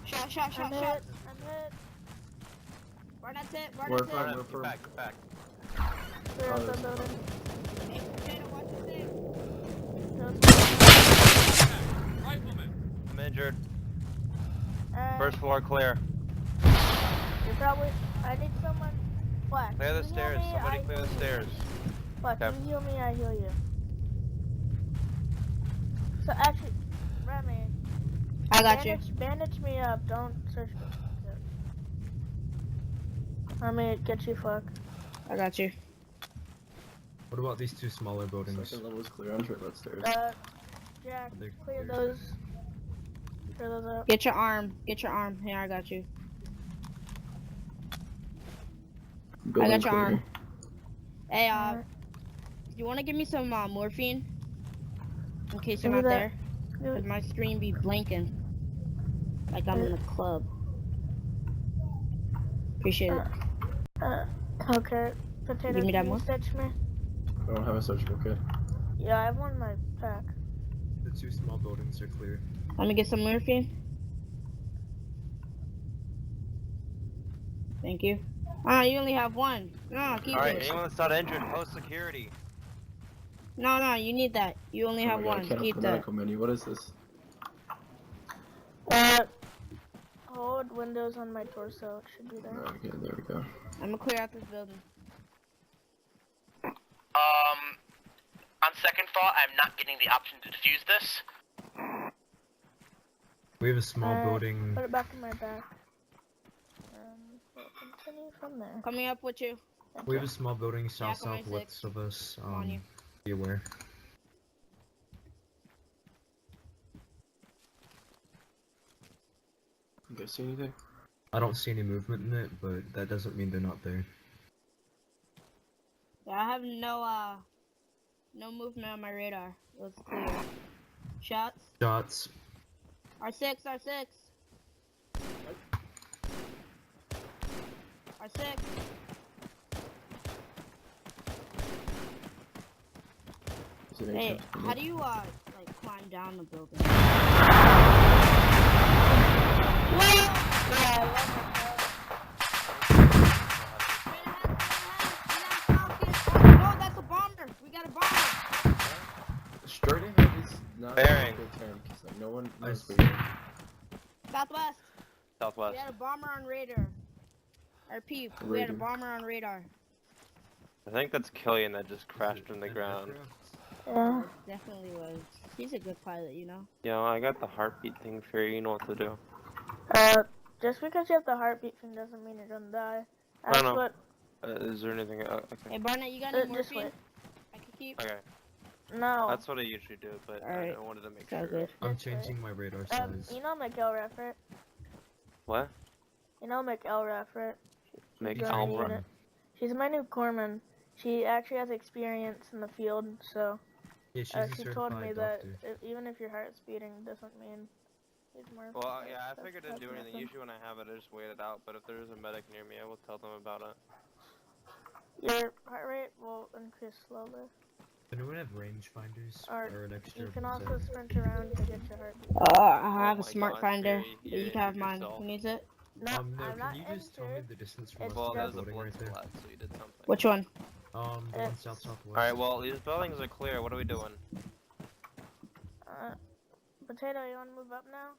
Shot. I'm hit. Barnett's hit. We're fine, we're fine. Get back. Clear up the building. Hey, potato, watch this I'm injured. Alright. First floor clear. You're probably. I need someone. Black. Clear the can you stairs. heal me? Somebody I clear the heal you. stairs. Black, Okay. you heal me, I heal you. So actually, Remy. I got you. Bandage me up, don't search me. Let me get you fucked. I got you. What about these 2 smaller buildings? Second level is clear, I'm sure that's stairs. Jack, They're clear clear. those. Clear those up. Get your arm. Here, I got you. Building I got your clear. arm. Hey, you want to give me some morphine? In case you're Give me not that. there? Cause my screen be blinking. Like I'm in a club. Appreciate it. Okay. Potato, Give me that can you more? stitch me? I don't have a surgical kit. Yeah, I have one in my pack. The 2 small buildings are clear. Let me get some morphine. Thank you. Ah, you only have one. No, keep Alright, it. anyone that's not injured, post security. No, you need that. You only Oh have my god, I one. can't Keep open the that. medical menu. What is this? Hold Windows on my torso. It should be there. Okay, there we go. I'm gonna clear out this building. On second thought, I'm not getting the option to defuse this. We have a small building. Put it back in my back. We'll continue from there. Coming up with you. We have a small building Jack on my southwest six. of us. on you. Be aware. You guys see anything? I don't see any movement in it, but that doesn't mean they're not there. Yeah, I have no movement on my radar. Let's clear. Shots. Shots. R6. R6. Is it Hey, any how do you like climb down the building? No, that's a bomber. We got a bomber. Straight ahead is not Bearing. a good turn because like no one knows where you are. Southwest. Southwest. We had a bomber on radar. Our peep. We had a bomber on radar. I think that's Killian that just crashed in the ground. Yeah. Definitely was. He's a good pilot, you know. Yo, I got the heartbeat thing for you. You know what to do. Just because you have the heartbeat thing doesn't mean you're gonna die. I That's don't know. what. Is there anything? Okay. Hey, Barnett, you got any Just morphine? wait. I can keep. Okay. No. That's what I usually do, but Alright. I wanted to make Sounds sure. good. I'm changing my radar size. You know McElrath, right? What? You know McElrath, right? She Make joined the Alra. unit. She's my new corpsman. She actually has experience in the field, so Yeah, she's a she told me certified that doctor. even if your heart's beating doesn't mean he's more. Well, yeah, I figured that's to do anything. nothing. Usually when I have it, I just wait it out. But if there is a medic near me, I will tell them about it. Your heart rate will increase slowly. Does anyone have rangefinders Or or an extra? you can also sprint around to get your heart. I have Oh a my smart God, finder. Barry, You you can have injured mine. yourself. Who needs it? No, No, I'm can not you just tell me injured. the distance from It's us Well, to that there's a building blood right there? splat, so you did something. Which one? The one It's- southwest. Alright, well, these buildings are clear. What are we doing? Potato, you want to move up now?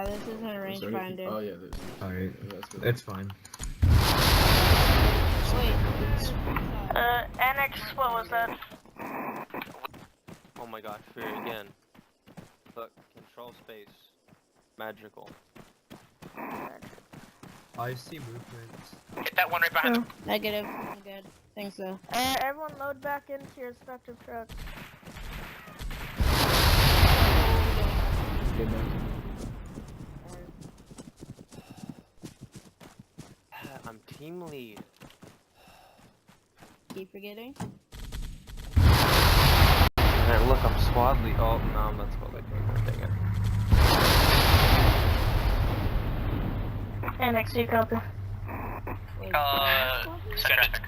This isn't a Is there anything? rangefinder. Oh yeah, there's. Alright, Yeah, that's good. it's fine. Annex, what was that? Oh my god, fear again. Look, control space. Magical. I see movement. Hit that one right behind him. Negative. I'm good. Think so. Everyone load back into your respective trucks. Good man. I'm team lead. Keep forgetting. Man, look, I'm squad lead. Oh, no, I'm not squad lead anymore. Dang it. Annex, you copy. Traffic.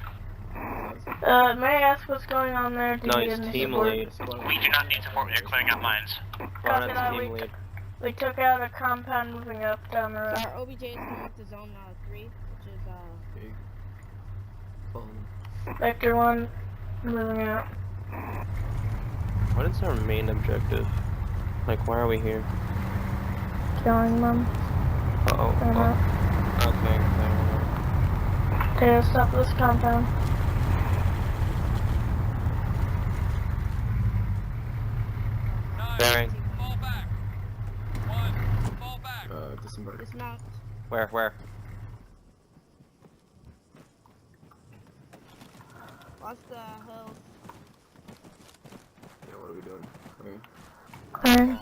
May I ask what's going on there? Do No, you he's need any team support? lead. We do not need support. We are clearing out mines. Barnett's that, team lead. We took out a compound moving up down the road. So our OBJ is coming to zone 3, which is Vector 1 moving out. What is our main objective? Like, why are we here? Killing them. Uh-oh. They're not. Okay, Okay, stop this compound. Bearing. Fall back. One. Fall back. Disembark. dismount. Where? Watch the hills. Yeah, what are we doing? Clearing. Clearing.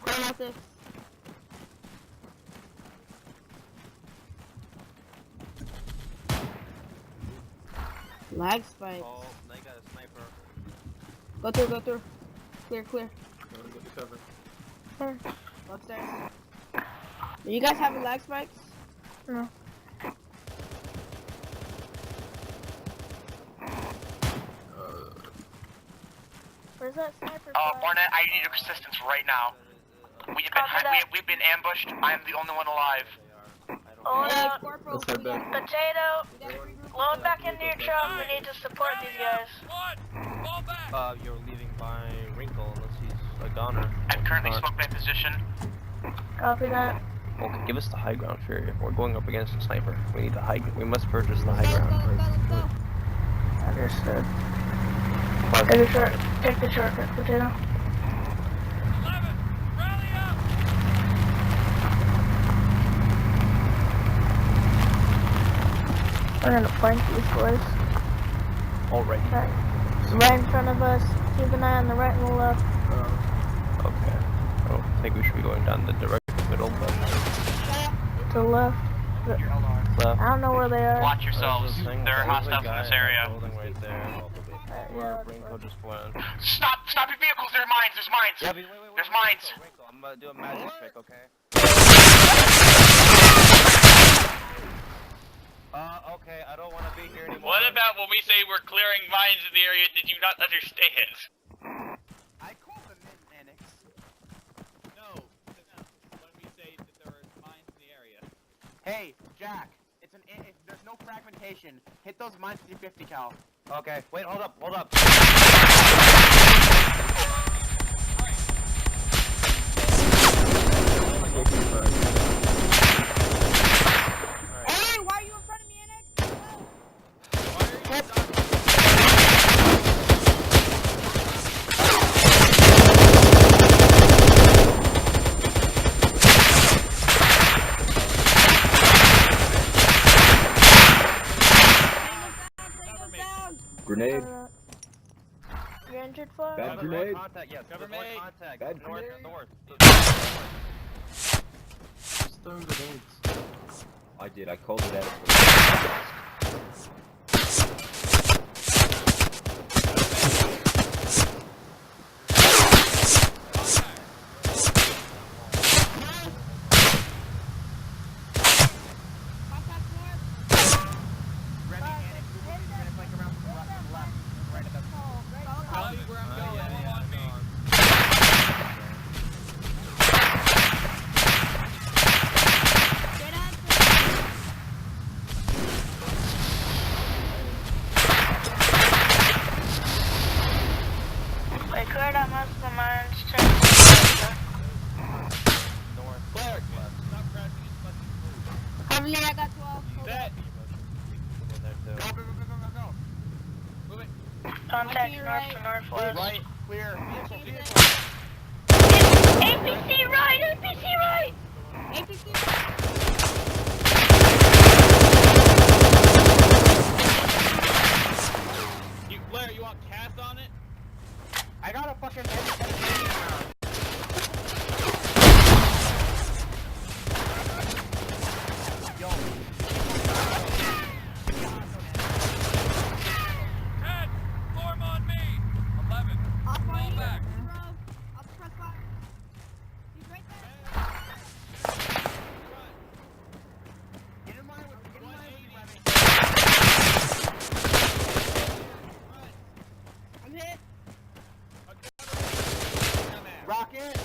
Clear out this. Lag spike. Oh, they got a sniper. Go through. Clear. Go to cover. Go upstairs. Do you guys have lag spikes? No. Where's that sniper? Barnett, I need your assistance right now. We've been ambushed. I am the only one alive. Load up. Let's head back. Potato. Load back into your truck. We need to support these guys. You're leaving by Wrinkle unless he's a goner. I'm currently smoke my position. Copy that. Okay, give us the high ground, Fury. We're going up against a sniper. We need the high. We must purchase the high ground. Understood. Take the shortcut, Potato. We're gonna flank these boys. Already. Right in front of us. Keep an eye on the right and the left. Okay. I don't think we should be going down the direct middle, but To the left. left. I don't know where they are. Watch yourselves. There are hostiles in this area. Right there. Where Wrinkle just went. Stop your vehicles. There are mines. There's mines. Yeah, wait, There's mines. Wrinkle, I'm gonna do a magic trick, okay? Okay, I don't want to be here anymore. What about when we say we're clearing mines in the area? Did you not understand? I called them in annex. No. When we say that there are mines in the area. Hey, Jack. If there's no fragmentation, hit those mines with your 50 cal. Okay, wait, hold up. Hey, why are you in front of me, Annex? Grenade. You're injured, Flag? Bad grenade. Contact, yes. Government. Contact. Bad North. Just throw grenades. I did. I called it out. Tell me where I'm going. On me. We cleared out most of the mines. Claire, stop crashing his fucking food. Cover me, I got 12. Set. Go. Move it. Contact Your north right. to northwest. Right, clear. Vehicle. APC right! APC right! APC. Blair, you want cast on it? I got a fucking heavy. Yo. Ted, form on me. 11. Fall back. I'll press fire. He's right there. Get in line with me. I'm hit. Rocket.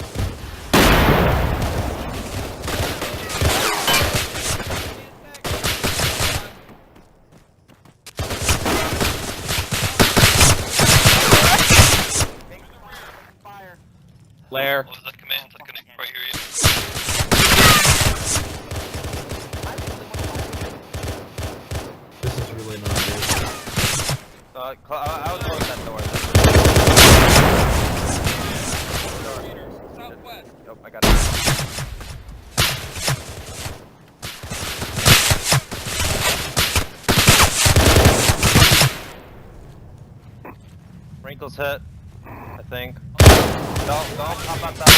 Fire. Blair. What was that command? I couldn't quite hear you. This is really not good. I was close that door. Southwest. Yep, I got it. Wrinkles hit, I think. Don't pop out that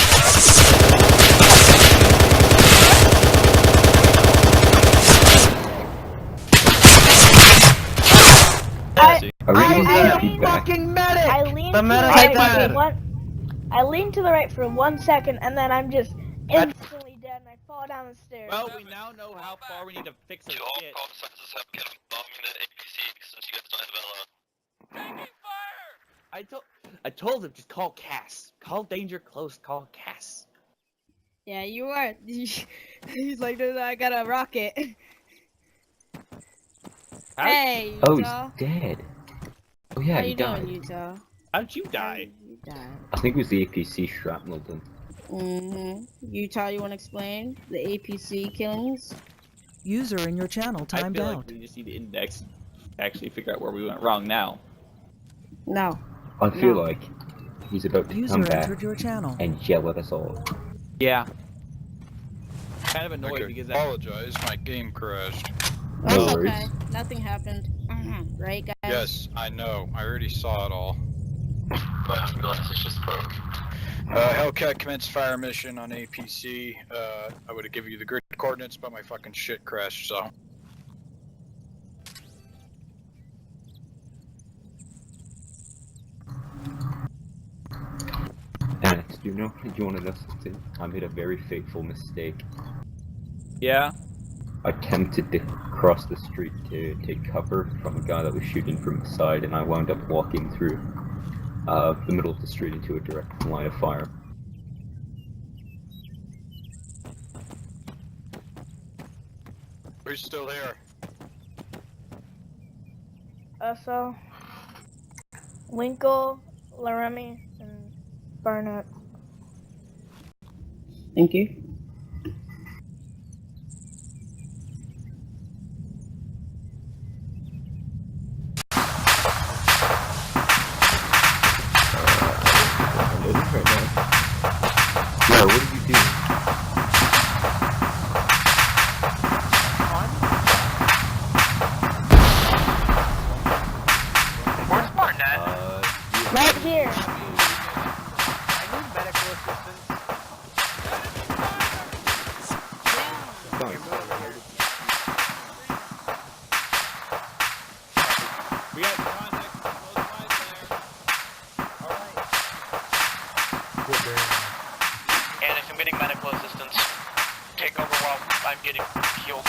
I leaned to the right for I leaned to the right for 1 second, and then I'm just instantly dead, and I fall down the stairs. Well, we now know how far we need to fix our shit. Bombing the APC since you guys don't have Taking fire! I told I told him just call Cass. Call danger close. Call Cass. Yeah, you are. He's like, "No, I got a rocket." Hey, Oh, Utah. he's dead. Oh yeah, How he you died. doing, Utah? How'd you die? You died. I think it was the APC shrapnel done. Utah, you want to explain the APC killings? User in your channel I timed feel out. like we just need to index, actually figure out where we went wrong now. No. I feel like he's about to User come back entered your channel. and yell at us all. Yeah. Kind of annoyed Okay, because apologize, my game crashed. That's No worries. okay. Nothing happened. Right, guys? Yes, I know. I already saw it all. Glasses just broke. Hellcat commenced fire mission on APC. I would have given you the grid coordinates, but my fucking shit crashed, so. Alex, do you know what you wanted us to do? I made a very fateful mistake. Yeah? I attempted to cross the street to take cover from a guy that was shooting from the side, and I wound up walking through the middle of the street into a direct line of fire. Who's still here? So, Winkle, Laramie, and Barnett. Thank you. Yeah, what did you do? Where's Barnett? Right here. We got contact close by there. Alright. Alex, I'm getting medical assistance. Take over while I'm getting healed.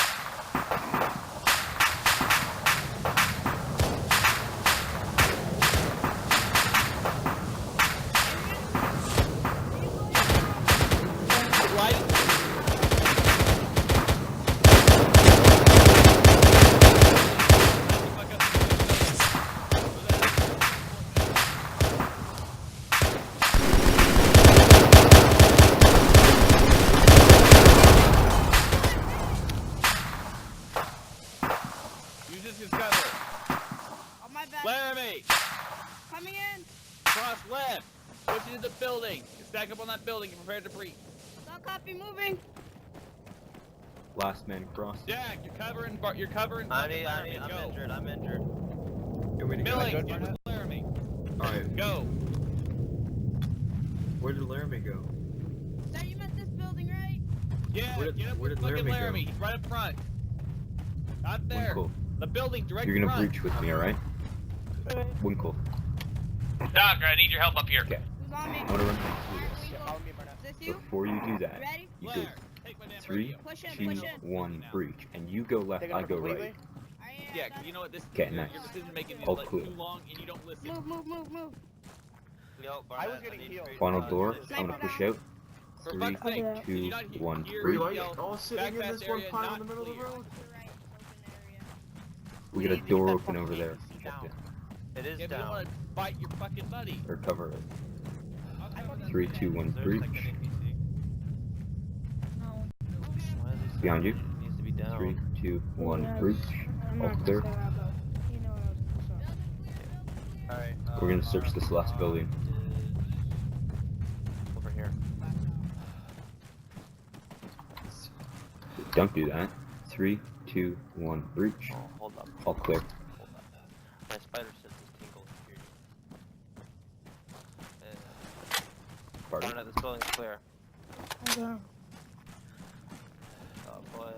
You just discovered. Oh, my bad. Laramie! Coming in. Cross left! Push into the building! Stack up on that building and prepare to breach. Don't copy moving. Last man cross. Jack, you're covering. You're covering. I'm Laramie. Go. injured. I'm injured. Billy, get with Laramie. Alright, Go. where did Laramie go? Sir, you meant this building, right? Yeah, Where did- get up where with did fucking Laramie go? Laramie. He's right up front. Not there. Winkle. The building direct You're gonna front. breach with me, alright? Winkle. Doc, I need your help up here. Okay. Who's on me? I'm gonna run through this. Is this you? Before you do that, Ready? you go Blair, take my damn 3, radio. Push in, 2, push in. 1, breach. And you go left, I go right. Yeah, 'cause you know what? This Okay, your, next. your decision making is All like clear. too long and you don't listen. Move. Yo, Barnett, I was getting healed. Final door, I'm gonna push out. For 3, fuck's sake, did you 2, not hear- 1, hear breach. me Wait, yell, all sitting in back this one area, pile in not the middle of the clear. road? We got a door open over there. Check it. It is If you don't down. want to bite your fucking buddy. Or cover it. I'll cover that 3, shit. 2, 1, There's breach. like an APC. No. Why is he Behind you. It needs to be down. 3, 2, 1, Yeah, breach. I'm All not clear. gonna say that, but you know what I was Alright. We're gonna search this last building. Over here. Don't do that. 3, 2, 1, breach. Oh, hold up. All clear. Hold up. My spider sense is tingled. Pardon? Barnett, this building's clear. Okay. Oh boy.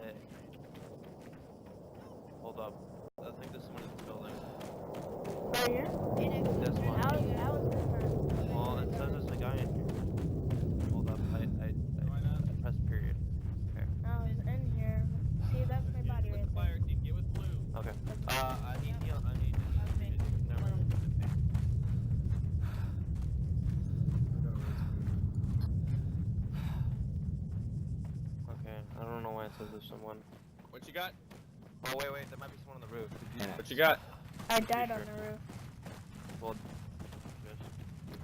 Hold up. I think there's someone in this building. Right here? This one. How is this? Well, it says there's a guy in here. Hold up. I pressed period. Okay. Oh, he's in here. See, that's my body right there. Fire team, get with blue. Okay. I need heal. I need. Never mind. because there's someone. What you got? Oh wait, there might be someone on the roof. What you got? I died on the roof. Well,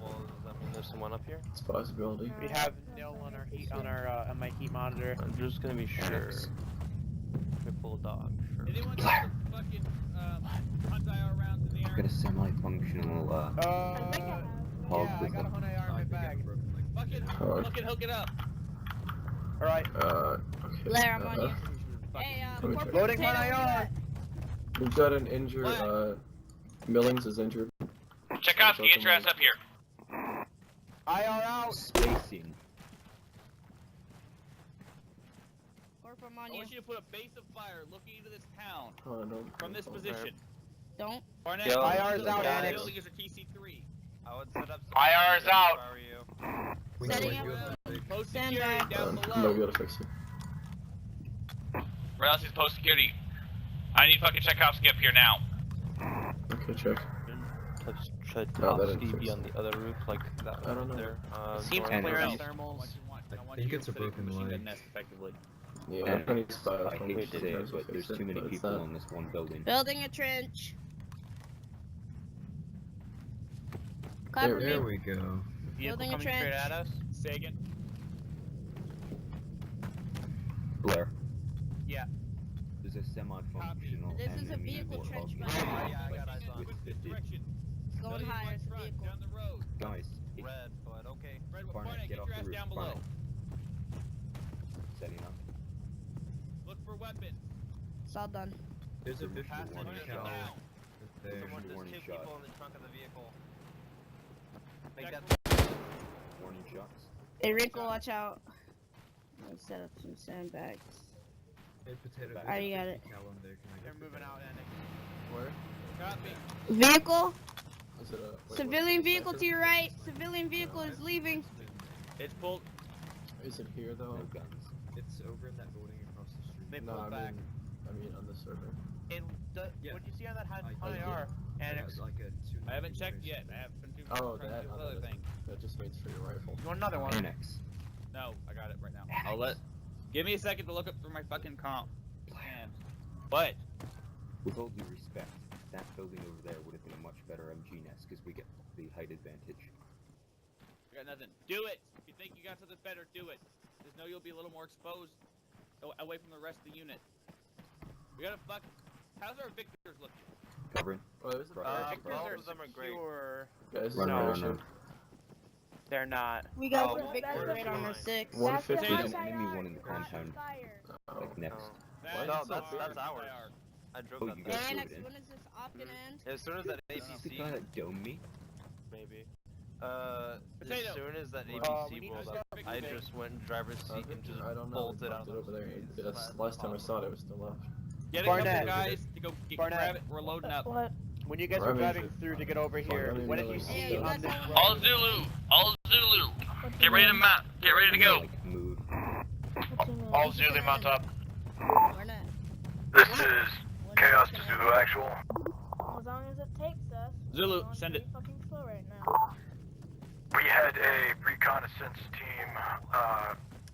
does that mean there's someone up here? It's a possibility. We have nil on our heat on my heat monitor. I'm just gonna be sure. We pull a dog first. Anyone got some fucking hunt IR rounds in the air? Got a semi-functional hog Yeah, I with got a them. hunt IR in my bag. Fucking hook it up. Alright. Okay. Blair, I'm on you. Hey, Let me check. Corporal Loading Potato, hunt where IR. We've got an injured, Millings is injured. Tchaikovsky, get your ass up here. IR out. Spacing. Corporal, I'm on I you. want you to put a base of fire looking into this town Oh, no. from this position. Don't. Barnett, Yo, IR's out, guys. Annex. Building is your TC3. I would set up. IR is out. How are you? We Setting know up. what you Post Stand security by. down No, below. we gotta fix it. Where else is post security? I need fucking Tchaikovsky up here now. Okay, check. Should No, that didn't Tchaikovsky fix be it. on the other roof like that I don't one know. there? Seems north? clear on And- thermals. I want think you it's to a set it broken machine gun leg. nest effectively. Yeah, And I need to I hate to say it, but there's too many people on this one building. Building a trench. There- There we go. Vehicle Building a coming straight trench. at us. Say again. Blair. Yeah. There's a semi-functional This is a enemy vehicle warthog trench, now. by the way. Yeah, I got eyes on. With this direction. Going Civilian higher one as a truck vehicle. down the road. Guys, Red, but okay. Red, Barnett, Barnett, get get off your the ass roof. down below. Barnett. Setting up. Look for weapons. It's all done. There's a visual Passenger warning is shot. down. Right there. There's warning two shot. people in the trunk of the vehicle. Make Check that. Warning shots. Hey, Wrinkle, watch out. Let's set up some sandbags. Hey, Potato. I already got it. Cal in there. Can I They're get moving the- out, Annex. Where? Copy. Vehicle. Is it a... wait, Civilian what? vehicle to your right. Civilian vehicle is leaving. It's pulled. Is it here, though? No guns. It's over in that building across the street. They No, pulled back. I mean on the server. And Yeah. what do you see on that hunt I did. IR? Annex. Like a I haven't checked yet. I have been doing Oh, trying to that, do oh, other that, things. that just means for your rifle. You want another one? Annex. No, I got it right now. I'll let. Give me a second to look up through my fucking comp. Man. What? With all due respect, that building over there would have been a much better MG nest because we get the height advantage. I got nothing. Do it. If you think you got something better, do it. Just know you'll be a little more exposed away from the rest of the unit. We gotta fuck. How's our victors looking? Covering. Oh, there's a Victors all are of them are great. secure. Guys, Run, no, run, issue. run. They're not. We got Oh, the victory that's rate on our fine. 6. 150. There's an enemy one in the compound. Oh. Like next. No, that's ours. I drove Oh, that you thing. guys Hey, drove Annex, it in. when is this opt-in end? As soon as that Is this the APC, guy that domed me? maybe. Potato. As soon as that we APC need to rolled start up, fixing I things. just went in driver's seat and just I don't know. bolted We out. left it over there. That's last time I saw it. It was still up. Get a Barnett. couple guys to go Barnett. grab it. We're loading up. What? When you guys Remy. were driving through to get over here, Remy what did you Miller. see Hey, on this that's road? All Zulu. All Zulu. Get ready to mount. Get ready to go. Like mood. All Zulu mount up. Barnett. This is Chaos to Zulu Actual. As long as it takes us. Zulu, we're going send pretty it. fucking slow right now. We had a reconnaissance team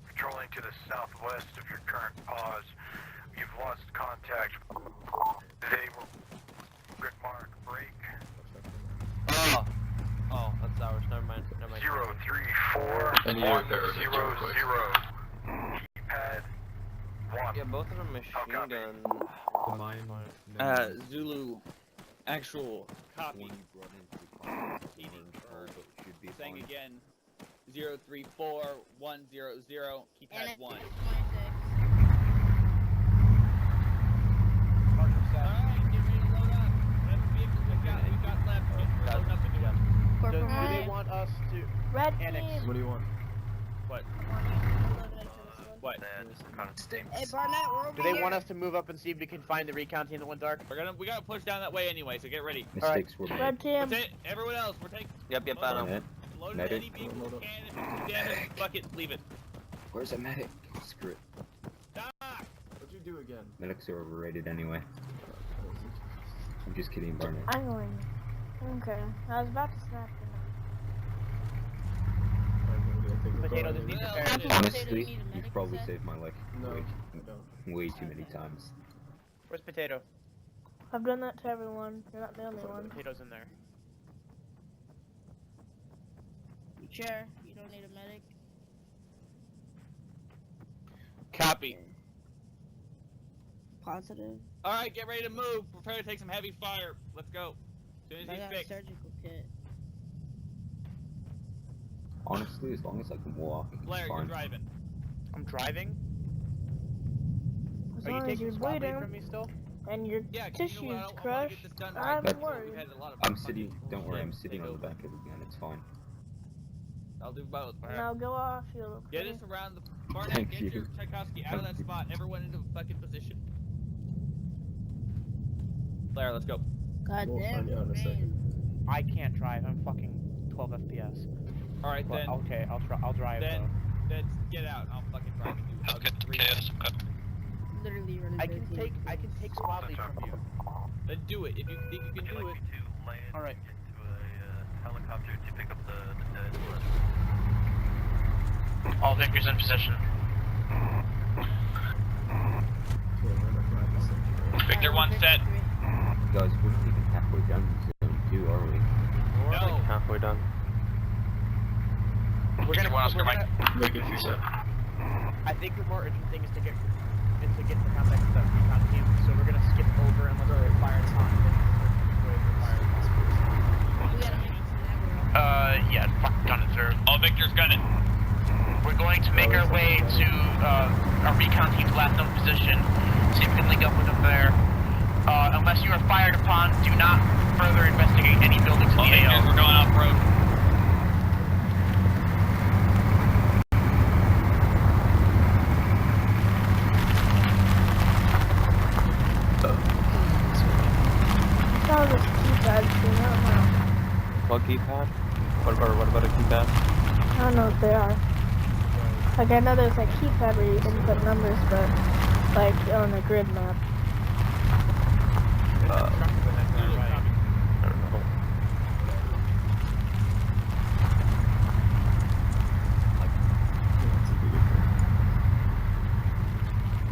patrolling to the southwest of your current pause. You've lost contact. They will grid mark break. Oh, that's ours. Never mind. 034 And you're there, 100. Keypad 1. Yeah, both of them machine gun. The mine. Zulu, actual copy. One you brought into the compound is orange hole, but it should be Saying fine. again, 034 100. Keypad Annex 1. 26. Alright, get ready to load up. Whatever vehicles we got left, get loading up again. Do Corporal they Ryan. want us to? Red Annex. team. What do you want? What? What? Hey, Barnett, we're over Do they here. want us to move up and see if we can find the recon team that went dark? We gotta push down that way anyway, so get ready. Mistakes were made. Red team. That's it. Everyone else, we're taking. Yep, Load I know. Barnett, Load medic. any vehicle we can. If it's too damaged, fuck it, leave it. Where's a medic? Screw it. Doc! What'd you do again? Medics are overrated anyway. I'm just kidding, Barnett. I'm going. Okay. I was about to snap them. I'm gonna get think we're Potato, going this in. needs repair. Honestly, you've probably saved my life No, way, I don't. way too many times. Where's Potato? I've done that to everyone. You're not the only one. Potato's in there. Chair, you don't need a medic. Copy. Positive. Alright, get ready to move. Prepare to take some heavy fire. Let's go. As soon as I he's got a fixed. surgical kit. Honestly, as long as I can walk, it's Blair, you're fine. driving. I'm driving? As Are you long as taking you're squad lead bleeding from me still? and your Yeah, 'cause tissues you know what, I wanna crushed, get this done I'm right. worried. We've had a lot of I'm fucking sitting, don't worry, I'm bullshit sitting take on the over. back of the gun, it's fine. I'll do both. Now go off, you little Get pretty. us around the Barnett, Thank get you. your Tchaikovsky out of that spot. Everyone into fucking position. Blair, let's go. God We'll damn, find out in a second. I can't drive. I'm fucking 12 FPS. Alright, But then. okay, I'll drive Then, though. then get out. I'll fucking drive with you. I'll get three. Literally running. I can take squad lead from you. Then do it. If you think you can do it. Alright. Helicopter to pick up the dead. All Victors in position. Victor 1 set. Guys, we're not even halfway down the zone 2, are we? No. Halfway done. We're gonna. Make it set. I think the more urgent thing is to get the contact with the recon team. So we're gonna skip over and let the fire on. We gotta make it to that Yeah, fuck gun it, sir. All Victors gun it. We're going to make our way to our recon team's last known position. See if we can link up with them there. Unless you are fired upon, do not further investigate any buildings in the AO. We're going off-road. That was a keypad screen, I don't know. What keypad? What about a keypad? I don't know what they are. Like, I know there's a keypad where you input numbers, but like on a grid map. I don't know.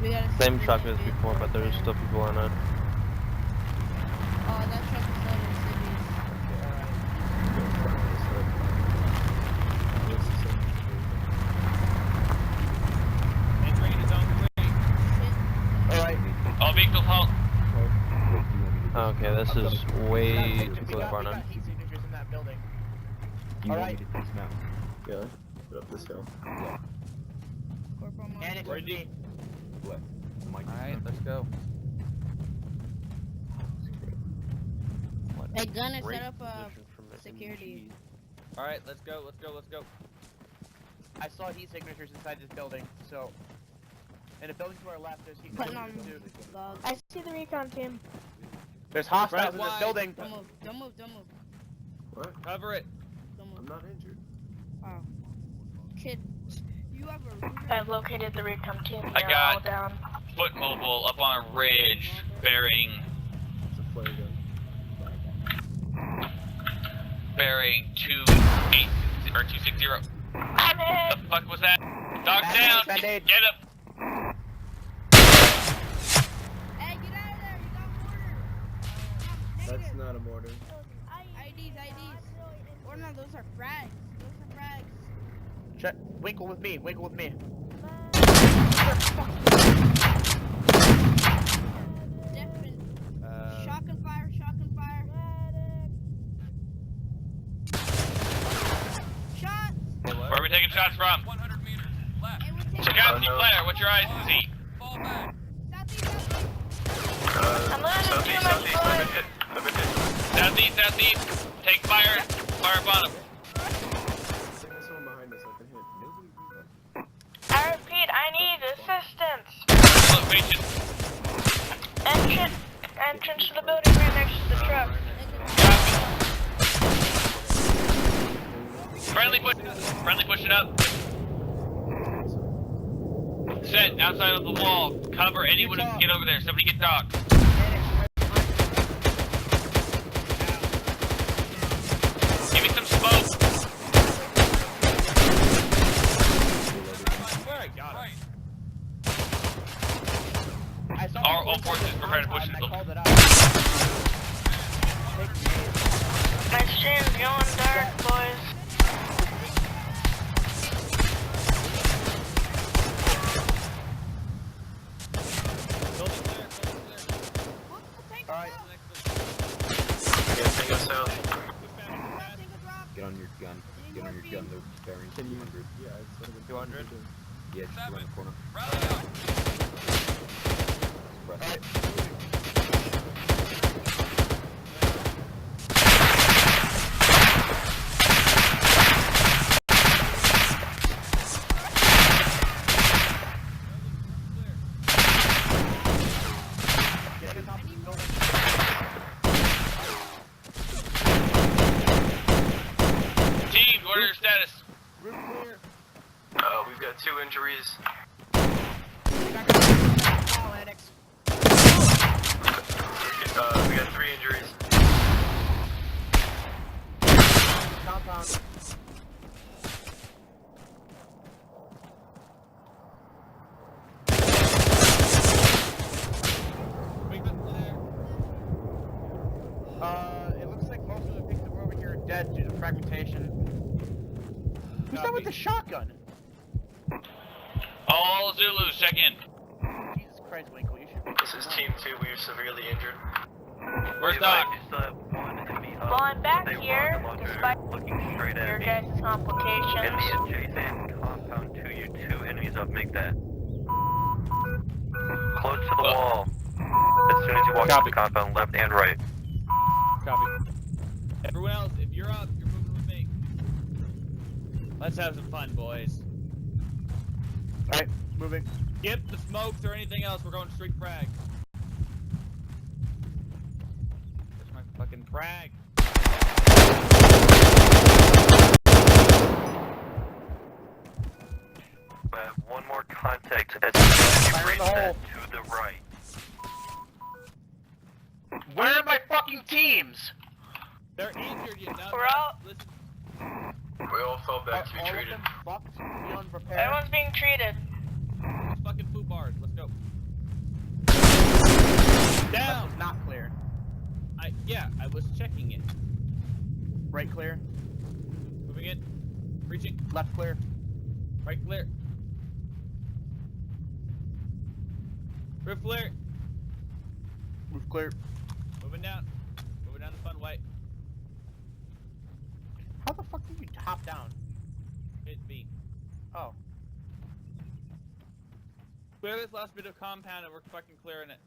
We gotta Same skip truck that as bit. before, but there's still people in it. Oh, that truck is still in cities. Entering into zone 3. Alright. All vehicles halt. Okay, this is way too close, We Barnum. got heat signatures in that building. Do you want Alright. me to dismount? Yeah. Put up this hill. Yeah. Corporal Mark. And it's with me. What? Am I Alright, let's go. Hey, gun is Great set up position for my security. Alright, let's go, let's go, let's go. I saw heat signatures inside this building, so. In the building to our left, there's heat Putting on signatures too. logs. I see the recon team. There's hostiles Right in this wide. building. Don't move, don't move, don't move. What? Cover it. Don't I'm move. not injured. Oh. Kid, you have a ruler? I've located the recon team. I They're got- all down. Foot mobile up on a ridge bearing It's a flare gun. 28 or 260. The fuck was that? Dog down. Band-Aid. Get up. Hey, get out of there, you got mortar. That's not a mortar. IDs. Or no, those are frags. Those are frags. Check. Winkle with me, winkle with me. Different. Shotgun fire, shotgun fire. Shot! Where are we taking shots from? 100 meters left. Hey, we're taking Tchaikovsky flare, what's your eyes to see? Fall back. southeast. I'm losing too much blood. Southeast. Take fire. Fire up on him. There's someone behind us I can hit. I repeat, I need assistance. Location. Entrance to the building right next to the truck. Friendly pushing up. Set outside of the wall. Cover anyone who can get over there. Somebody get docked. Give me some smoke. called it out. My stream's going dark, boys. Alright. Tango south. Get on your gun. Get on your gun. They're bearing 200. Yeah, it's 200? Yeah, just around the corner. Alright. Team, what are your status? Roof clear. We've got 2 injuries. We got 3 injuries. Compound. It looks like most of the things that were over here are dead due to fragmentation. Who's that with the shotgun? All Zulus, check in. Jesus Christ, Winkle, you should be. This is Team 2. We are severely injured. Where's Doc? Well, I'm back here, despite your guys' complications. In the adjacent compound to you, 2 enemies up, make that. Close to the wall. As soon as you walk out the compound, left and right. Copy. Everyone else, if you're up, you're moving with me. Let's have some fun, boys. Alright, moving. Skip the smokes or anything else, we're going straight frag. Where's my fucking frag? One more contact as soon as you reach that to the right. Where are my fucking teams? They're injured, you know. We're out. Listen, We all fell back to be All of treated. them fucked, beyond repair. Everyone's being treated. those fucking food bars, let's go. Down! That's not clear. Yeah, I was checking it. Right clear. Moving in. Reaching. Left clear. Right clear. Roof clear. Roof clear. Moving down. Moving down the fun way. How the fuck did you hop down? Hit B. Oh. Clear this last bit of compound and we're fucking clearing it.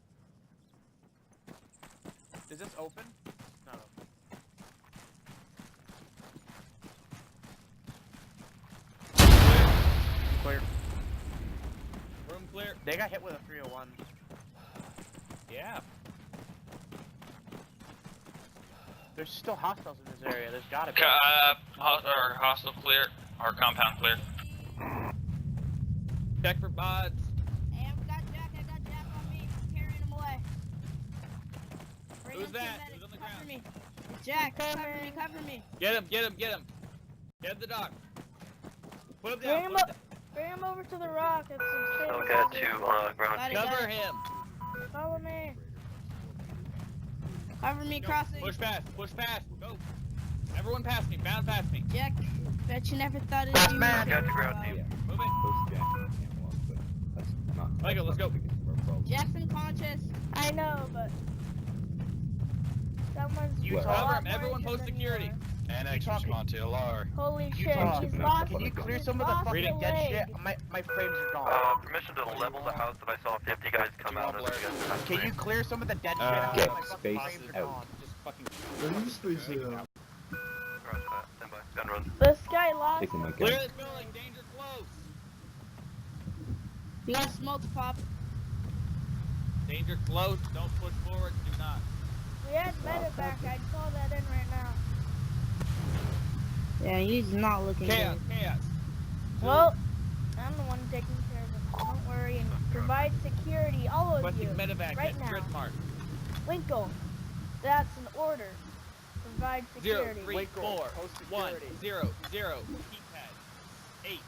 Is this open? No. Clear. Room clear. They got hit with a 301. Yeah. There's still hostiles in this area. There's gotta be. Our hostile clear. Our compound clear. Check for bots. Hey, I got Jack on me. I'm carrying him away. Bring Who's him to that? medic. Who's on the Cover ground? me. Jack, cover me. Get him, get him, get him. Get the dock. Put him Bring down. him Put him up. down. Bring him over to the rock. It's some safe. I'll get to ground. Got it, Cover got it. him. Follow me. Cover me, crossing. Push past. Push past. Go. Everyone past me. Bound past me. Jack, bet you never thought it'd Last be man. me. Got to ground team. Move it. Post Jack can't walk, but that's not. Michael, let's go. Jackson conscious. I know, but someone's You a talk- lot Cover him. more Everyone injured post than security. you Annex talking- Monte LR. are. Holy You shit, talk- he's Can lost. Can you clear he's some of the lost fucking a dead leg. shit? My frames are gone. Permission to level the house that I saw 50 guys come out of. Can you clear some of the dead shit? Get My fucking space frames are out. gone. Just fucking. Stand by. Gun run. This guy lost. Taking my Clear gun. this building. Danger close. We got smoke pop. Danger close. Don't push forward. Do not. We had medevac. I'd call that in right now. Yeah, he's not looking Chaos. good. Chaos. Well, I'm the one taking care of him. Don't worry and provide security, all of you, Requesting medevac. right Get grid now. mark. Winkle, that's an order. Provide 0, security. 3, Winkle, 4, post 1, security. 0, 0. Keypad. 8.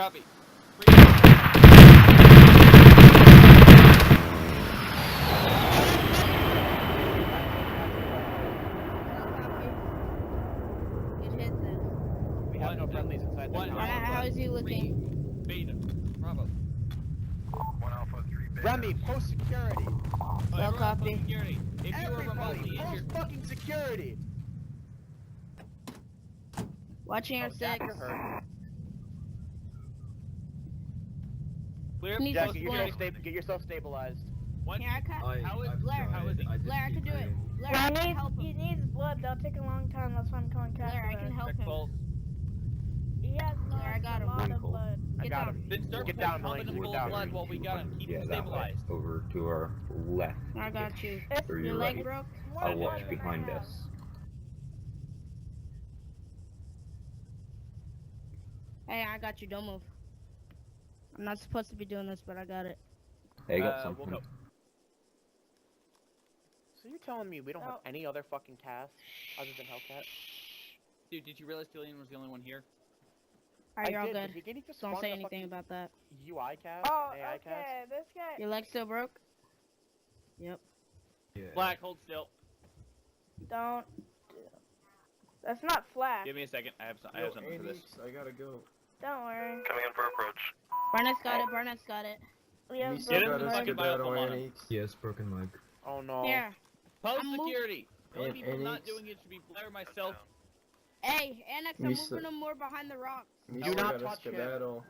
Copy. It hits it. We have no friendlies inside that tower. How is he looking? Beta. Bravo. 1 Alpha 3 Beta. Remy, post security. No copy. Security. If you were remotely Everybody, post injured, fucking security. Watching your Jack, six. you're hurt. clear. Can you Jack, just get yourself stabilized. One. Here, I cut. How is Blair? How is he? Blair, I can do it. Blair, I can help him. He needs blood. That'll take a long time. That's why I'm calling cash. Blair, I can help him. Pulse. He has Blair, I got him. a lot Green of pulse. blood. I got him. Then start Get down, pumping Malik. him full Get of down. blood while we got him. Keep Yeah, him that way. stabilized. Over to our left. I got you. Or Your your leg right. broke? I'll watch behind us. Hey, I got you. Don't move. I'm not supposed to be doing this, but I got it. Hey, I got We'll something. go. So you're telling me we don't have any other fucking tasks other than Hellcat? Dude, did you realize Killian was the only one here? Alright, you're all did, but good. he didn't just Don't spawn say the anything fucking about that. UI cast, Oh, AI cast. okay. This guy. Your leg still broke? Yep. Yeah. Black, hold still. Don't. That's not flash. Give me a second. I have something for this. I gotta go. Don't worry. Coming in for approach. Barnett's got it. Barnett's got it. We have You Get still in the got a fucking skedaddle biofilm on and him. Anix. Yes, broken leg. Oh no. Here. Post I'm move- security. The only And people not Anix. doing it should be Blair, myself. Hey, Annex, You I'm s- moving him more behind the rocks. You Do still not got a touch him. skedaddle.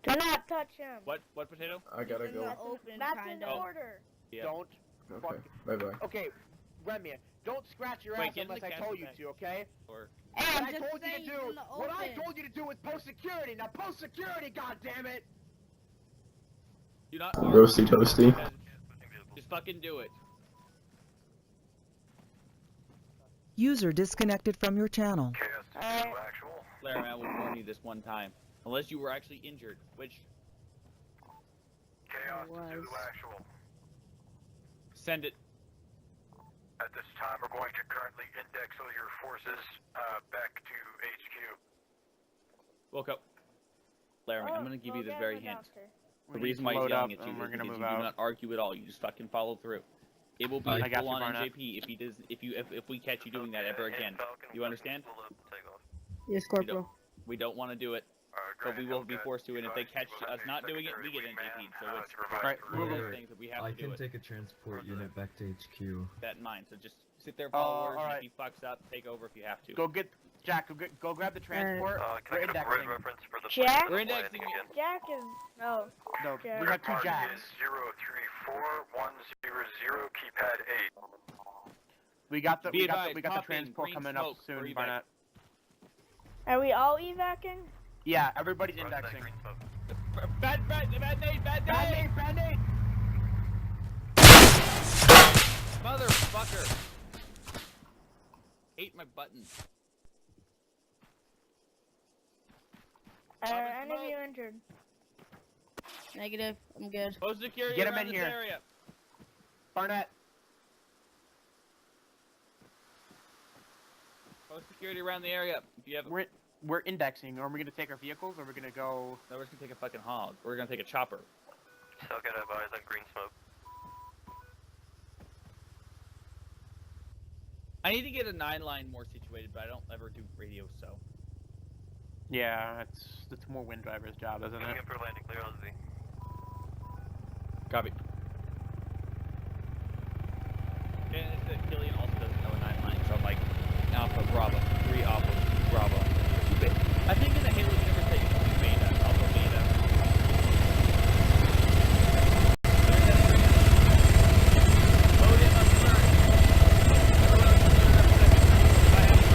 Do not touch him. What potato? I gotta In the go. open, That's kind in of. order. Yeah. Don't. Okay. Bye bye. Okay, Remy, don't scratch your Wait, ass get in unless the I told you cash to, okay? Or Hey, What I'm I just told you to saying do, in the open. what I told you to do was post security. Now post security, goddammit! do not. Roasty toasty. Just fucking do it. User disconnected from your channel. KS2 actual. Blair, I will warn you this one time. Unless you were actually injured, which Chaos was. 2 actual. send it. At this time, we're going to currently index all your forces back to HQ. Woke up. Laramie, I'm gonna give you this very hint. The reason why he's load yelling up at you and is we're gonna because move you do out. not argue at all. You just fucking follow through. It will be I a got you, full-on Barnett. NJP if we catch you doing that ever again. You understand? Yes, Corporal. We don't want to do it, but we will be forced to. And if they catch us not doing it, we get NJP'd. So it's Alright, one of Right. those things that we have I to do can it. take a transport unit back to HQ. That in mind. So just sit there, follow orders. alright. If he fucks up, take over if you have to. Go get Jack. Go grab the transport. Can I We're get a indexing. word reference for the Jack? We're indexing it. Jack is. Oh. No, Jack. we have two Party Jacks. is 034100, keypad 8. We got the Be we got advised, the popping, transport green coming up smoke, soon, hurry Barnett. Are we all evacing? Yeah, everybody's indexing. Bad nade. Bad nade! Motherfucker. Hate my buttons. Are Pop and any of smoke. you injured? Negative. I'm good. Post security Get him around in this here. area. Barnett. Post security around the area. If you have, We're indexing. Are we gonna take our vehicles, or are we gonna go? no, we're just gonna take a fucking hog. We're gonna take a chopper. Still get advised on green smoke. I need to get a 9-line more situated, but I don't ever do radio, so. Yeah, it's more wind driver's job, isn't Coming it? in for landing, clear on Z. Copy. And it's that Killian also doesn't know a 9-line, so I'm like, Alpha, Bravo, 3 Alpha, Bravo, 2 Beta. I think in the Halo universe they use Beta, Alpha, Beta. Load him up first. Everyone else is there up second. If I have to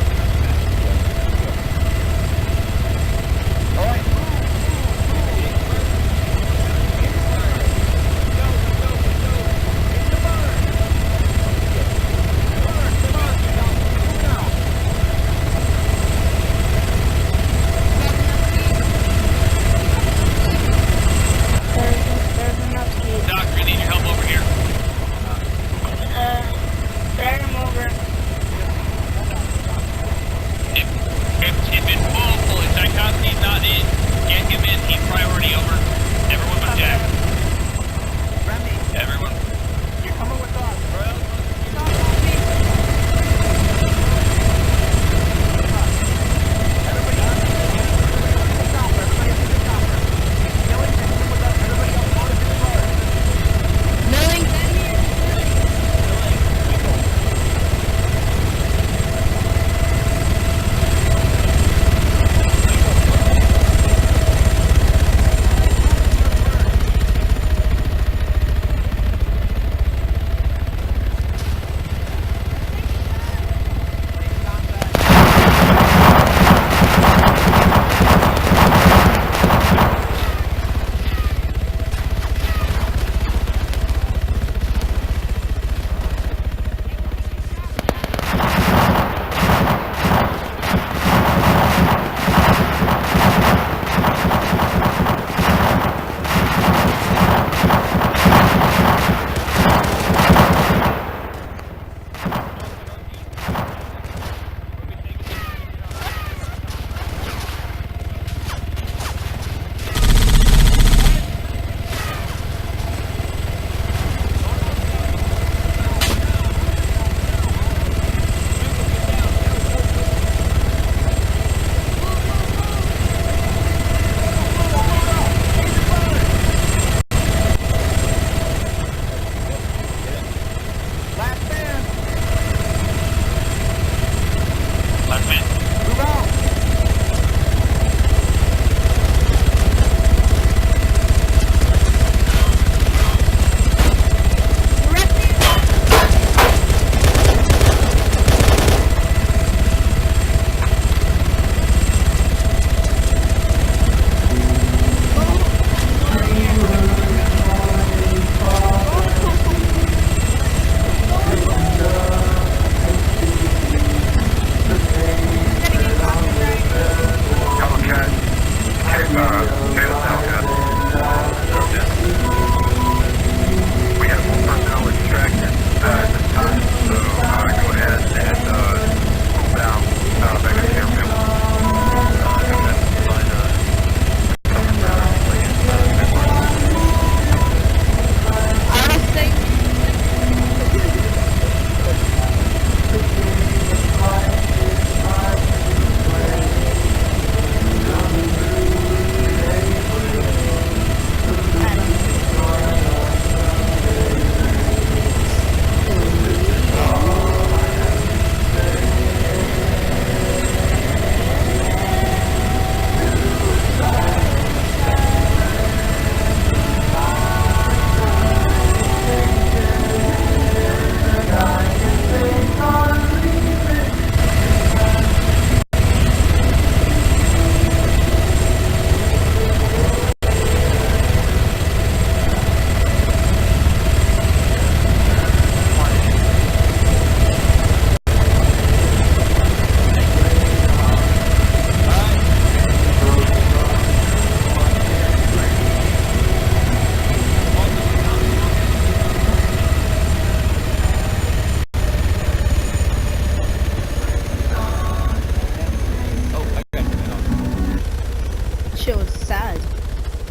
shit was sad.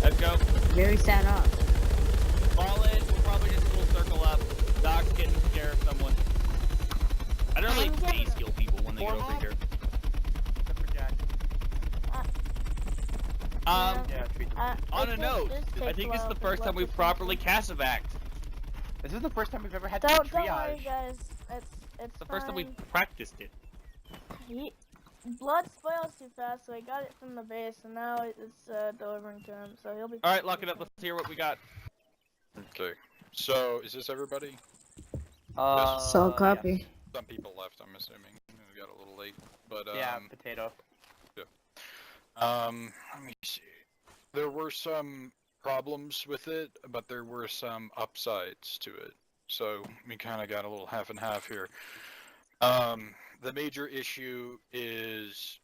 Let's go. Very sad up. Fall in. We'll probably just little circle up. Doc's getting care of someone. I don't really phase kill people when they get over here. Except for Jack. On a note, I think this is the first time we've properly casevaced. This is the first time we've ever had to Don't do worry, triage. guys. It's The first time fine. we've practiced it. Blood spoils too fast, so I got it from the base, and now it's delivering to him. So he'll be. All right, lock it up. Let's hear what we got. Okay. So, is this everybody? So copy. Yes. Some people left, I'm assuming. We got a little late, but Yeah, potato. Yeah. Let me see. There were some problems with it, but there were some upsides to it. So we kind of got a little half and half here. The major issue is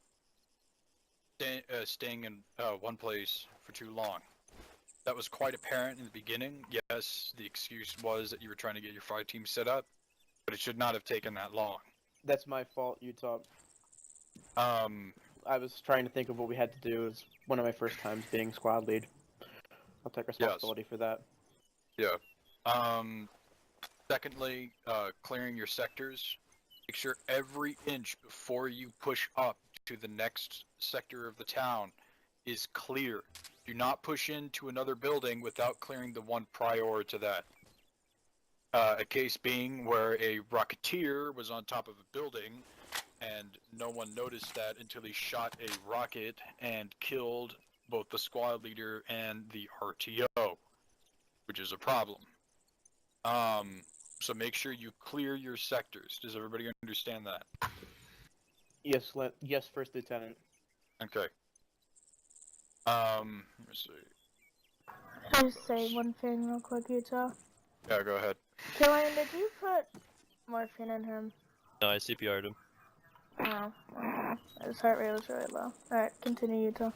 staying in one place for too long. That was quite apparent in the beginning. Yes, the excuse was that you were trying to get your fire team set up, but it should not have taken that long. That's my fault, Utah. I was trying to think of what we had to do. It was one of my first times being squad lead. I'll take responsibility for that. Yeah. Secondly, clearing your sectors. Make sure every inch before you push up to the next sector of the town is clear. Do not push into another building without clearing the one prior to that. A case being where a rocketeer was on top of a building and no one noticed that until he shot a rocket and killed both the squad leader and the RTO, which is a problem. So make sure you clear your sectors. Does everybody understand that? Yes, yes, First Lieutenant. Okay. Let me see. I'll just say one thing real quick, Utah. Yeah, go ahead. Killian, did you put morphine in him? No, I CPR'd him. Oh, okay. His heart rate was really low. Alright, continue, Utah.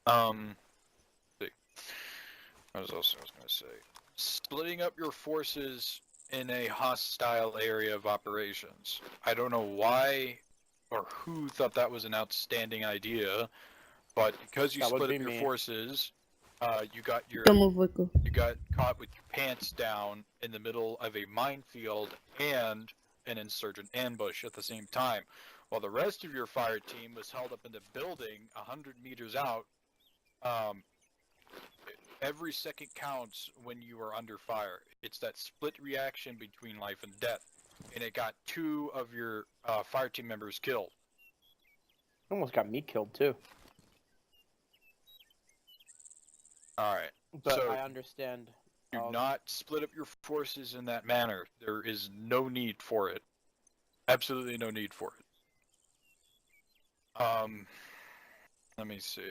See. What was else I was gonna say? Splitting up your forces in a hostile area of operations. I don't know why or who thought that was an outstanding idea, but because you split up your forces, you got caught with your pants down in the middle of a minefield and an insurgent ambush at the same time, while the rest of your fire team was held up in the building 100 meters out. Every second counts when you are under fire. It's that split reaction between life and death, and it got 2 of your fire team members killed. Almost got me killed too. Alright. But so I understand. Do not split up your forces in that manner. There is no need for it. Absolutely no need for it. Let me see.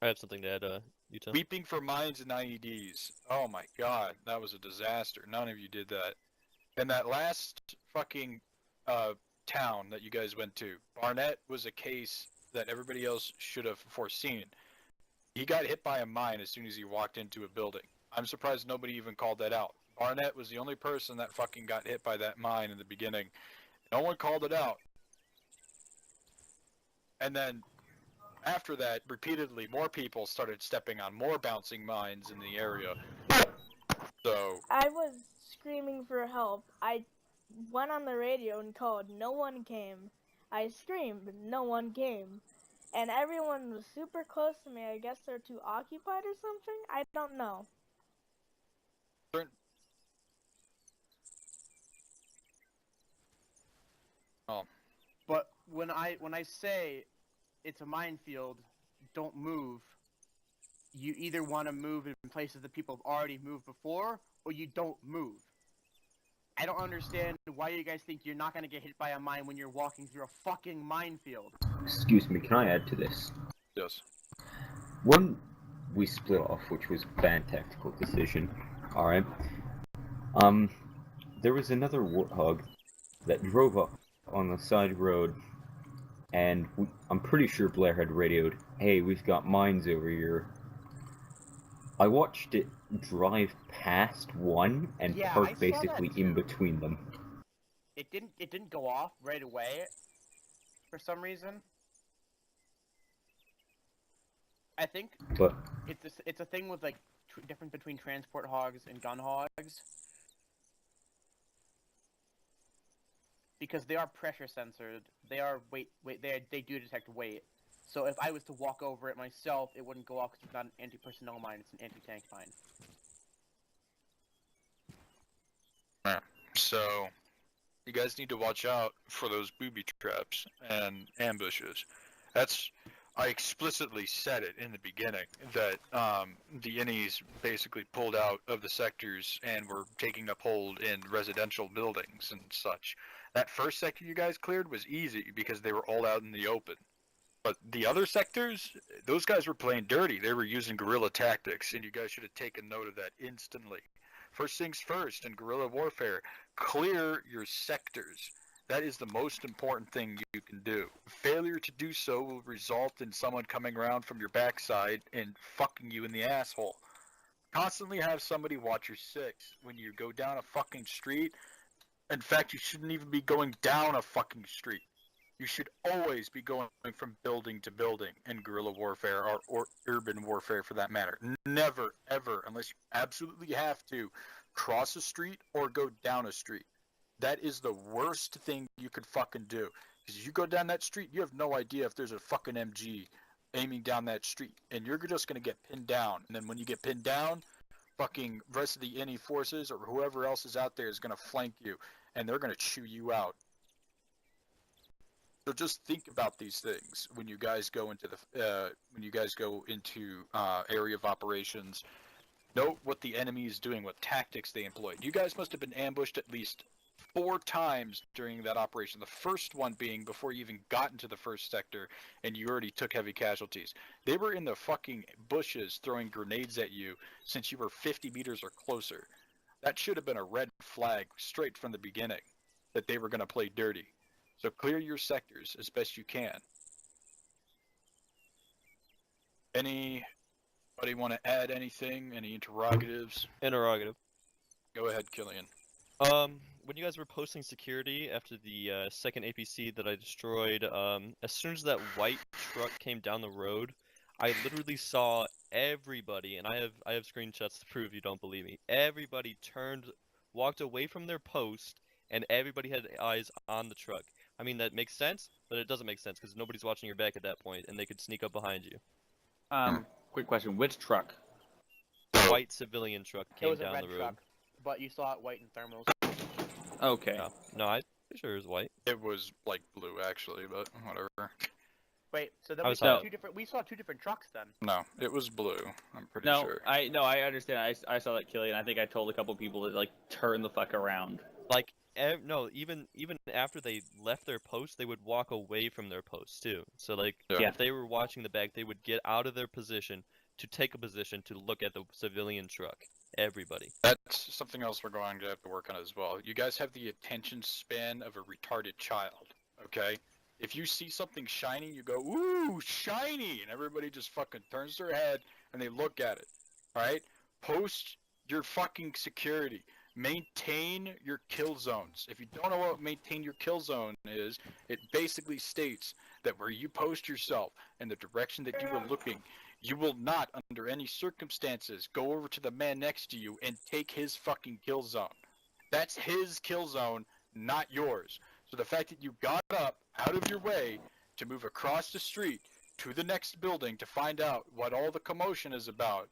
I have something to add, Utah. Weeping for mines and IEDs. Oh my god, that was a disaster. None of you did that. And that last fucking town that you guys went to, Barnett was a case that everybody else should have foreseen. He got hit by a mine as soon as he walked into a building. I'm surprised nobody even called that out. Barnett was the only person that fucking got hit by that mine in the beginning. No one called it out. And then after that, repeatedly, more people started stepping on more bouncing mines in the area. So I was screaming for help. I went on the radio and called. No one came. I screamed, but no one came. And everyone was super close to me. I guess they're too occupied or something? I don't know. Oh. But when I say it's a minefield, don't move. You either want to move in places that people have already moved before, or you don't move. I don't understand why you guys think you're not going to get hit by a mine when you're walking through a fucking minefield. Excuse me, can I add to this? Yes. When we split off, which was a bad tactical decision, alright, there was another warthog that drove up on the side road, and I'm pretty sure Blair had radioed, hey, we've got mines over here. I watched it drive past one and park basically in between them. It didn't go off right away for some reason. I think But it's a thing with like difference between transport hogs and gun hogs. Because they are pressure censored, they are weight they do detect weight. So if I was to walk over it myself, it wouldn't go off because it's not an anti-personnel mine, it's an anti-tank mine. Yeah. So, you guys need to watch out for those booby traps and ambushes. I explicitly said it in the beginning that the innies basically pulled out of the sectors and were taking up hold in residential buildings and such. That first sector you guys cleared was easy because they were all out in the open. But the other sectors, those guys were playing dirty. They were using guerrilla tactics, and you guys should have taken note of that instantly. First things first, in guerrilla warfare, clear your sectors. That is the most important thing you can do. Failure to do so will result in someone coming around from your backside and fucking you in the asshole. Constantly have somebody watch your six. When you go down a fucking street, in fact, you shouldn't even be going down a fucking street. You should always be going from building to building in guerrilla warfare or urban warfare for that matter. Never, ever, unless you absolutely have to, cross a street or go down a street. That is the worst thing you could fucking do. Because you go down that street, you have no idea if there's a fucking MG aiming down that street. And you're just going to get pinned down. And then when you get pinned down, fucking rest of the INI forces or whoever else is out there is going to flank you. And they're going to chew you out. So just think about these things when you guys go into the area of operations. Note what the enemy is doing, what tactics they employ. You guys must have been ambushed at least 4 times during that operation. The first one being before you even got into the first sector and you already took heavy casualties. They were in the fucking bushes throwing grenades at you since you were 50 meters or closer. That should have been a red flag straight from the beginning that they were going to play dirty. So clear your sectors as best you can. Anybody want to add anything? Any interrogatives? Interrogative. Go ahead, Killian. When you guys were posting security after the second APC that I destroyed, as soon as that white truck came down the road, I literally saw everybody, and I have screenshots to prove you don't believe me. Everybody walked away from their post, and everybody had eyes on the truck. I mean, that makes sense, but it doesn't make sense because nobody's watching your back at that point, and they could sneak up behind you. Quick question: which truck? White civilian truck came down the road. Truck, but you saw it white in thermals. Okay. No, I'm pretty sure it was white. It was like blue actually, but whatever. Wait, so then I we was saw out. we saw 2 different trucks then. No, it was blue. I'm pretty No, sure. I understand. I saw that, Killian. I think I told a couple people to like turn the fuck around. Like, no, even after they left their post, they would walk away from their post too. So like, if they were watching the back, they would get out of their position to take a position to look at the civilian truck. Everybody. That's something else we're going to have to work on as well. You guys have the attention span of a retarded child, okay? If you see something shiny, you go, ooh, shiny! And everybody just fucking turns their head and they look at it, alright? Post your fucking security. Maintain your kill zones. If you don't know what maintain your kill zone is, it basically states that where you post yourself and the direction that you are looking, you will not, under any circumstances, go over to the man next to you and take his fucking kill zone. That's his kill zone, not yours. So the fact that you got up out of your way to move across the street to the next building to find out what all the commotion is about,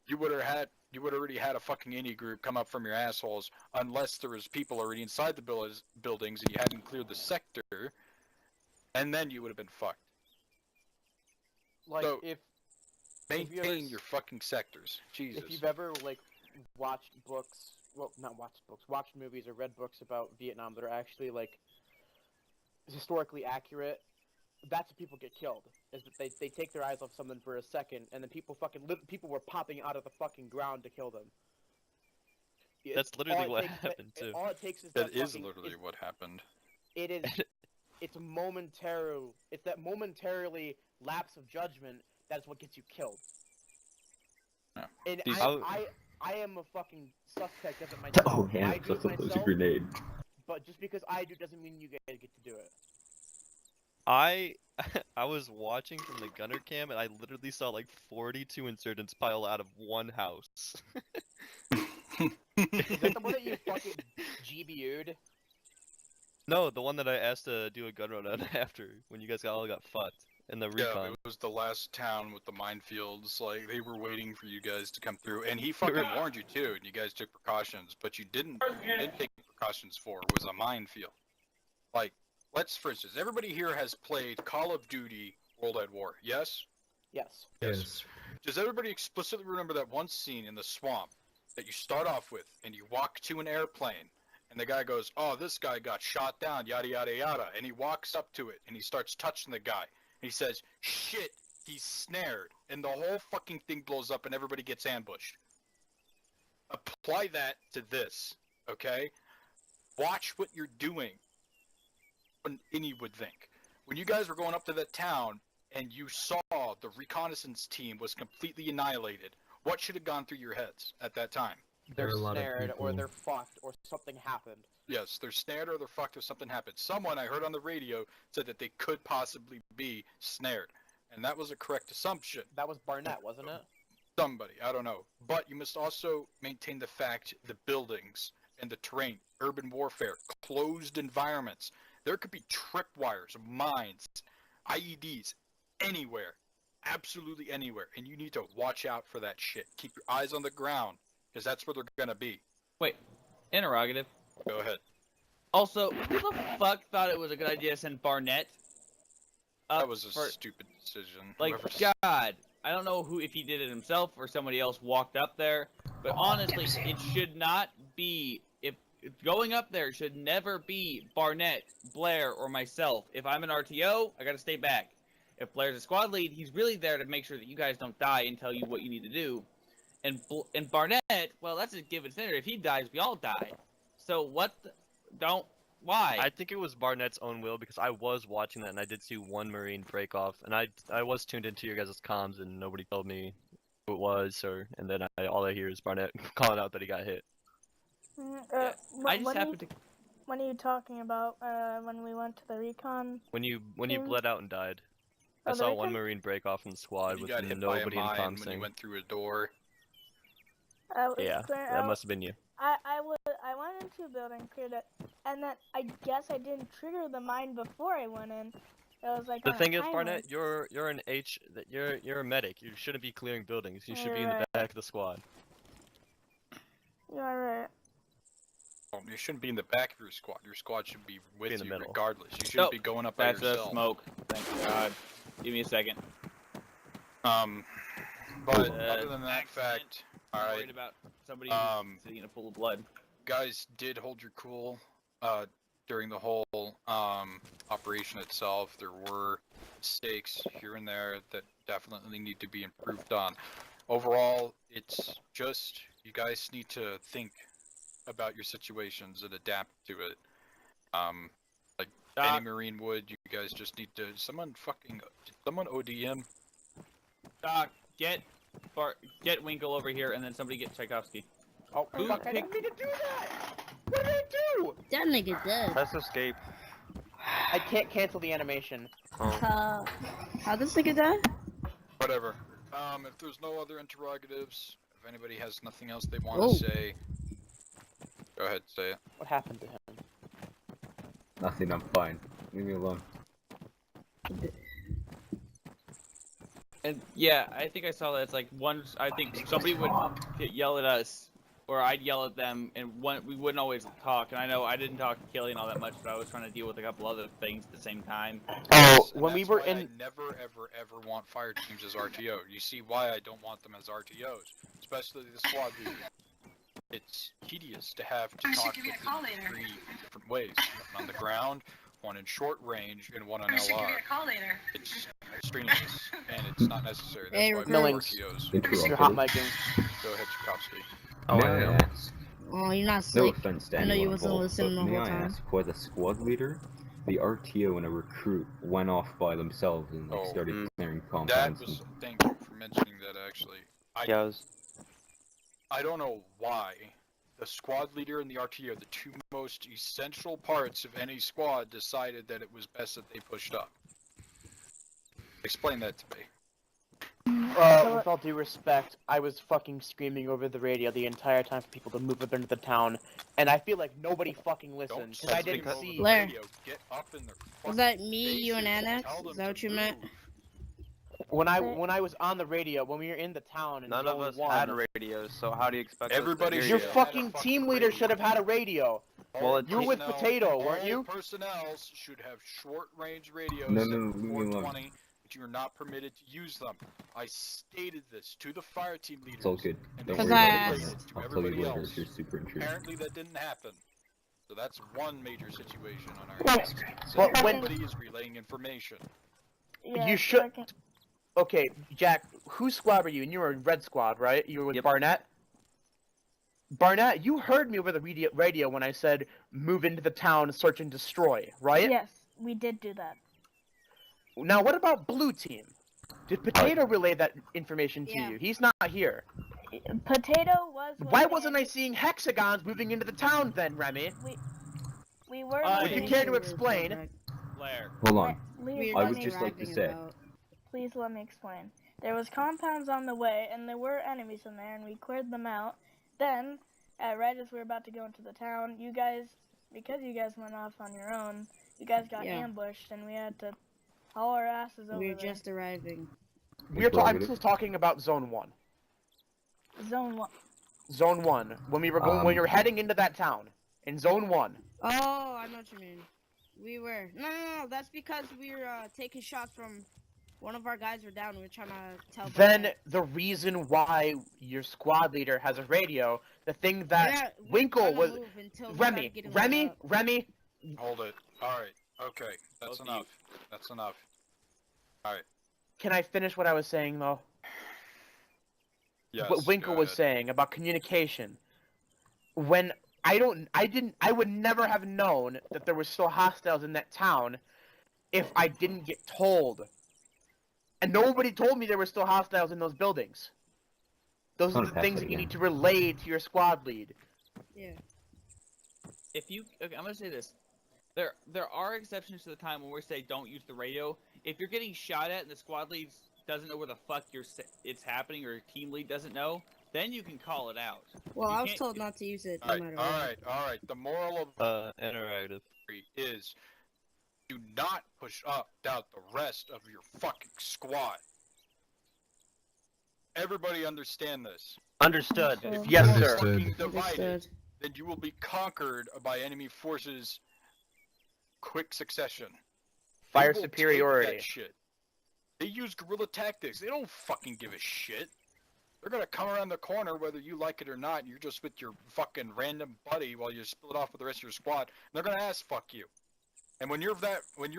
you would have already had a fucking indie group come up from your assholes, unless there was people already inside the buildings and you hadn't cleared the sector, and then you would have been fucked. Like, so, if maintain your fucking sectors. Jesus. If you've ever, like, watched books, well, not watched books, watched movies or read books about Vietnam that are actually, like, historically accurate, that's when people get killed. Is that they take their eyes off something for a second, and then people were popping out of the fucking ground to kill them. That's literally what happened, too. All it takes is that is literally what happened. It is... It's that momentarily lapse of judgment that's what gets you killed. Yeah. And I am a fucking suspect of it myself. Oh yeah, I do it that was a myself, grenade. but just because I do doesn't mean you guys get to do it. I was watching from the gunner cam, and I literally saw like 42 insurgents pile out of one house. Is that the one that you fucking GBU'd? No, the one that I asked to do a gun run on after, when you guys all got fucked in the recon. Yeah, it was the last town with the minefields. Like, they were waiting for you guys to come through, and he fucking warned you too, and you guys took precautions, but you didn't take precautions for was a minefield. Like, for instance, everybody here has played Call of Duty World at War, yes? Yes. Yes. Does everybody explicitly remember that one scene in the swamp that you start off with, and you walk to an airplane, and the guy goes, oh, this guy got shot down, yada yada yada, and he walks up to it, and he starts touching the guy, and he says, shit, he's snared, and the whole fucking thing blows up, and everybody gets ambushed. Apply that to this, okay? Watch what you're doing. Any would think. When you guys were going up to that town, and you saw the reconnaissance team was completely annihilated, what should have gone through your heads at that time? They're snared, or they're fucked, or something happened. Yes, they're snared or they're fucked or something happened. Someone I heard on the radio said that they could possibly be snared, and that was a correct assumption. That was Barnett, wasn't it? Somebody, I don't know. But you must also maintain the fact the buildings and the terrain, urban warfare, closed environments. There could be tripwires, mines, IEDs, anywhere. Absolutely anywhere. And you need to watch out for that shit. Keep your eyes on the ground, because that's where they're gonna be. Wait, interrogative. Go ahead. Also, who the fuck thought it was a good idea to send Barnett up That was a for, stupid decision. like, Whoever- God, I don't know if he did it himself or somebody else walked up there, but honestly, it should not be, if going up there should never be Barnett, Blair, or myself. If I'm an RTO, I gotta stay back. If Blair's a squad lead, he's really there to make sure that you guys don't die and tell you what you need to do. And Barnett, well, that's a given standard. If he dies, we all die. So what the, why? I think it was Barnett's own will, because I was watching that and I did see one Marine break off, and I was tuned into your guys' comms and nobody told me who it was, and then all I hear is Barnett calling out that he got hit. I just happened to. When are you talking about? When we went to the recon? When you team? bled out and died. I Oh, the saw one recon? Marine break off from the squad You with got hit by a nobody in mine comms when you saying. went through a door. Yeah, that must have been you. I went into a building, cleared it, and then I guess I didn't trigger the mine before I went in. It was like The on a thing is, timer. Barnett, you're an you're a medic. You shouldn't be clearing buildings. You should be in the back of the squad. You're right. Oh, you shouldn't be in the back of your squad. Your squad should be with in the you middle. regardless. You shouldn't be going up by That's yourself. a smoke. Thank God. Give me a second. But other than that fact, I'm alright. worried about somebody who's sitting in a pool of blood. Guys did hold your cool during the whole operation itself. There were mistakes here and there that definitely need to be improved on. Overall, it's just you guys need to think about your situations and adapt to it. Like any Marine would, you guys just need to. Did someone OD him? Doc, get Winkle over here, and then somebody get Tchaikovsky. Oh, who fuck, I picked? didn't mean to do that! What did I do? That nigga dead. Let's escape. I can't cancel the animation. How does nigga die? Whatever. If there's no other interrogatives, if anybody has nothing else they want Oh. to say, go ahead, say it. What happened to him? Nothing, I'm fine. Leave me alone. And yeah, I think I saw that. It's like I think somebody would yell at us, or I'd yell at them, and we wouldn't always talk. And I know I didn't talk to Killian all that much, but I was trying to deal with a couple other things at the same time. Oh, when we were I never, ever want fire teams as RTO. You see why I don't want them as RTOs, especially the squad leader. It's tedious to have to talk with them in 3 different ways: one on the ground, one in short range, and one on LR. It's strenuous, and it's not necessary. That's Hey, why we have Millings. RTOs. You're hot micing. Go ahead, Tchaikovsky. May I ask? Oh, you're not No sick. offense to I know you anyone wasn't involved, listening but the may whole I time. ask why the squad leader, the RTO, and a recruit went off by themselves and like, started clearing That compounds? was. Thank you for mentioning that. Actually, I don't know why the squad leader and the RTO, the two most essential parts of any squad, decided that it was best that they pushed up. Explain that to me. With all due respect, I was fucking screaming over the radio the entire time for people to move up into the town, and I feel like nobody fucking listened, because I didn't see... Blair. Get up in their Was that me, you, and Annex? Is that what you meant? When I was on the radio, when we were in the town in None Zone of us 1, had radios, so how do you expect Everybody us to your hear you? fucking team leader should have had a radio. Well, you were with Potato, weren't you? All personnel should have short-range radios No, set no, for leave me alone. 420, but you are not permitted to use them. I stated this to the fire team leaders. It's all good. and Don't they worry about relayed it. it to I'll tell you everybody later else. if you're super intrigued. Apparently that didn't happen. So that's one major situation on our end. So Well, when- nobody is relaying information. Yeah, You should... second. Okay, Jack, whose squad were you? And you were in Red Squad, right? You were with Barnett? Barnett, you heard me over the radio when I said, move into the town, search and destroy, right? Yes, we did do that. Now, what about Blue Team? Did Potato relay that information to you? He's not here. Potato was. Why wasn't I seeing hexagons moving into the town then, Remy? We were. Would you care to explain? Blair. Hold on. Please I let would me- just like to say, Please let me explain. There was compounds on the way, and there were enemies in there, and we cleared them out. Then, right as we were about to go into the town, you guys, because you guys went off on your own, you guys got Yeah. ambushed, and we had to haul our asses over We were there. just arriving. I'm still talking about Zone 1. Zone 1. Zone 1. When we were going, when you were heading into that town. In Zone 1. Oh, I know what you mean. We were. No. That's because we were taking shots from one of our guys were down. We were trying to tell. Then the reason why your squad leader has a radio, the thing that Winkle was... Remy. Hold it. Alright. Okay. That's enough. That's enough. Alright. Can I finish what I was saying, though? Yes, what Winkle go was ahead. saying about communication. When I would never have known that there were still hostiles in that town if I didn't get told. And nobody told me there were still hostiles in those buildings. Those are the things that you need to relay to your squad lead. Yeah. If you, okay, I'm gonna say this. There are exceptions to the time when we say don't use the radio. If you're getting shot at and the squad lead doesn't know where the fuck it's happening, or your team lead doesn't know, then you can call it out. Well, You I was can't- told not to use it no matter what. Alright. The moral of interactive is do not push up out the rest of your fucking squad. Everybody understand this. Understood. If Yes, you are sir. fucking divided, Understood. then you will be conquered by enemy forces quick succession. They Fire will take superiority. that shit. They use guerrilla tactics. They don't fucking give a shit. They're gonna come around the corner whether you like it or not. You're just with your fucking random buddy while you're split off with the rest of your squad. And they're gonna ass fuck you. And when you're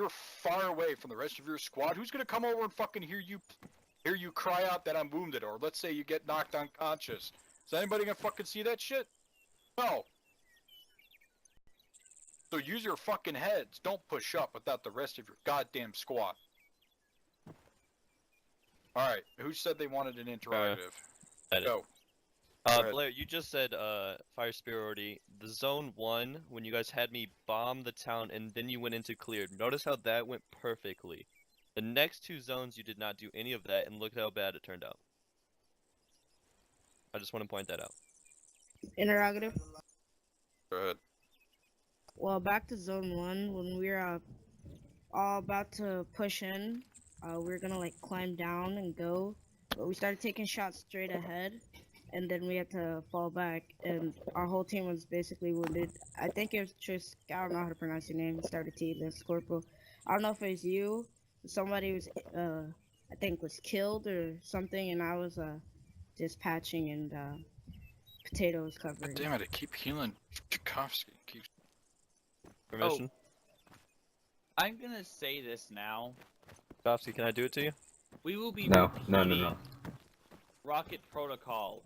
far away from the rest of your squad, who's gonna come over and fucking hear you cry out that I'm wounded, or let's say you get knocked unconscious? Is anybody gonna fucking see that shit? No. So use your fucking heads. Don't push up without the rest of your goddamn squad. Alright, who said they wanted an interactive? Go. ahead. Blair, you just said fire superiority. The Zone 1, when you guys had me bomb the town and then you went into cleared. Notice how that went perfectly. The next two zones you did not do any of that, and look how bad it turned out. I just want to point that out. Interrogative. Go ahead. Well, back to Zone 1, when we were all about to push in, we were gonna like climb down and go, but we started taking shots straight ahead, and then we had to fall back, and our whole team was basically wounded. I think it was just, I don't know how to pronounce your name, it started T, that's Corporal. I don't know if it was you, somebody was, I think was killed or something, and I was just patching, and Potato was covering. Damn it, I keep healing Tchaikovsky. Keeps... Permission? I'm gonna say this now. Tchaikovsky, can I do it to you? We will be No. Rocket Protocol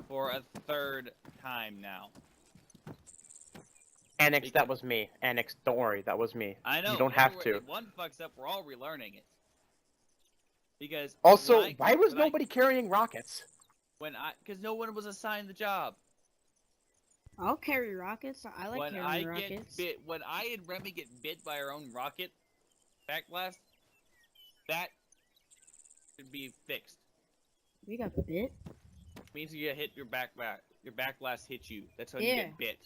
for a third time now. Annex, that was me. Annex, don't worry, that was me. I know. You don't have everywhere- to. If one fucks up, we're all relearning it. Because Also, when why was when nobody carrying rockets? because no one was assigned the job. I'll carry rockets. I like When carrying I rockets. get bit, when I and Remy get bit by our own rocket backblast, that should be fixed. We got bit? Means you get hit your back blast hits you. That's when Yeah. you get bit.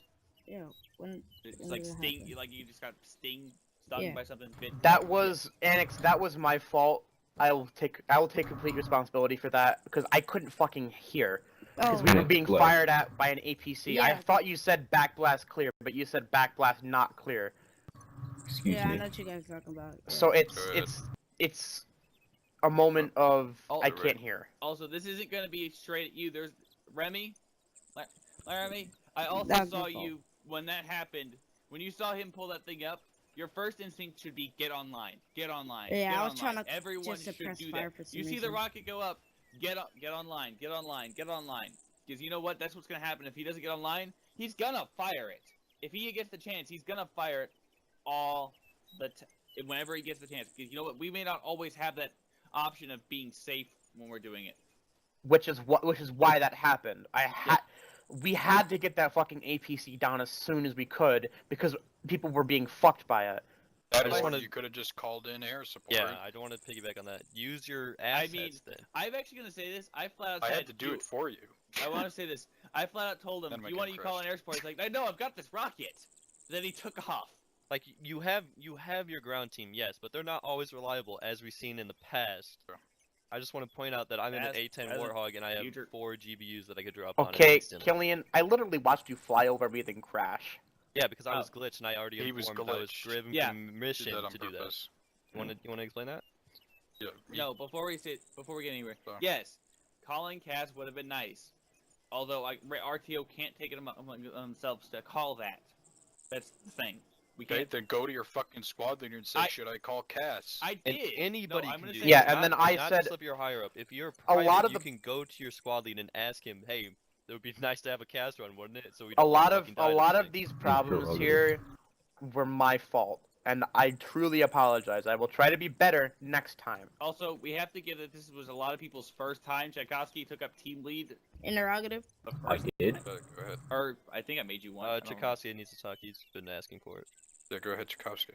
Yeah. When It's when like did that sting. happen? Like you just got stung Yeah. by something. Bit. That was Annex. That was my fault. I will take complete responsibility for that because I couldn't fucking hear because we Oh. were being Blair. fired at by an APC. I Yeah. thought you said backblast clear, but you said backblast not clear. Excuse Yeah, I me. know what you guys are talking about. Yeah. So it's a moment of I can't hear. Also, this isn't gonna be straight at you. There's Remy. Remy. I also That was saw my fault. you when that happened. When you saw him pull that thing up, your first instinct should be get online. Get online. Yeah, get I was online. trying to Everyone just should suppress do fire that. for some You see the reason. rocket go up. Get online. Get online. Get online. Because you know what? That's what's gonna happen. If he doesn't get online, he's gonna fire it. If he gets the chance, he's gonna fire it all the whenever he gets the chance. Because you know what? We may not always have that option of being safe when we're doing it. Which is why that happened. We had to get that fucking APC down as soon as we could because people were being fucked by it. That just or wanna- you could have just called in air support. Yeah, I don't want to piggyback on that. Use your assets then. I'm actually gonna say this. I flat out I said had to do it for you. I want to say this. I flat out told him, Then my "You want game to call an air support?" He's like, "No, I've got this rocket." Then he took off. Like you have your ground team, yes, but they're not always reliable as we've seen in the past. I just want to point out that I'm in an A10 Warthog and I have 4 GBUs that I could drop on. Okay, instantly. Killian, I literally watched you fly over me then crash. Yeah, because I was glitched and I already He was informed I was glitched. driven Yeah. permission Did that on to do that. purpose. You want to explain that? Yeah. No, before we get anywhere. So. Yes, calling Cass would have been nice. Although RTO can't take it among themselves to call that. That's the thing. We Okay, can't. then go to your fucking squad leader and say, should I call Cass? I And did. anybody No, I'm can gonna do say that. Yeah, that. and then I not said just if you're higher up. If you're a private, lot of you the- can go to your squad lead and ask him, "Hey, it would be nice to have a cast run, wouldn't it?" So we a don't lot fucking of die to everything." these problems here were my fault, and I truly apologize. I will try to be better next time. Also, we have to give that this was a lot of people's first time. Tchaikovsky took up team lead. Interrogative. I did. Go ahead. Or I think I made you one. I don't know. Tchaikovsky needs to talk. He's been asking for it. Yeah, go ahead, Tchaikovsky.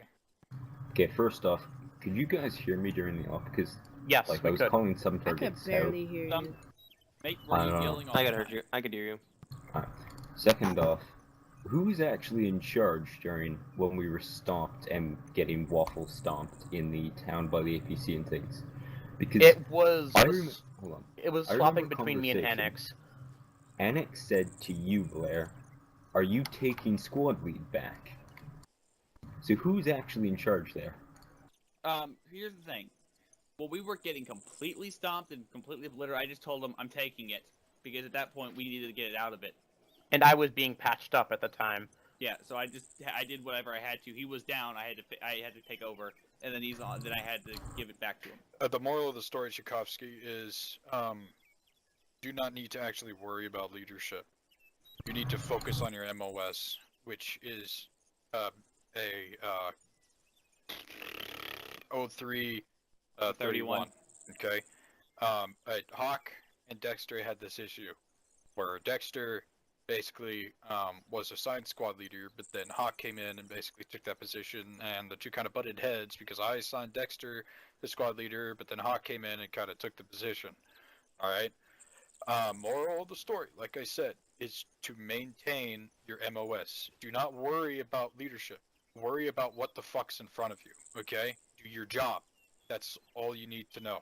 Okay, first off, could you guys hear me during the off? Because Yes, like we I was could. calling some I could targets barely out. hear you. Mate, I were don't you know. yelling all I the could hear time? you. I could hear you. Alright. Second off, who's actually in charge during when we were stomped and getting waffle stomped in the town by the APC and things? Because It was hold on. it was I swapping remember between me and conversation. Annex. Annex said to you, Blair, "Are you taking squad lead back?" So who's actually in charge there? Here's the thing. Well, we were getting completely stomped and completely obliterated. I just told him I'm taking it because at that point we needed to get it out of it. And I was being patched up at the time. Yeah, so I did whatever I had to. He was down. I had to take over, and then he's on. Then I had to give it back to him. The moral of the story, Tchaikovsky, is do not need to actually worry about leadership. You need to focus on your MOS, which is a O3 31. Okay. Hawk and Dexter had this issue where Dexter basically was assigned squad leader, but then Hawk came in and basically took that position, and the two kind of butted heads because I assigned Dexter the squad leader, but then Hawk came in and kind of took the position. All right. Moral of the story, like I said, is to maintain your MOS. Do not worry about leadership. Worry about what the fuck's in front of you. Okay. Do your job. That's all you need to know.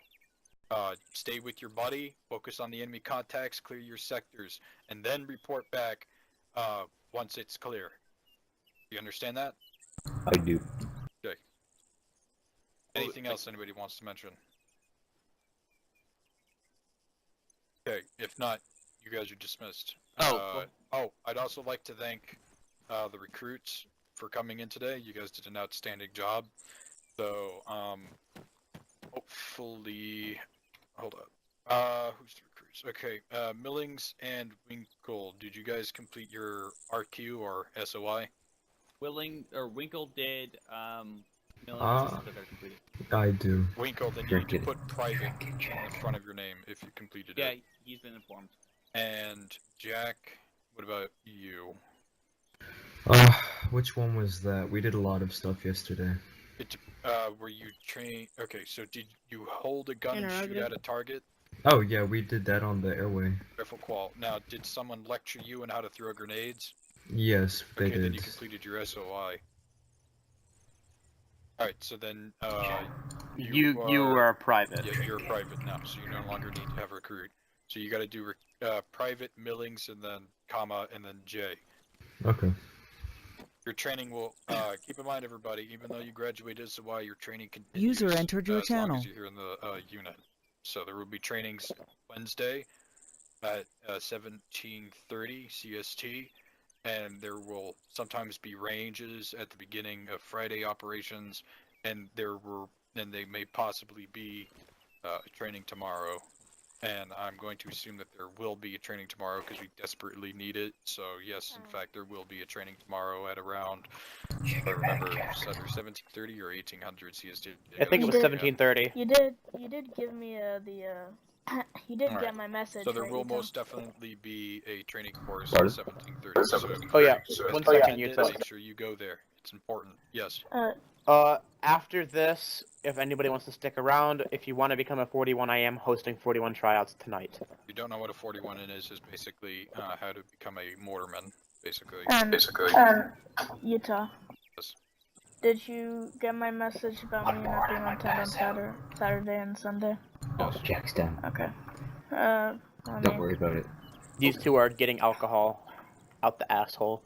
Stay with your buddy, focus on the enemy contacts, clear your sectors, and then report back once it's clear. You understand that? I do. Okay. Anything else anybody wants to mention? Okay, if not, you guys are dismissed. I'd also like to thank the recruits for coming in today. You guys did an outstanding job. So, hopefully... Hold up. Who's the recruits? Okay, Millings and Winkle, did you guys complete your RQ or SOI? Winkle did. Millings Ah. took our completed. I do. Winkle, then you need to put private in front of your name if you completed Yeah, it. he's been informed. And Jack, what about you? Which one was that? We did a lot of stuff yesterday. Were you trained? Okay, so did you hold a gun and shoot Interrogative. at a target? Oh yeah, we did that on the airway. Careful, Qual. Now, did someone lecture you on how to throw grenades? Yes, they Okay, then did. you completed your SOI. Alright, so then, You are a private. Yeah, you're a private now, so you no longer need to have recruit. So you gotta do private millings and then comma and then J. Okay. Your training will, keep in mind everybody, even though you graduated SOI, your training continues. User entered your as long channel. as you're here in the, unit. So there will be trainings Wednesday at 17:30 CST, and there will sometimes be ranges at the beginning of Friday operations, and they may possibly be a training tomorrow. And I'm going to assume that there will be a training tomorrow because we desperately need it. So yes, in fact, there will be a training tomorrow at around, if I remember, it's either 17:30 or 1800 CST. I think it was 17:30. You did give me you did Alright. get my message. So there right, will Utah? most definitely be a training course at 17:30. So Oh yeah, so one as second, you Utah. make sure you go there. It's important. Yes. After this, if anybody wants to stick around, if you want to become a 41, I am hosting 41 tryouts tonight. If you don't know what a 41 is basically how to become a mortarman, basically. Utah. Yes. Did you get my message about me not being on tent on Saturday and Sunday? Oh, Jack's down. Okay. Don't worry about it. These two are getting alcohol out the asshole.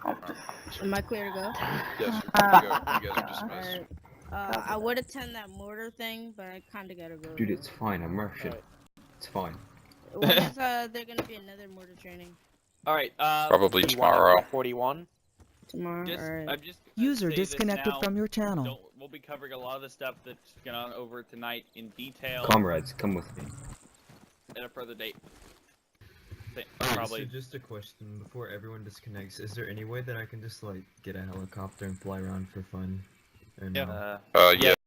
Am I clear to go? Yes, you're clear to go. You guys are dismissed. I would attend that mortar thing, but I kinda gotta go. Dude, it's fine. I'm Russian. It's fine. When is there gonna be another mortar training? Alright, Probably tomorrow. 41. Tomorrow. Alright. I'm just gonna User say this disconnected now. from your channel. We'll be covering a lot of the stuff that's gone on over tonight in detail Comrades, come with me. at a further date. Alright, Probably. so just a question before everyone disconnects. Is there any way that I can just like get a helicopter and fly around for fun? And, Yeah. Yeah.